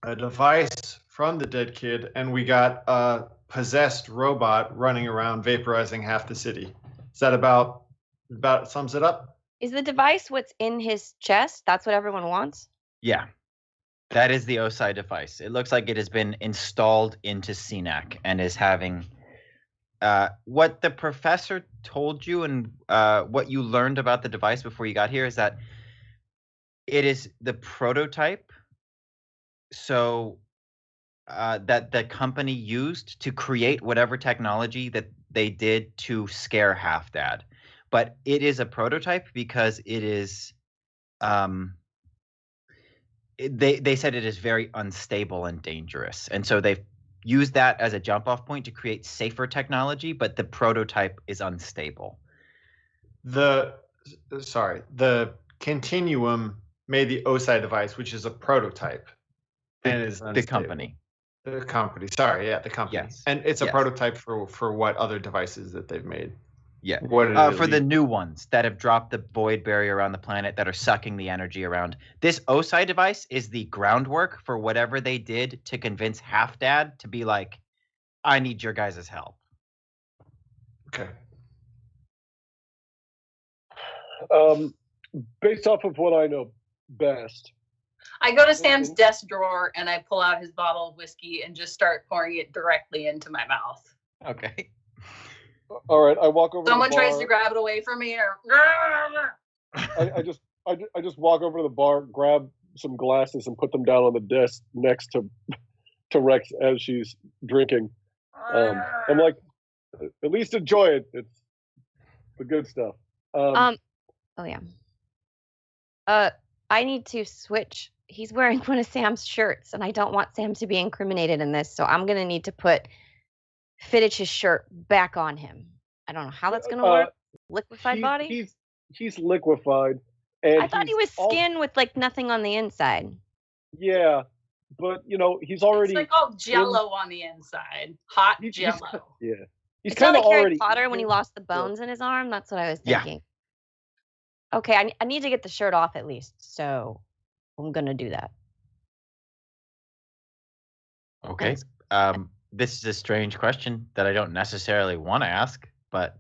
S6: a device from the dead kid, and we got a possessed robot running around vaporizing half the city. Is that about sums it up?
S3: Is the device what's in his chest? That's what everyone wants?
S2: Yeah. That is the OSI device. It looks like it has been installed into CNAC and is having what the professor told you and what you learned about the device before you got here is that it is the prototype. So that the company used to create whatever technology that they did to scare Half-Dad. But it is a prototype because it is they said it is very unstable and dangerous, and so they've used that as a jump off point to create safer technology, but the prototype is unstable.
S6: The Continuum made the O-side device, which is a prototype, and is
S2: the
S6: unstable.
S2: company.
S6: The company. Sorry, yeah, the company.
S2: Yes.
S6: And it's a
S2: Yes.
S6: prototype for what other devices that they've made.
S2: Yeah.
S6: What did
S2: For the new ones that have dropped the void barrier around the planet, that are sucking the energy around. This OSI device is the groundwork for whatever they did to convince Half Dad to be like, I need your guys' help.
S6: Okay.
S4: Based off of what I know best,
S1: I go to Sam's desk drawer and I pull out his bottle of whiskey and just start pouring it directly into my mouth.
S2: Okay.
S4: All right, I walk over
S1: Someone
S4: to the bar.
S1: tries to grab it away from me, or
S4: I just walk over to the bar, grab some glasses, and put them down on the desk next to Rex as she's drinking. I'm like, at least enjoy it. It's the good stuff.
S3: Oh yeah. I need to switch. He's wearing one of Sam's shirts, and I don't want Sam to be incriminated in this, so I'm gonna need to put Fiddich's shirt back on him. I don't know how that's gonna work. Liquefied body?
S4: He's liquefied, and
S3: I thought he was skin with like nothing on the inside.
S4: Yeah, but he's already.
S1: It's like all Jello on the inside, hot Jello.
S4: Yeah, he's
S3: It's not
S4: kind of
S3: like Harry
S4: already.
S3: Potter when he lost the bones in his arm. That's what I was thinking. Okay, I need to get the shirt off at least, so I'm gonna do that.
S2: Okay. This is a strange question that I don't necessarily want to ask, but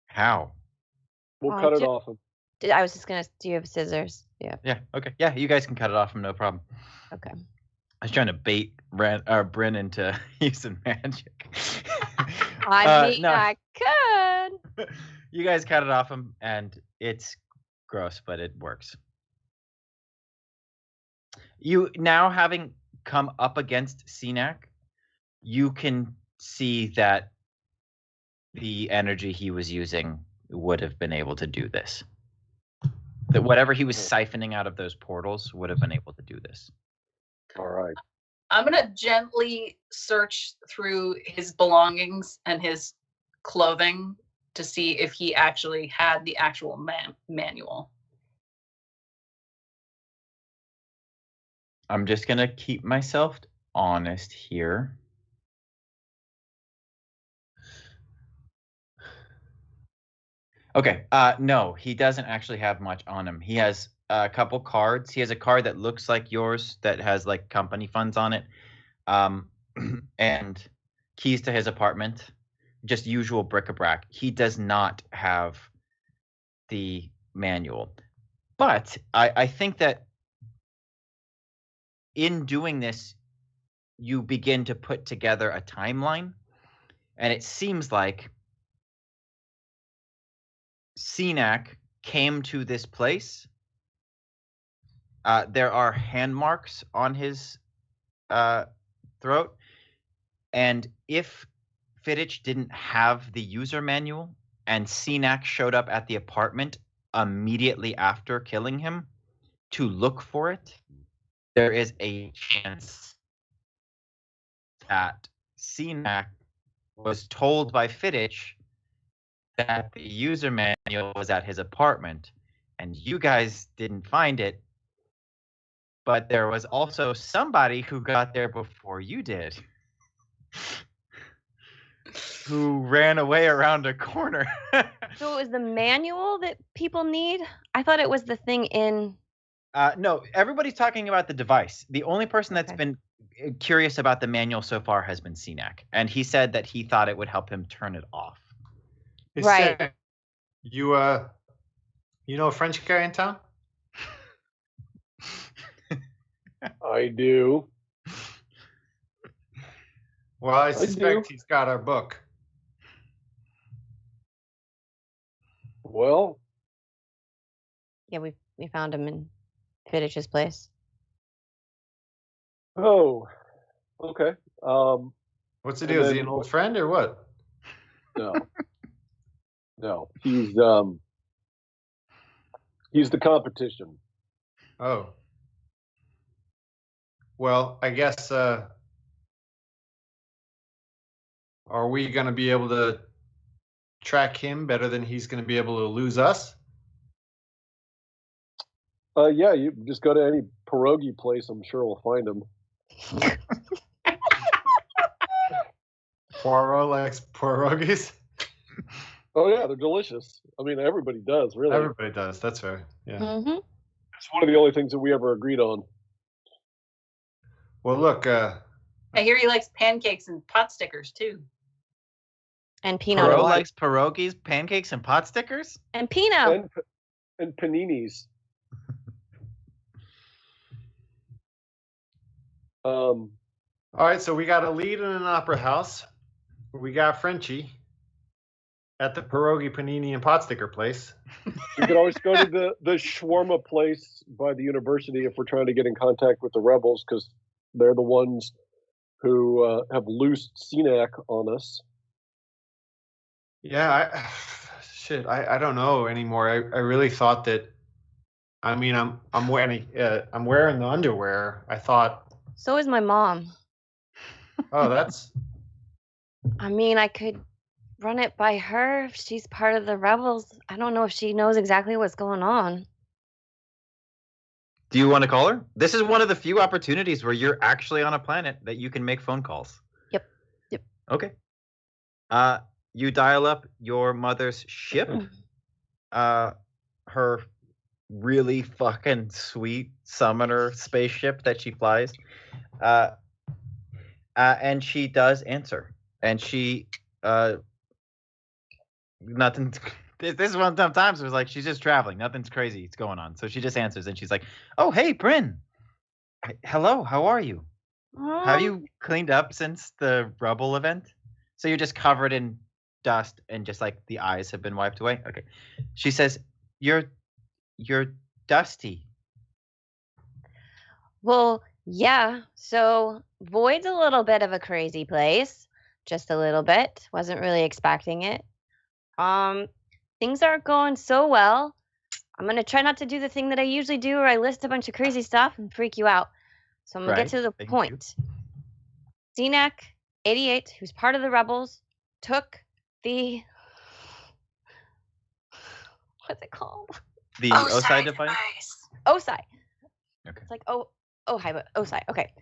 S2: how?
S4: We'll cut it off him.
S3: I was just gonna. Do you have scissors? Yeah.
S2: Yeah. Okay. Yeah, you guys can cut it off him, no problem.
S3: Okay.
S2: I was trying to bait Bryn into using magic.
S3: I mean,
S2: no.
S3: I could.
S2: You guys cut it off him, and it's gross, but it works. You now, having come up against CNAC, you can see that the energy he was using would have been able to do this. That whatever he was siphoning out of those portals would have been able to do this.
S4: All right.
S1: I'm gonna gently search through his belongings and his clothing to see if he actually had the actual manual.
S2: I'm just gonna keep myself honest here. Okay, no, he doesn't actually have much on him. He has a couple cards. He has a card that looks like yours that has like company funds on it, and keys to his apartment, just usual bric-a-brac. He does not have the manual. But I think that in doing this, you begin to put together a timeline, and it seems like CNAC came to this place. There are hand marks on his throat, and if Fittich didn't have the user manual and CNAC showed up at the apartment immediately after killing him to look for it, there is a chance that CNAC was told by Fittich that the user manual was at his apartment, and you guys didn't find it, but there was also somebody who got there before you did, who ran away around a corner.
S3: So it was the manual that people need? I thought it was the thing in...
S2: No, everybody's talking about the device. The only person that's been curious about the manual so far has been CNAC, and he said that he thought it would help him turn it off.
S6: Hey,
S3: right.
S6: Sam, you know a French guy in town?
S4: I do.
S6: Well, I suspect he's got our book.
S4: Well.
S3: Yeah, we found him in Fiddich's place.
S4: Oh, okay.
S6: What's the deal? Is he an old friend or what?
S4: No. No, he's the competition.
S6: Oh. Well, I guess are we going to be able to track him better than he's going to be able to lose us?
S4: Yeah, you just go to any pierogi place. I'm sure we'll find him.
S6: Poirot likes pierogies.
S4: Oh yeah, they're delicious. I mean, everybody does, really.
S6: Everybody does. That's right. Yeah.
S3: Mm-hmm.
S4: It's one of the only things that we ever agreed on.
S6: Well, look.
S1: I hear he likes pancakes and pot stickers too.
S3: And peanut.
S2: Poirot likes pierogies, pancakes, and pot stickers.
S3: And peanut.
S4: And paninis.
S6: All right, so we got a lead in an opera house. We got Frenchie at the pierogi, panini, and pot sticker place.
S4: You could always go to the shawarma place by the university if we're trying to get in contact with the rebels, because they're the ones who have loosed CNAC on us.
S6: Yeah, I don't know anymore. I really thought that. I mean, I'm wearing the underwear. I thought.
S3: So is my mom.
S6: Oh, that's.
S3: I mean, I could run it by her if she's part of the rebels. I don't know if she knows exactly what's going on.
S2: Do you want to call her? This is one of the few opportunities where you're actually on a planet that you can make phone calls.
S3: Yep.
S2: Okay. You dial up your mother's ship. Her really fucking sweet summoner spaceship that she flies. And she does answer. And she nothing. This is one of the times it was like she's just traveling. Nothing's crazy. It's going on. So she just answers and she's like, "Oh, hey, Bryn. Hello. How are you? Have you cleaned up since the rubble event? So you're just covered in dust and just like the eyes have been wiped away." Okay. She says, "You're dusty."
S3: Well, yeah. So Void's a little bit of a crazy place. Just a little bit. Wasn't really expecting it. Things aren't going so well. I'm gonna try not to do the thing that I usually do, where I list a bunch of crazy stuff and freak you out. So I'm gonna get to the point. CNAC 88, who's part of the rebels, took the what's it called?
S2: The OSI device.
S3: OSI.
S2: Okay.
S3: It's like hi, but OSI. Okay.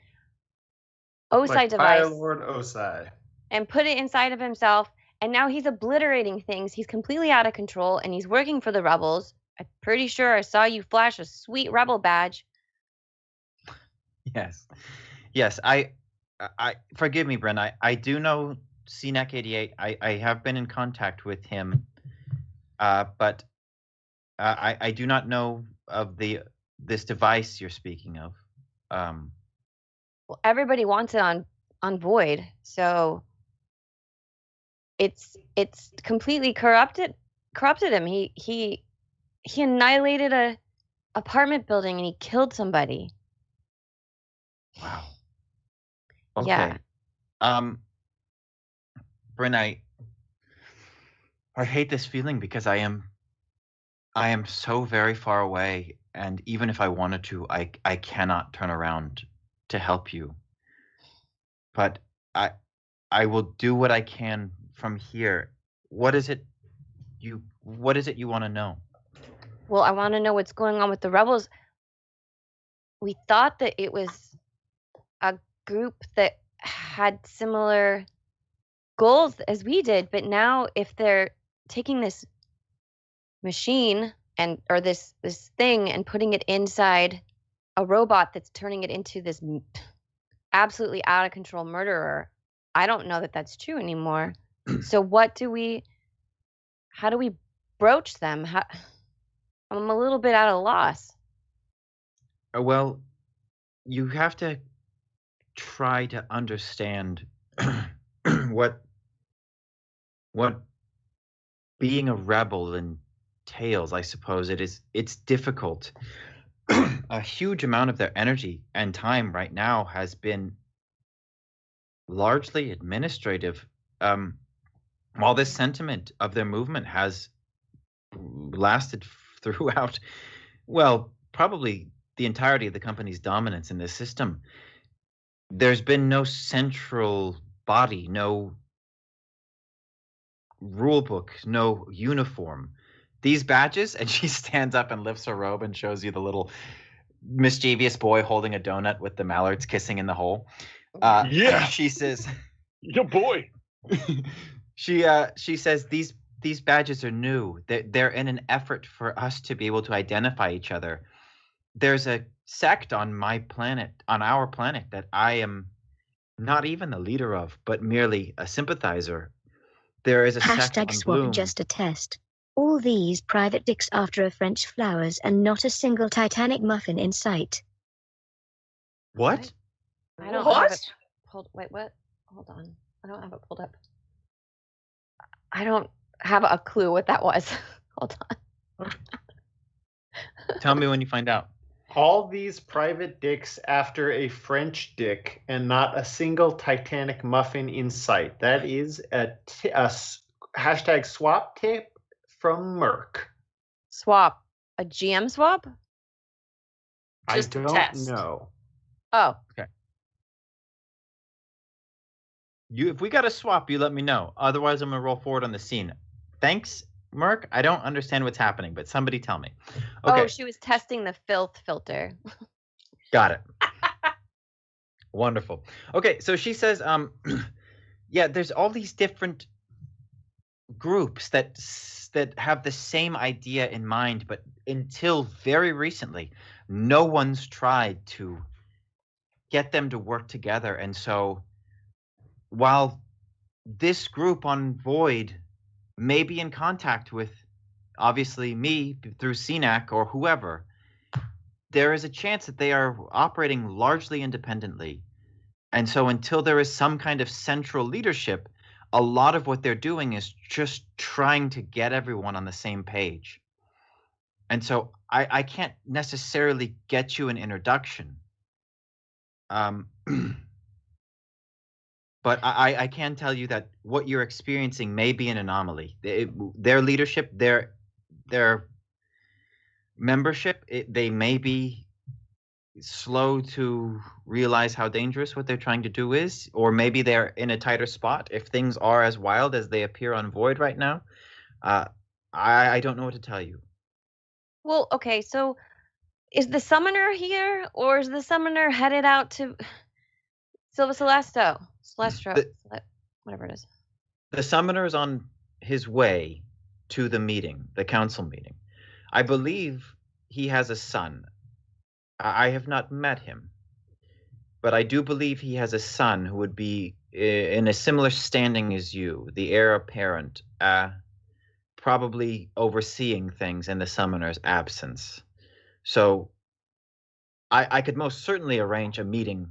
S3: OSI
S6: like
S3: device.
S6: Lord OSI.
S3: And put it inside of himself. And now he's obliterating things. He's completely out of control, and he's working for the rebels. I'm pretty sure I saw you flash a sweet rebel badge.
S2: Yes. I forgive me, Bryn. I do know CNAC 88. I have been in contact with him, but I do not know of this device you're speaking of.
S3: Well, everybody wants it on Void, so it's completely corrupted him. He annihilated a apartment building and he killed somebody.
S2: Wow. Okay.
S3: Yeah.
S2: Bryn, I hate this feeling because I am so very far away, and even if I wanted to, I cannot turn around to help you. But I will do what I can from here. What is it you want to know?
S3: Well, I want to know what's going on with the rebels. We thought that it was a group that had similar goals as we did, but now if they're taking this machine or this thing and putting it inside a robot that's turning it into this absolutely out of control murderer, I don't know that that's true anymore. So how do we broach them? I'm a little bit at a loss.
S2: Well, you have to try to understand what being a rebel entails. I suppose it's difficult. A huge amount of their energy and time right now has been largely administrative. While this sentiment of their movement has lasted throughout, well, probably the entirety of the company's dominance in this system, there's been no central body, no rule book, no uniform. These badges, and she stands up and lifts her robe and shows you the little mischievous boy holding a donut with the mallards kissing in the hole.
S4: Yeah.
S2: She says,
S4: "Your boy."
S2: She says these badges are new. They're in an effort for us to be able to identify each other. There's a sect on my planet, on our planet, that I am not even the leader of, but merely a sympathizer. There is a sect on
S7: Swap
S2: Bloom.
S7: just a test. All these private dicks after a French flowers and not a single Titanic muffin in sight.
S2: What?
S3: I don't
S1: What?
S3: have it pulled. Wait, what? Hold on. I don't have it pulled up. I don't have a clue what that was. Hold on.
S2: Tell me when you find out.
S6: All these private dicks after a French dick and not a single Titanic muffin in sight. That is a hashtag swap tip from Merck.
S3: Swap. A GM swap?
S1: Just
S6: I
S1: a
S6: don't
S1: test.
S6: know.
S3: Oh.
S2: Okay. If we got a swap, you let me know. Otherwise, I'm gonna roll forward on the scene. Thanks, Merc. I don't understand what's happening, but somebody tell me. Okay.
S3: Oh, she was testing the filth filter.
S2: Got it. Wonderful. Okay, so she says, yeah, there's all these different groups that have the same idea in mind, but until very recently, no one's tried to get them to work together. And so while this group on Void may be in contact with, obviously, me through CNAC or whoever, there is a chance that they are operating largely independently. And so until there is some kind of central leadership, a lot of what they're doing is just trying to get everyone on the same page. And so I can't necessarily get you an introduction. But I can tell you that what you're experiencing may be an anomaly. Their leadership, their membership, they may be slow to realize how dangerous what they're trying to do is, or maybe they're in a tighter spot if things are as wild as they appear on Void right now. I don't know what to tell you.
S3: Well, okay, so is the summoner here, or is the summoner headed out to Celestro, whatever it is?
S2: The summoner is on his way to the meeting, the council meeting. I believe he has a son. I have not met him, but I do believe he has a son who would be in a similar standing as you, the heir apparent, probably overseeing things in the summoner's absence. So I could most certainly arrange a meeting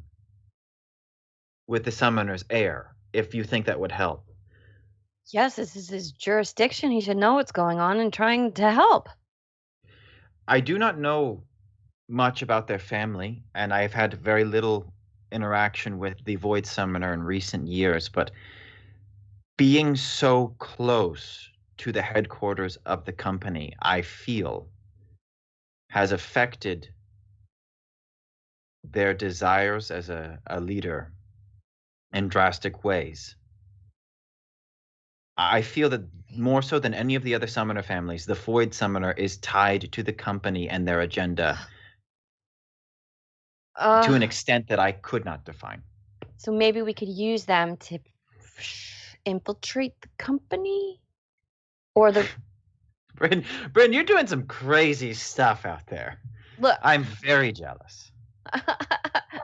S2: with the summoner's heir, if you think that would help.
S3: Yes, this is his jurisdiction. He should know what's going on and trying to help.
S2: I do not know much about their family, and I've had very little interaction with the Void Summoner in recent years, but being so close to the headquarters of the company, I feel, has affected their desires as a leader in drastic ways. I feel that more so than any of the other summoner families, the Void Summoner is tied to the company and their agenda to an extent that I could not define.
S3: So maybe we could use them to infiltrate the company? Or the...
S2: Bryn, you're doing some crazy stuff out there.
S3: Look.
S2: I'm very jealous.
S3: I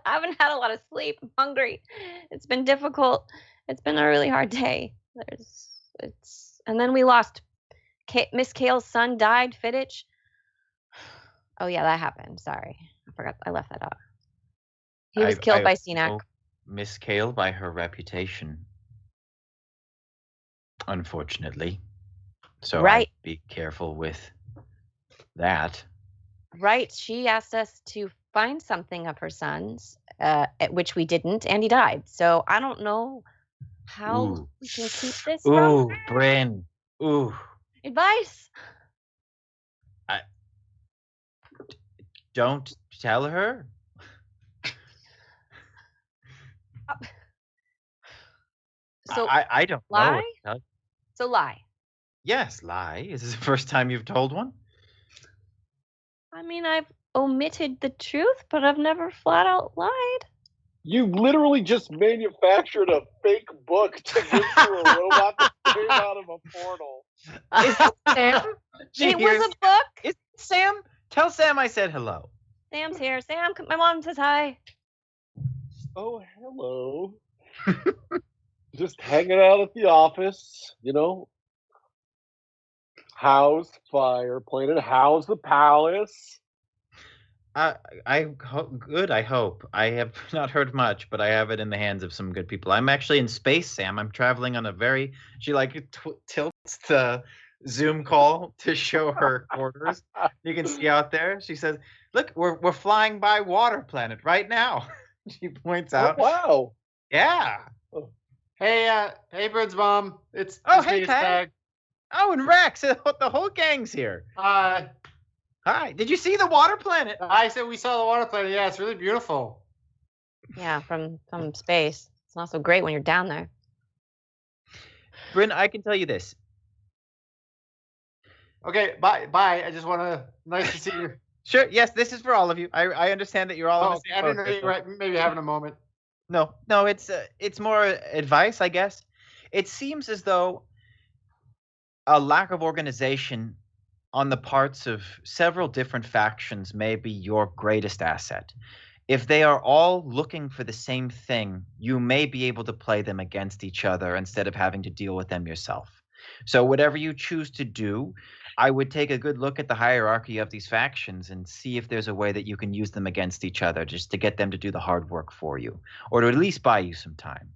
S3: haven't had a lot of sleep. I'm hungry. It's been difficult. It's been a really hard day. And then we lost. Miss Kale's son died, Fittich. Oh yeah, that happened. Sorry. I forgot. I left that out. He was killed by CNAC.
S2: Miss Kale by her reputation, unfortunately. So
S3: right.
S2: I'd be careful with that.
S3: Right. She asked us to find something of her son's, at which we didn't, and he died. So I don't know how we can keep this from her.
S2: Bryn. Ooh.
S3: Advice.
S2: Don't tell her.
S3: So
S2: I don't know.
S3: lie?
S2: What to tell you.
S3: So lie.
S2: Yes, lie. Is this the first time you've told one?
S3: I mean, I've omitted the truth, but I've never flat out lied.
S4: You literally just manufactured a fake book to give to a robot that came out of a portal.
S2: Is it Sam?
S3: It was a book.
S2: Is it Sam? Tell Sam I said hello.
S3: Sam's here. Sam, my mom says hi.
S4: Oh, hello. Just hanging out at the office, you know. How's fire planet? How's the palace?
S2: Good. I hope. I have not heard much, but I have it in the hands of some good people. I'm actually in space, Sam. I'm traveling on a very. She tilts the Zoom call to show her quarters. You can see out there. She says, "Look, we're flying by Water Planet right now." She points out.
S4: Oh, wow.
S2: Yeah.
S6: Hey, Bird's mom. It's
S2: Oh,
S6: it's
S2: hey,
S6: me, it's
S2: Tag.
S6: Tag.
S2: Oh, and Rex. The whole gang's here.
S6: Hi.
S2: Hi. Did you see the Water Planet?
S6: I said we saw the water planet. Yeah, it's really beautiful.
S3: Yeah, from space. It's not so great when you're down there.
S2: Bryn, I can tell you this.
S6: Okay, bye. I just want to. Nice to see you.
S2: Sure. Yes, this is for all of you. I understand that you're all.
S6: Oh,
S2: in the
S6: okay,
S2: same
S6: I didn't
S2: boat
S6: know
S2: here,
S6: you were maybe having a moment.
S2: No, it's more advice, I guess. It seems as though a lack of organization on the parts of several different factions may be your greatest asset. If they are all looking for the same thing, you may be able to play them against each other instead of having to deal with them yourself. So whatever you choose to do, I would take a good look at the hierarchy of these factions and see if there's a way that you can use them against each other just to get them to do the hard work for you, or to at least buy you some time.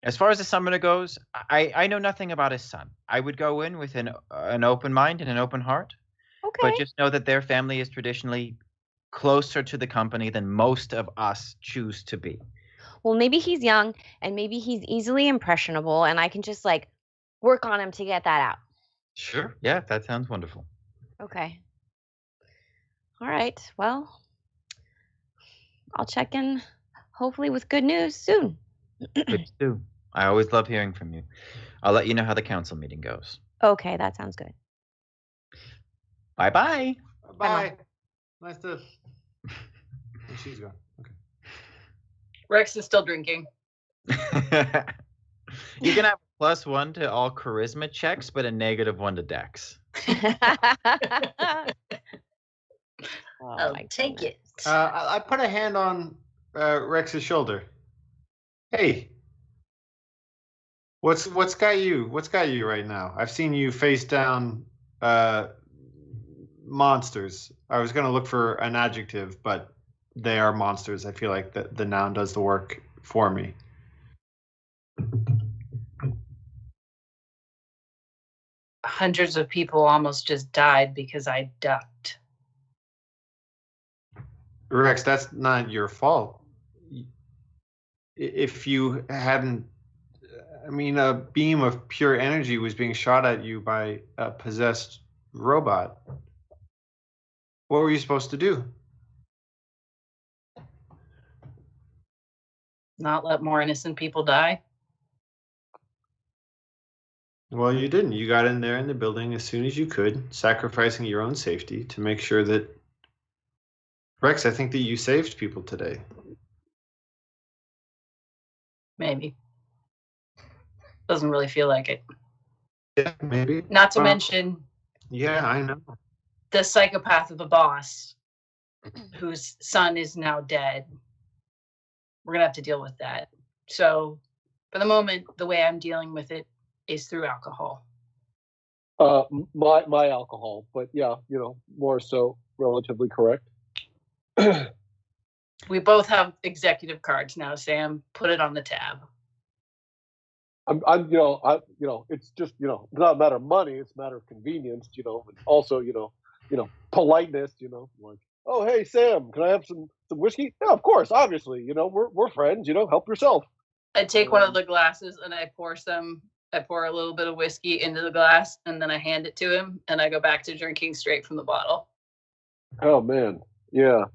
S2: As far as the summoner goes, I know nothing about his son. I would go in with an open mind and an open heart.
S3: Okay.
S2: But just know that their family is traditionally closer to the company than most of us choose to be.
S3: Well, maybe he's young and maybe he's easily impressionable, and I can just work on him to get that out.
S2: Sure. Yeah, that sounds wonderful.
S3: Okay. All right. Well, I'll check in hopefully with good news soon.
S2: Please do. I always love hearing from you. I'll let you know how the council meeting goes.
S3: Okay, that sounds good.
S2: Bye-bye.
S6: Bye. Nice to. Oh, she's gone. Okay.
S1: Rex is still drinking.
S2: You can have a +1 to all charisma checks, but a -1 to dex.
S1: I'll take it.
S6: I put a hand on Rex's shoulder. Hey, what's got you? What's got you right now? I've seen you face down monsters. I was gonna look for an adjective, but they are monsters. I feel like the noun does the work for me.
S1: Hundreds of people almost just died because I ducked.
S6: Rex, that's not your fault. If you hadn't, I mean, a beam of pure energy was being shot at you by a possessed robot. What were you supposed to do?
S1: Not let more innocent people die.
S6: Well, you didn't. You got in there in the building as soon as you could, sacrificing your own safety to make sure that. Rex, I think that you saved people today.
S1: Maybe. Doesn't really feel like it.
S6: Yeah, maybe.
S1: Not to mention.
S6: Yeah, I know.
S1: The psychopath of the boss, whose son is now dead. We're gonna have to deal with that. So, for the moment, the way I'm dealing with it is through alcohol.
S4: My alcohol, but yeah, more so relatively correct.
S1: We both have executive cards now, Sam. Put it on the tab.
S4: It's just, it's not a matter of money, it's a matter of convenience, and also, politeness, like, oh, hey, Sam, can I have some whiskey? Yeah, of course, obviously, we're friends, help yourself.
S1: I take one of the glasses and I pour a little bit of whiskey into the glass, and then I hand it to him, and I go back to drinking straight from the bottle.
S4: Oh, man. Yeah.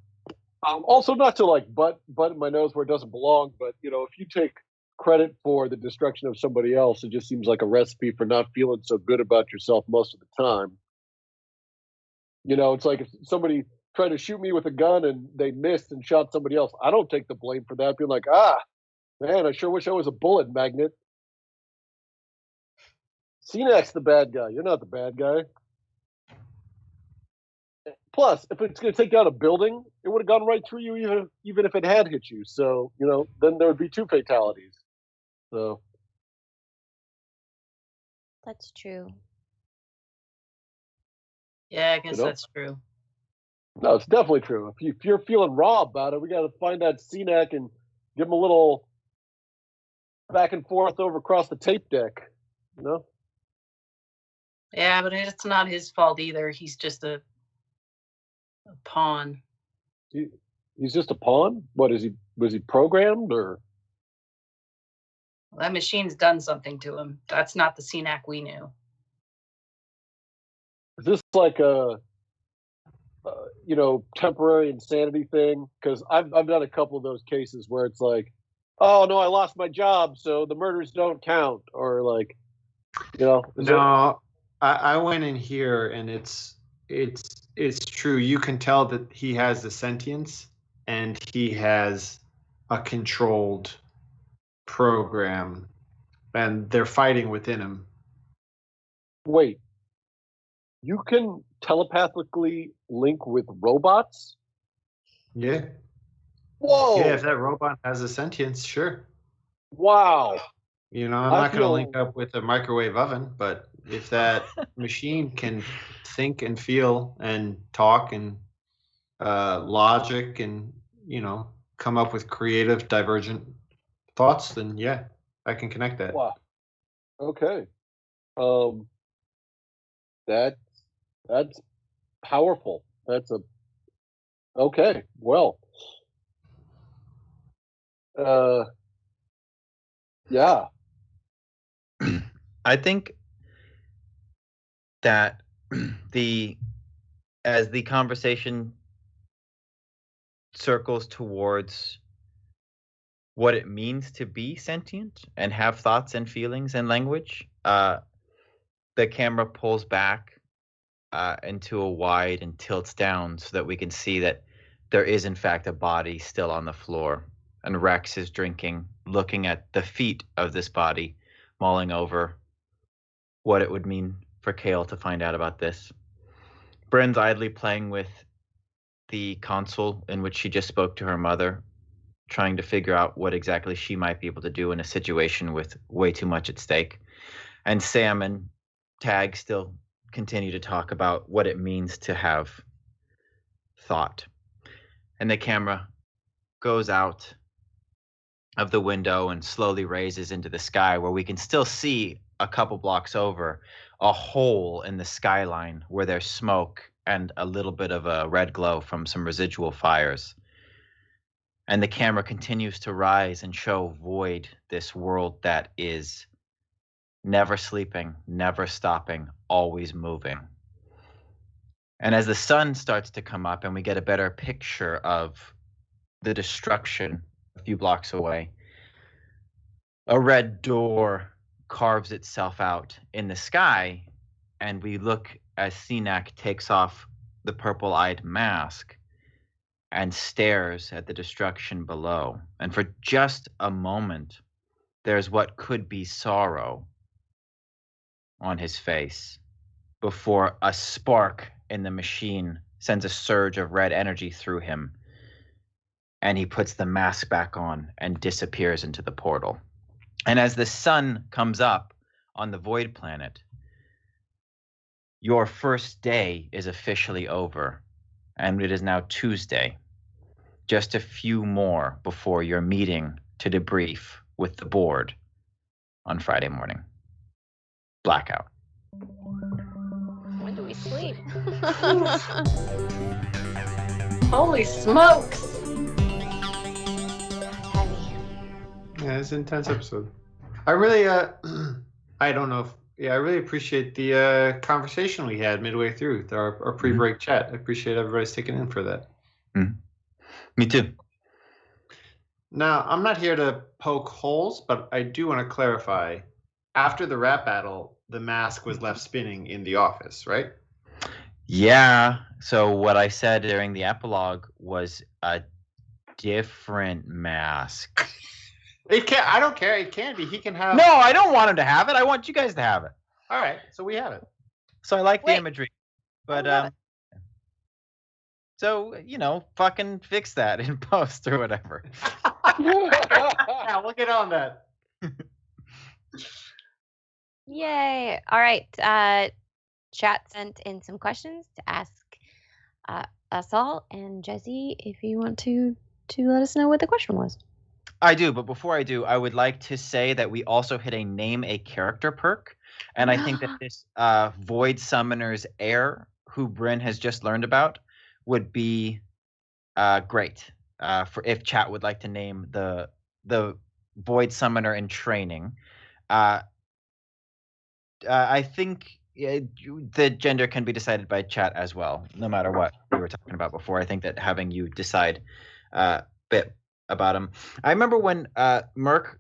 S4: Also, not to like butt in my nose where it doesn't belong, but if you take credit for the destruction of somebody else, it just seems like a recipe for not feeling so good about yourself most of the time. It's like if somebody tried to shoot me with a gun and they missed and shot somebody else, I don't take the blame for that. Being like, man, I sure wish I was a bullet magnet. CNAC's the bad guy. You're not the bad guy. Plus, if it's going to take down a building, it would have gone right through you even if it had hit you. So, then there would be 2 fatalities. So
S3: That's true.
S1: Yeah, I guess that's true.
S4: No, it's definitely true. If you're feeling raw about it, we got to find that CNAC and give him a little back and forth over across the tape deck.
S1: Yeah, but it's not his fault either. He's just a pawn.
S4: He's just a pawn? What is he? Was he programmed or?
S1: Well, that machine's done something to him. That's not the CNAC we knew.
S4: Is this like a temporary insanity thing? Because I've done a couple of those cases where it's like, oh no, I lost my job, so the murders don't count, or like,
S6: No, I went in here and it's true. You can tell that he has the sentience and he has a controlled program, and they're fighting within him.
S4: Wait, you can telepathically link with robots?
S6: Yeah.
S4: Whoa.
S6: Yeah, if that robot has a sentience, sure.
S4: Wow.
S6: I'm not going to link up with a microwave oven, but if that machine can think and feel and talk and logic and, come up with creative, divergent thoughts, then yeah, I can connect that.
S4: Wow. Okay. That's powerful. Okay. Well, yeah.
S2: I think that as the conversation circles towards what it means to be sentient and have thoughts and feelings and language, the camera pulls back into a wide and tilts down so that we can see that there is in fact a body still on the floor, and Rex is drinking, looking at the feet of this body, mulling over what it would mean for Kale to find out about this. Bryn's idly playing with the console in which she just spoke to her mother, trying to figure out what exactly she might be able to do in a situation with way too much at stake. And Sam and Tag still continue to talk about what it means to have thought. And the camera goes out of the window and slowly raises into the sky, where we can still see a couple blocks over a hole in the skyline where there's smoke and a little bit of a red glow from some residual fires. And the camera continues to rise and show Void, this world that is never sleeping, never stopping, always moving. And as the sun starts to come up and we get a better picture of the destruction a few blocks away, a red door carves itself out in the sky, and we look as CNAC takes off the purple-eyed mask and stares at the destruction below. And for just a moment, there's what could be sorrow on his face before a spark in the machine sends a surge of red energy through him, and he puts the mask back on and disappears into the portal. And as the sun comes up on the Void planet, your first day is officially over, and it is now Tuesday. Just a few more before your meeting to debrief with the board on Friday morning. Blackout.
S3: When do we sleep?
S1: Holy smokes!
S6: Yeah, it's an intense episode. I really, I don't know if, I really appreciate the conversation we had midway through our pre-break chat. I appreciate everybody sticking in for that.
S2: Me too.
S6: Now, I'm not here to poke holes, but I do want to clarify. After the rap battle, the mask was left spinning in the office, right?
S2: Yeah. So what I said during the epilogue was a different mask.
S6: It can't. I don't care. It can be. He can have.
S2: No, I don't want him to have it. I want you guys to have it.
S6: All right. So we have it.
S2: So I like the imagery, but so fucking fix that in post or whatever.
S6: Yeah, we'll get on that.
S3: Yay! All right. Chat sent in some questions to ask us all, and Jesse, if you want to let us know what the question was.
S2: I do, but before I do, I would like to say that we also hit a name a character perk, and I think that this Void Summoner's heir, who Bryn has just learned about, would be great for if chat would like to name the Void Summoner in training. I think the gender can be decided by chat as well, no matter what we were talking about before. I think that having you decide a bit about him. I remember when Merc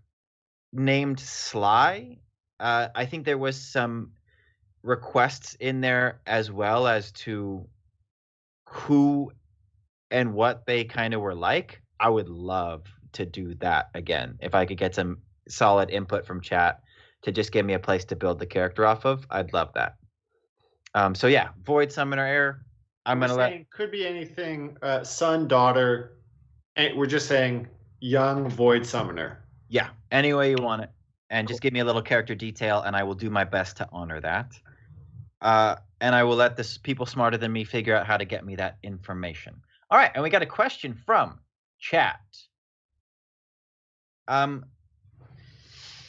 S2: named Sly, I think there was some requests in there as well as to who and what they kind of were like. I would love to do that again. If I could get some solid input from chat to just give me a place to build the character off of, I'd love that. So yeah, Void Summoner heir. I'm going to let...
S6: Could be anything, son, daughter. We're just saying young Void Summoner.
S2: Yeah, any way you want it. And just give me a little character detail, and I will do my best to honor that. And I will let this people smarter than me figure out how to get me that information. All right, and we got a question from chat. I'm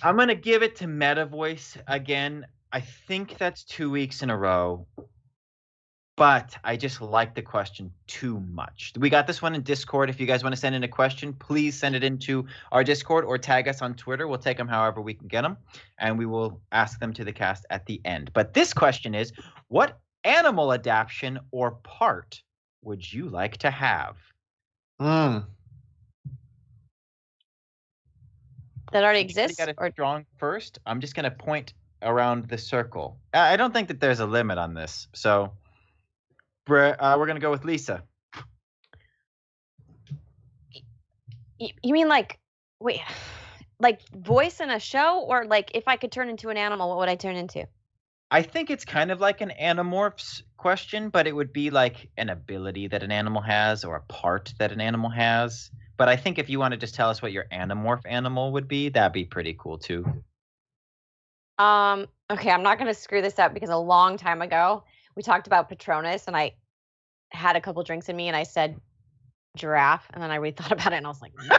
S2: going to give it to Meta Voice again. I think that's 2 weeks in a row. But I just like the question too much. We got this one in Discord. If you guys want to send in a question, please send it into our Discord or tag us on Twitter. We'll take them however we can get them, and we will ask them to the cast at the end. But this question is, what animal adaptation or part would you like to have?
S3: That already exists?
S2: Got a strong first? I'm just going to point around the circle. I don't think that there's a limit on this, so... we're going to go with Lisa.
S3: You mean like voice in a show, or like if I could turn into an animal, what would I turn into?
S2: I think it's kind of like an Animorphs question, but it would be like an ability that an animal has or a part that an animal has. But I think if you want to just tell us what your Animorph animal would be, that'd be pretty cool too.
S3: Okay, I'm not going to screw this up because a long time ago we talked about Patronus, and I had a couple drinks in me, and I said giraffe, and then I really thought about it, and I was like, no.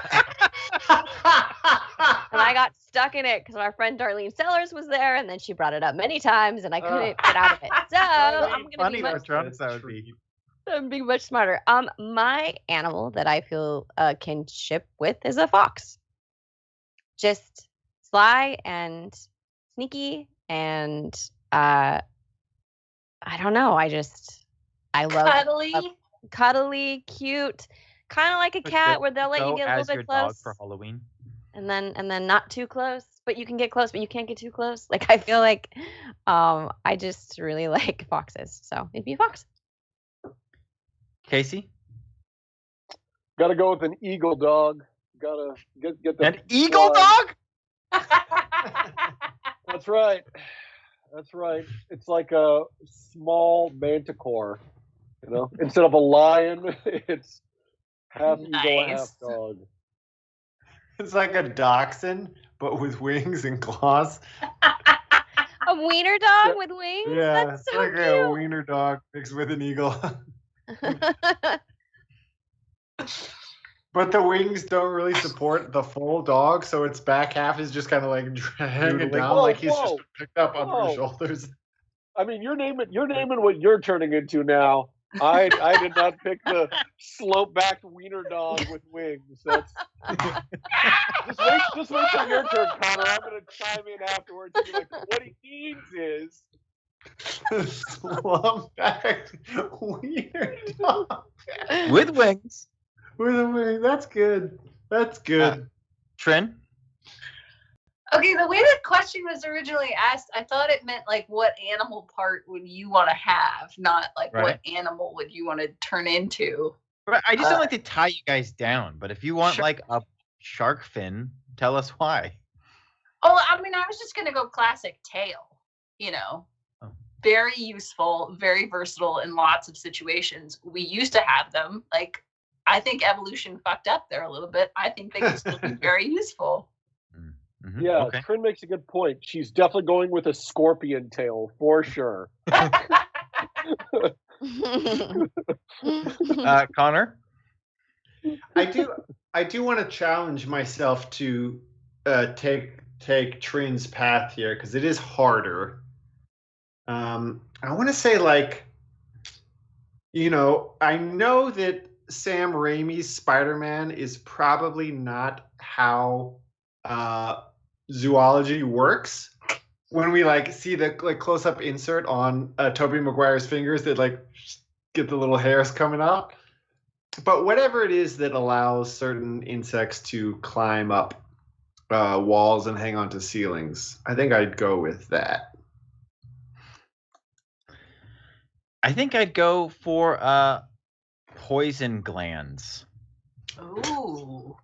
S3: And I got stuck in it because my friend Darlene Sellers was there, and then she brought it up many times, and I couldn't get out of it. So I'm going to be much smarter. My animal that I feel kinship with is a fox. Just sly and sneaky, and I don't know. I love cuddly, cute, kind of like a cat where they'll let you get a little bit close.
S2: Dog for Halloween.
S3: And then not too close, but you can get close, but you can't get too close. Like I feel like I just really like foxes, so it'd be a fox.
S2: Casey?
S4: Gotta go with an eagle dog. Gotta get the
S2: an eagle dog?
S4: That's right. That's right. It's like a small manticore, you know. Instead of a lion, it's half eagle, half dog.
S6: It's like a dachshund, but with wings and claws.
S3: A wiener dog with wings?
S6: Yeah,
S3: that's
S6: it's
S3: so
S6: like
S3: cute.
S6: a wiener dog mixed with an eagle. But the wings don't really support the full dog, so its back half is just kind of like hanging down, like he's just picked up on her shoulders.
S4: I mean, you're naming what you're turning into now. I did not pick the slope-backed wiener dog with wings. That's just wait till your turn, Connor. I'm gonna chime in afterwards and be like, what he means is
S6: slope-backed wiener dog
S2: with wings.
S6: With a wing. That's good. That's good.
S2: Trin?
S1: Okay, the way the question was originally asked, I thought it meant like what animal part would you want to have, not like what animal would you want to turn into.
S2: Right, I just don't like to tie you guys down, but if you want like a shark fin, tell us why.
S1: Oh, I mean, I was just gonna go classic tail. You know, very useful, very versatile in lots of situations. We used to have them. Like, I think evolution fucked up there a little bit. I think they can still be very useful.
S4: Yeah, Trin makes a good point. She's definitely going with a scorpion tail for sure.
S2: Connor?
S6: I do want to challenge myself to take Trin's path here because it is harder. I want to say like, I know that Sam Raimi's Spider-Man is probably not how zoology works. When we like see the like close-up insert on Tobey Maguire's fingers that like get the little hairs coming out. But whatever it is that allows certain insects to climb up walls and hang onto ceilings, I think I'd go with that.
S2: I think I'd go for poison glands.
S1: Ooh.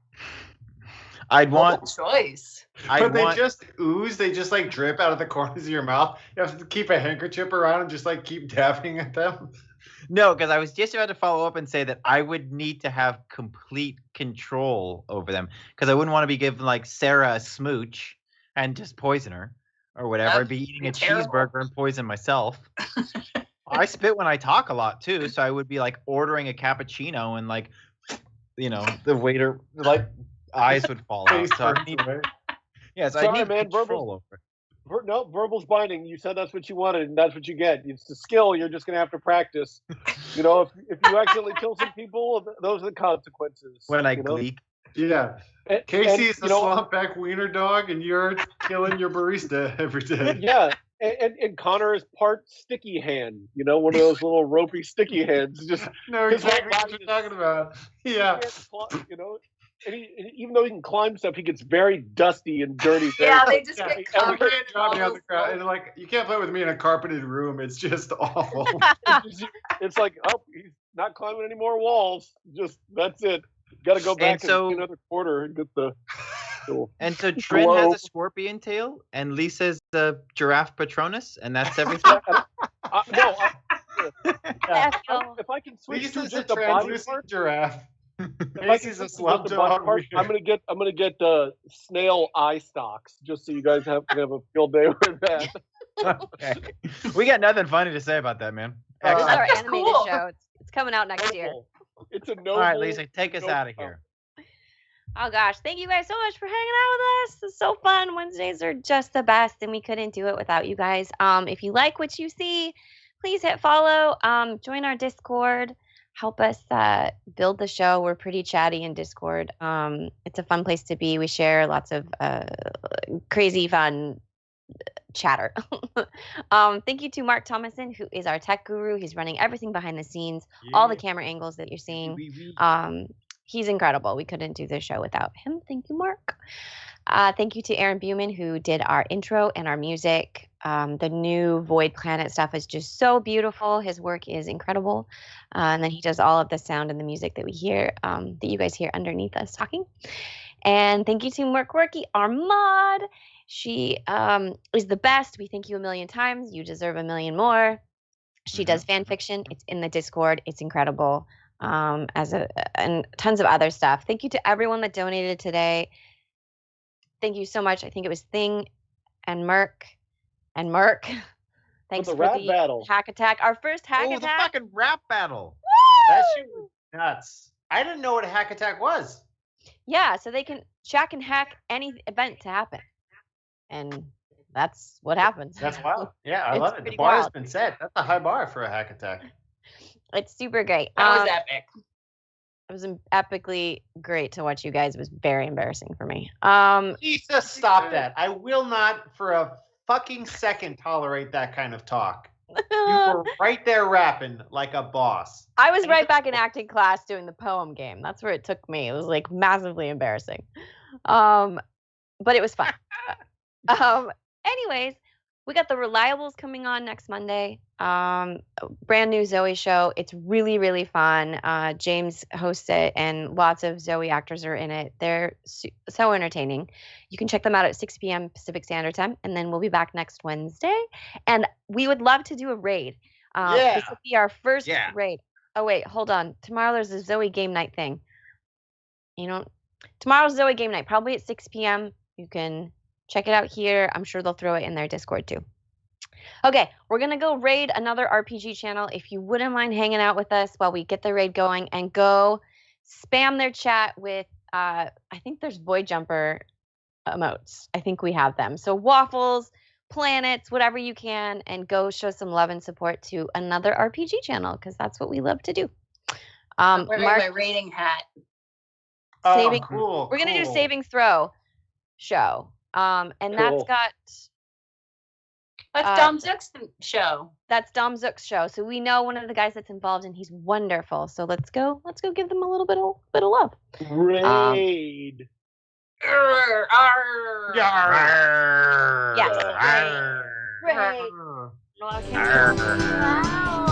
S2: I'd want
S1: choice.
S6: They just ooze. They just like drip out of the corners of your mouth. You have to keep a handkerchief around and just like keep dabbing at them.
S2: No, because I was just about to follow up and say that I would need to have complete control over them because I wouldn't want to be giving like Sarah a smooch and just poison her or whatever. I'd be eating a cheeseburger and poison myself. I spit when I talk a lot too, so I would be like ordering a cappuccino and like, the waiter like eyes would fall out. So I need, I need control over it.
S4: No, verbal's binding. You said that's what you wanted, and that's what you get. It's the skill. You're just going to have to practice. If you accidentally kill some people, those are the consequences.
S2: When I gleek.
S6: Yeah. Casey's the slumpback wiener dog, and you're killing your barista every day.
S4: Yeah. And Connor is part sticky hand. One of those little ropey sticky hands. Just
S6: no, exactly what you're talking about. Yeah.
S4: And even though he can climb stuff, he gets very dusty and dirty.
S1: Yeah, they just get covered.
S6: You can't drop me on the ground. And like, you can't play with me in a carpeted room. It's just awful.
S4: It's like, he's not climbing any more walls. Just that's it. Got to go back and do another quarter and get the.
S2: And so Trin has a scorpion tail, and Lisa's the giraffe patronus, and that's everything.
S4: If I can switch
S6: Lisa's
S4: to just
S6: a
S4: a body
S6: translucent
S4: part,
S6: giraffe.
S4: Casey's a slump dog. I'm gonna get snail eye stalks just so you guys have a field day with that.
S2: Okay. We got nothing funny to say about that, man.
S3: This is our animated show. It's coming out next year.
S4: It's a noble.
S2: All right, Lisa, take us out of here.
S3: Oh gosh, thank you guys so much for hanging out with us. It's so fun. Wednesdays are just the best, and we couldn't do it without you guys. If you like what you see, please hit follow. Join our Discord. Help us build the show. We're pretty chatty in Discord. It's a fun place to be. We share lots of crazy fun chatter. Thank you to Mark Thomason, who is our tech guru. He's running everything behind the scenes, all the camera angles that you're seeing. He's incredible. We couldn't do this show without him. Thank you, Mark. Thank you to Aaron Buman, who did our intro and our music. The new Void Planet stuff is just so beautiful. His work is incredible. And then he does all of the sound and the music that we hear, that you guys hear underneath us talking. And thank you to Worky, our mod. She is the best. We thank you a million times. You deserve a million more. She does fan fiction. It's in the Discord. It's incredible. And tons of other stuff. Thank you to everyone that donated today. Thank you so much. I think it was Thing and Merc. Thanks for the
S4: battle.
S3: hack attack. Our first hack attack.
S2: The fucking rap battle.
S6: Woo! That shit was nuts. I didn't know what a hack attack was.
S3: Yeah, so Shaq can hack any event to happen. And that's what happens.
S6: That's wild. Yeah, I love it. The bar has been set. That's a high bar for a hack attack.
S3: It's super great.
S1: That was epic.
S3: It was epically great to watch you guys. It was very embarrassing for me.
S6: Jesus, stop that. I will not for a fucking second tolerate that kind of talk. You were right there rapping like a boss.
S3: I was right back in acting class doing the poem game. That's where it took me. It was like massively embarrassing. But it was fun. Anyways, we got the Reliables coming on next Monday. Brand new Zoe show. It's really, really fun. James hosts it, and lots of Zoe actors are in it. They're so entertaining. You can check them out at 6 p.m. Pacific Standard Time, and then we'll be back next Wednesday. And we would love to do a raid. This will be our first raid. Oh, wait, hold on. Tomorrow there's a Zoe game night thing. Tomorrow's Zoe game night, probably at 6 p.m. You can check it out here. I'm sure they'll throw it in their Discord too. Okay, we're going to go raid another RPG channel. If you wouldn't mind hanging out with us while we get the raid going, and go spam their chat with, I think there's Void Jumper emotes. I think we have them. So waffles, planets, whatever you can, and go show some love and support to another RPG channel, because that's what we love to do.
S1: I'm wearing my rating hat.
S6: Cool.
S3: We're going to do Saving Throw show. And that's got...
S1: That's Dom Zook's show.
S3: That's Dom Zook's show. So we know one of the guys that's involved, and he's wonderful. So let's go give them a little bit of love.
S4: Raid.
S3: Yes. Raid.
S1: Wow.